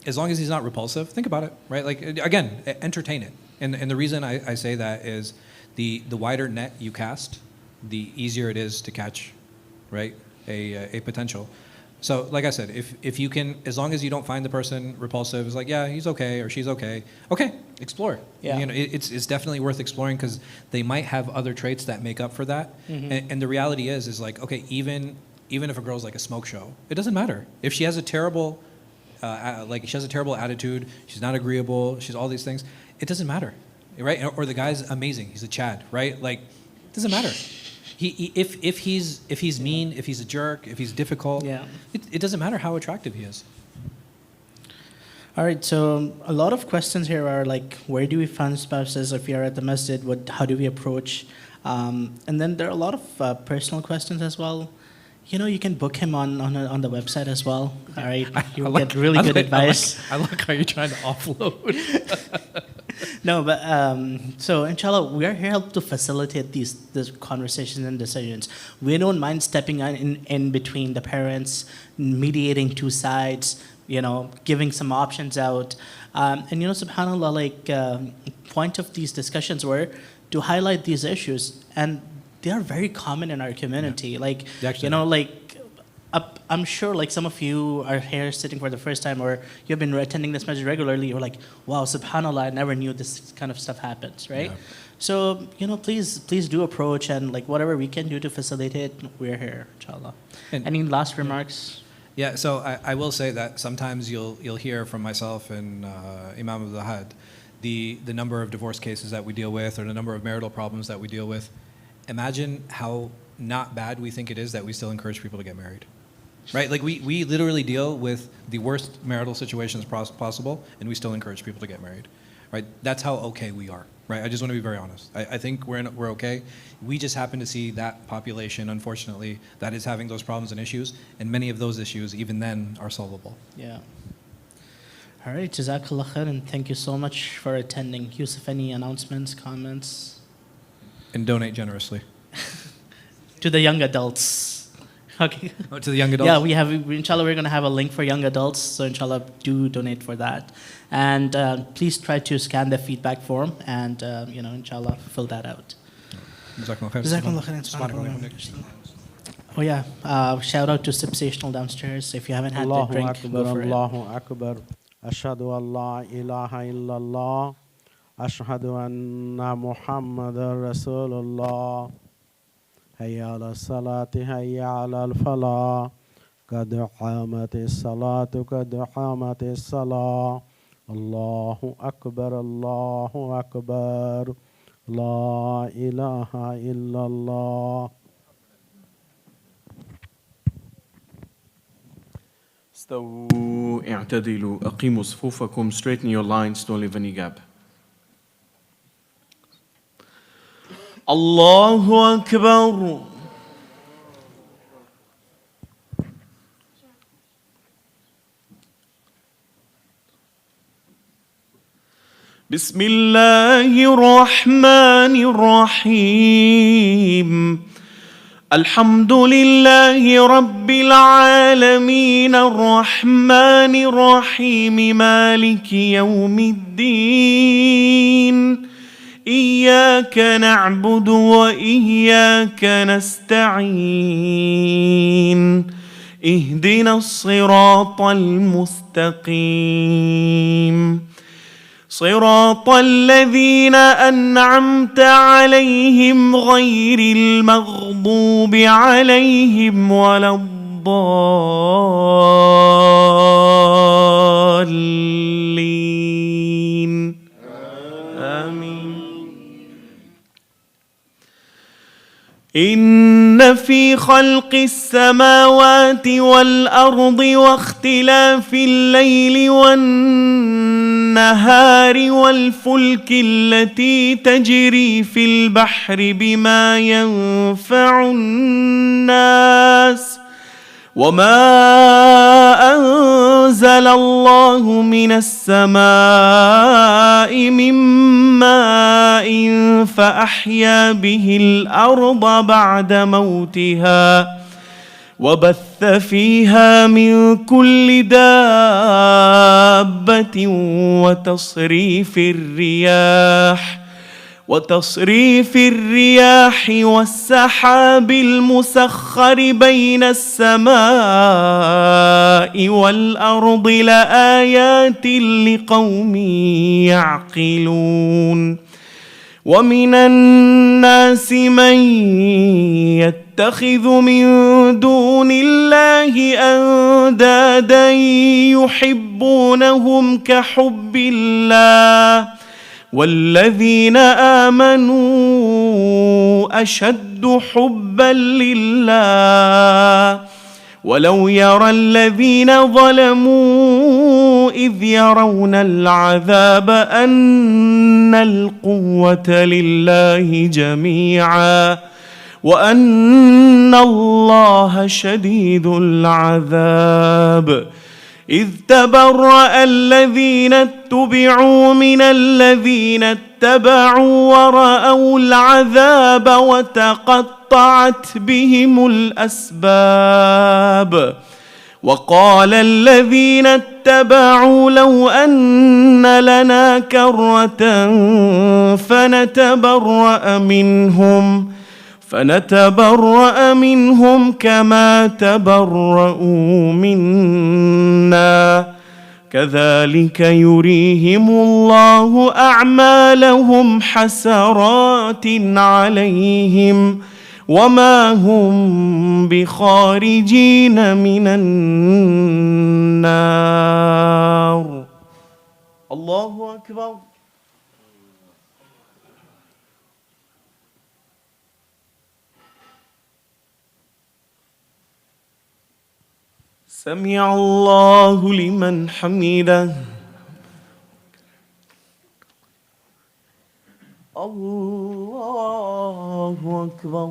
As long as he's not repulsive, think about it, right? Like, again, entertain it. And the reason I say that is the wider net you cast, the easier it is to catch, right, a potential. So, like I said, if you can, as long as you don't find the person repulsive, it's like, yeah, he's okay or she's okay. Okay, explore.
Yeah.
You know, it's definitely worth exploring because they might have other traits that make up for that. And the reality is like, okay, even if a girl's like a smoke show, it doesn't matter. If she has a terrible, she has a terrible attitude, she's not agreeable, she's all these things, it doesn't matter, right? Or the guy's amazing, he's a Chad, right? Like, it doesn't matter. If he's mean, if he's a jerk, if he's difficult,
Yeah.
it doesn't matter how attractive he is.
All right, so a lot of questions here are like, where do we find spouses if we are at the masjid? How do we approach? And then there are a lot of personal questions as well. You know, you can book him on the website as well. All right, you will get really good advice.
I like how you're trying to offload.
No, but so inshallah, we are here to facilitate these conversations and decisions. We don't mind stepping in between the parents, mediating two sides, you know, giving some options out. And you know, subhanAllah, like point of these discussions were to highlight these issues, and they are very common in our community.
Yeah.
Like,
Actually,
you know, like I'm sure like some of you are here sitting for the first time, or you've been attending this masjid regularly. You're like, wow, subhanallah, I never knew this kind of stuff happens, right?
Yeah.
So, you know, please do approach, and like whatever we can do to facilitate, we're here, inshallah.
And-
Any last remarks?
Yeah, so I will say that sometimes you'll hear from myself and Imam Abdul Ahad the number of divorce cases that we deal with or the number of marital problems that we deal with. Imagine how not bad we think it is that we still encourage people to get married. Right? Like we literally deal with the worst marital situations possible, and we still encourage people to get married. Right? That's how okay we are. Right? I just want to be very honest. I think we're okay. We just happen to see that population, unfortunately, that is having those problems and issues, and many of those issues, even then, are solvable.
Yeah. All right, Jazakallah khair, and thank you so much for attending. Yusuf, any announcements, comments?
And donate generously.
To the young adults. Okay.
Oh, to the young adults?
Yeah, inshallah, we're going to have a link for young adults, so inshallah, do donate for that. And please try to scan the feedback form and, you know, inshallah, fill that out.
Jazakallah khair.
Jazakallah khair. Oh, yeah. Shout out to Sipsational downstairs. If you haven't had the
Allahu
drink,
Akbar,
go for it.
Allahu Akbar. Ashhadu an la ilaha illallah. Ashhadu anna Muhammadan Rasulullah. Hayya ala salati, hayya ala al-falah. Qad qamati salatu, qad qamati salah. Allahu Akbar, Allahu Akbar. La ilaha illallah.
استووا اعتدلوا أقيموا صفوفكم, straighten your lines, don't leave any gap. الله أكبر. بسم الله الرحمن الرحيم. الحمد لله رب العالمين الرحمن الرحيم مالك يوم الدين. إياك نعبد وإياك نستعين. اهدنا الصراط المستقيم. صراط الذين أنعمت عليهم غير المغضوب عليهم ولا الضالين. آمين. إن في خلق السماوات والأرض واختلاف الليل والنهار والفلك التي تجري في البحر بما ينفع الناس وما أنزل الله من السماء من ماء فأحيا به الأرض بعد موتها وبث فيها من كل دابة وتصريف الرياح وتصريف الرياح والسحاب المسخر بين السماء والأرض لآيات لقوم يعقلون ومن الناس من يتخذ من دون الله أندادا يحبونهم كحب الله والذين آمنوا أشد حبا لله ولو يرى الذين ظلموا إذ يرون العذاب أن القوة لله جميعا وأن الله شديد العذاب إذ تبرأ الذين اتبعوا من الذين اتبعوا ورأوا العذاب وتقطعت بهم الأسباب وقال الذين اتبعوا لو أن لنا كرة فنتبرأ منهم كما تبرؤوا منا كذلك يريهم الله أعمالهم حسرات عليهم وما هم بخارجين من النار. الله أكبر. سمع الله لمن حمده. الله أكبر.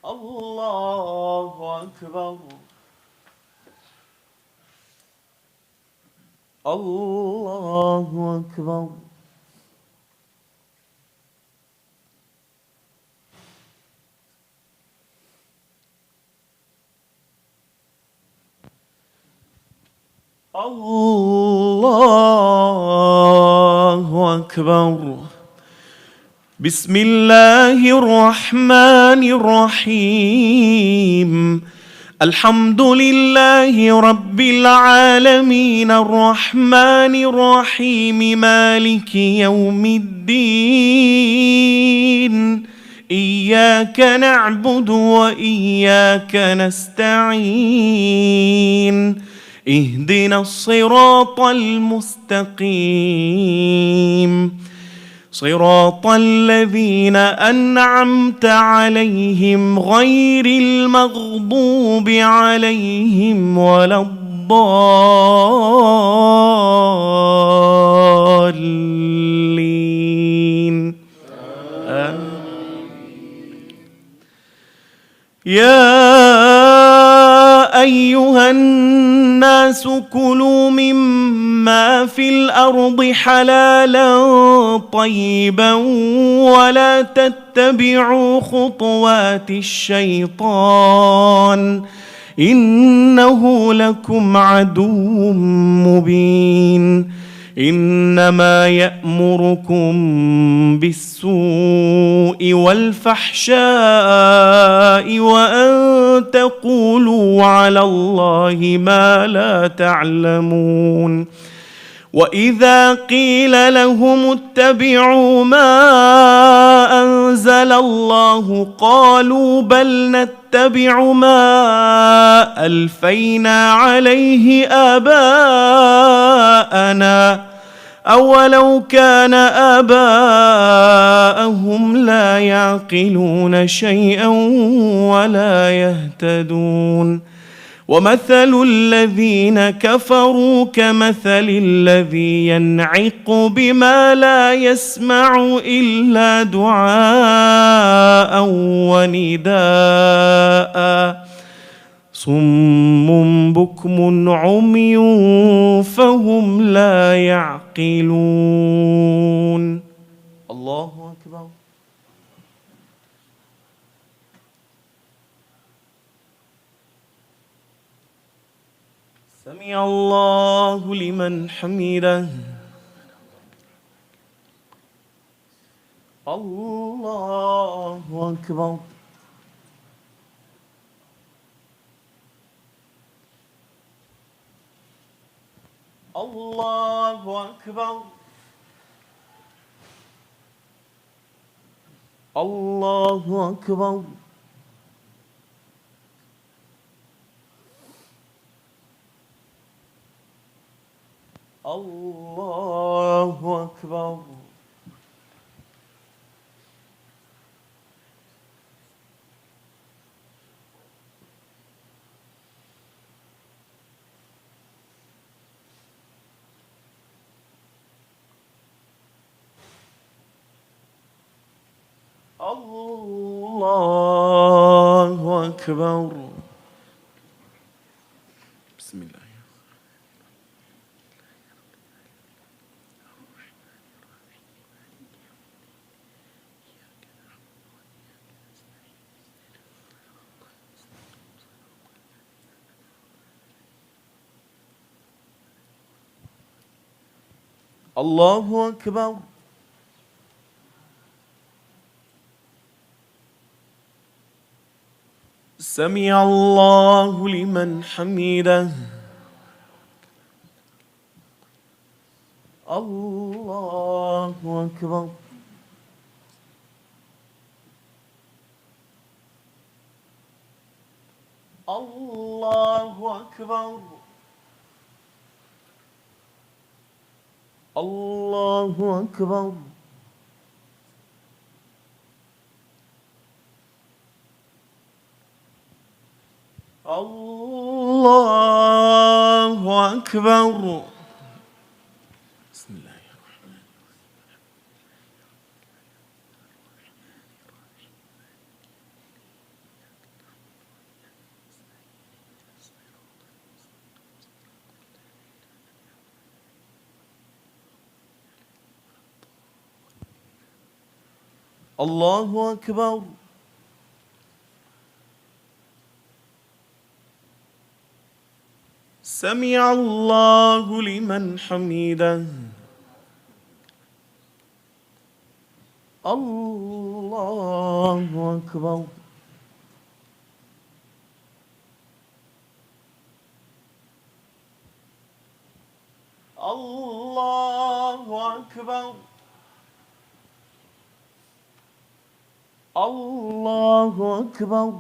الله أكبر. الله أكبر. الله أكبر. بسم الله الرحمن الرحيم. الحمد لله رب العالمين الرحمن الرحيم مالك يوم الدين إياك نعبد وإياك نستعين اهدنا الصراط المستقيم صراط الذين أنعمت عليهم غير المغضوب عليهم ولا الضالين. يا أيها الناس كلوا مما في الأرض حلالا طيبا ولا تتبعوا خطوات الشيطان إنه لكم عدو مبين. إنما يأمركم بالسوء والفحشاء وأن تقولوا على الله ما لا تعلمون. وإذا قيل لهم اتبعوا ما أنزل الله قالوا بل نتبع ما ألفينا عليه آباءنا أولو كان آباءهم لا يعقلون شيئا ولا يهتدون. ومثل الذين كفروا كمثل الذي ينعق بما لا يسمع إلا دعاء ونداء صم بكم عمي فهم لا يعقلون. الله أكبر. سمع الله لمن حمده الله أكبر الله أكبر الله أكبر الله أكبر الله أكبر بسم الله الله أكبر سمع الله لمن حمده الله أكبر الله أكبر الله أكبر الله أكبر بسم الله الرحمن الله أكبر سمع الله لمن حمده الله أكبر الله أكبر الله أكبر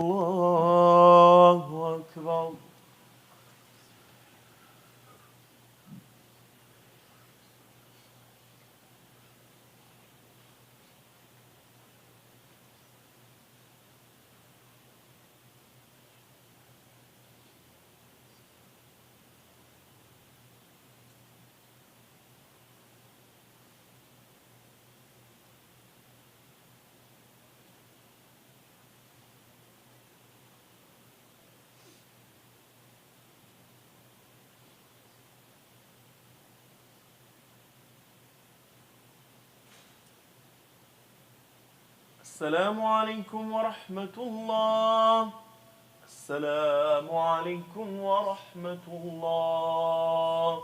الله أكبر السلام عليكم ورحمة الله السلام عليكم ورحمة الله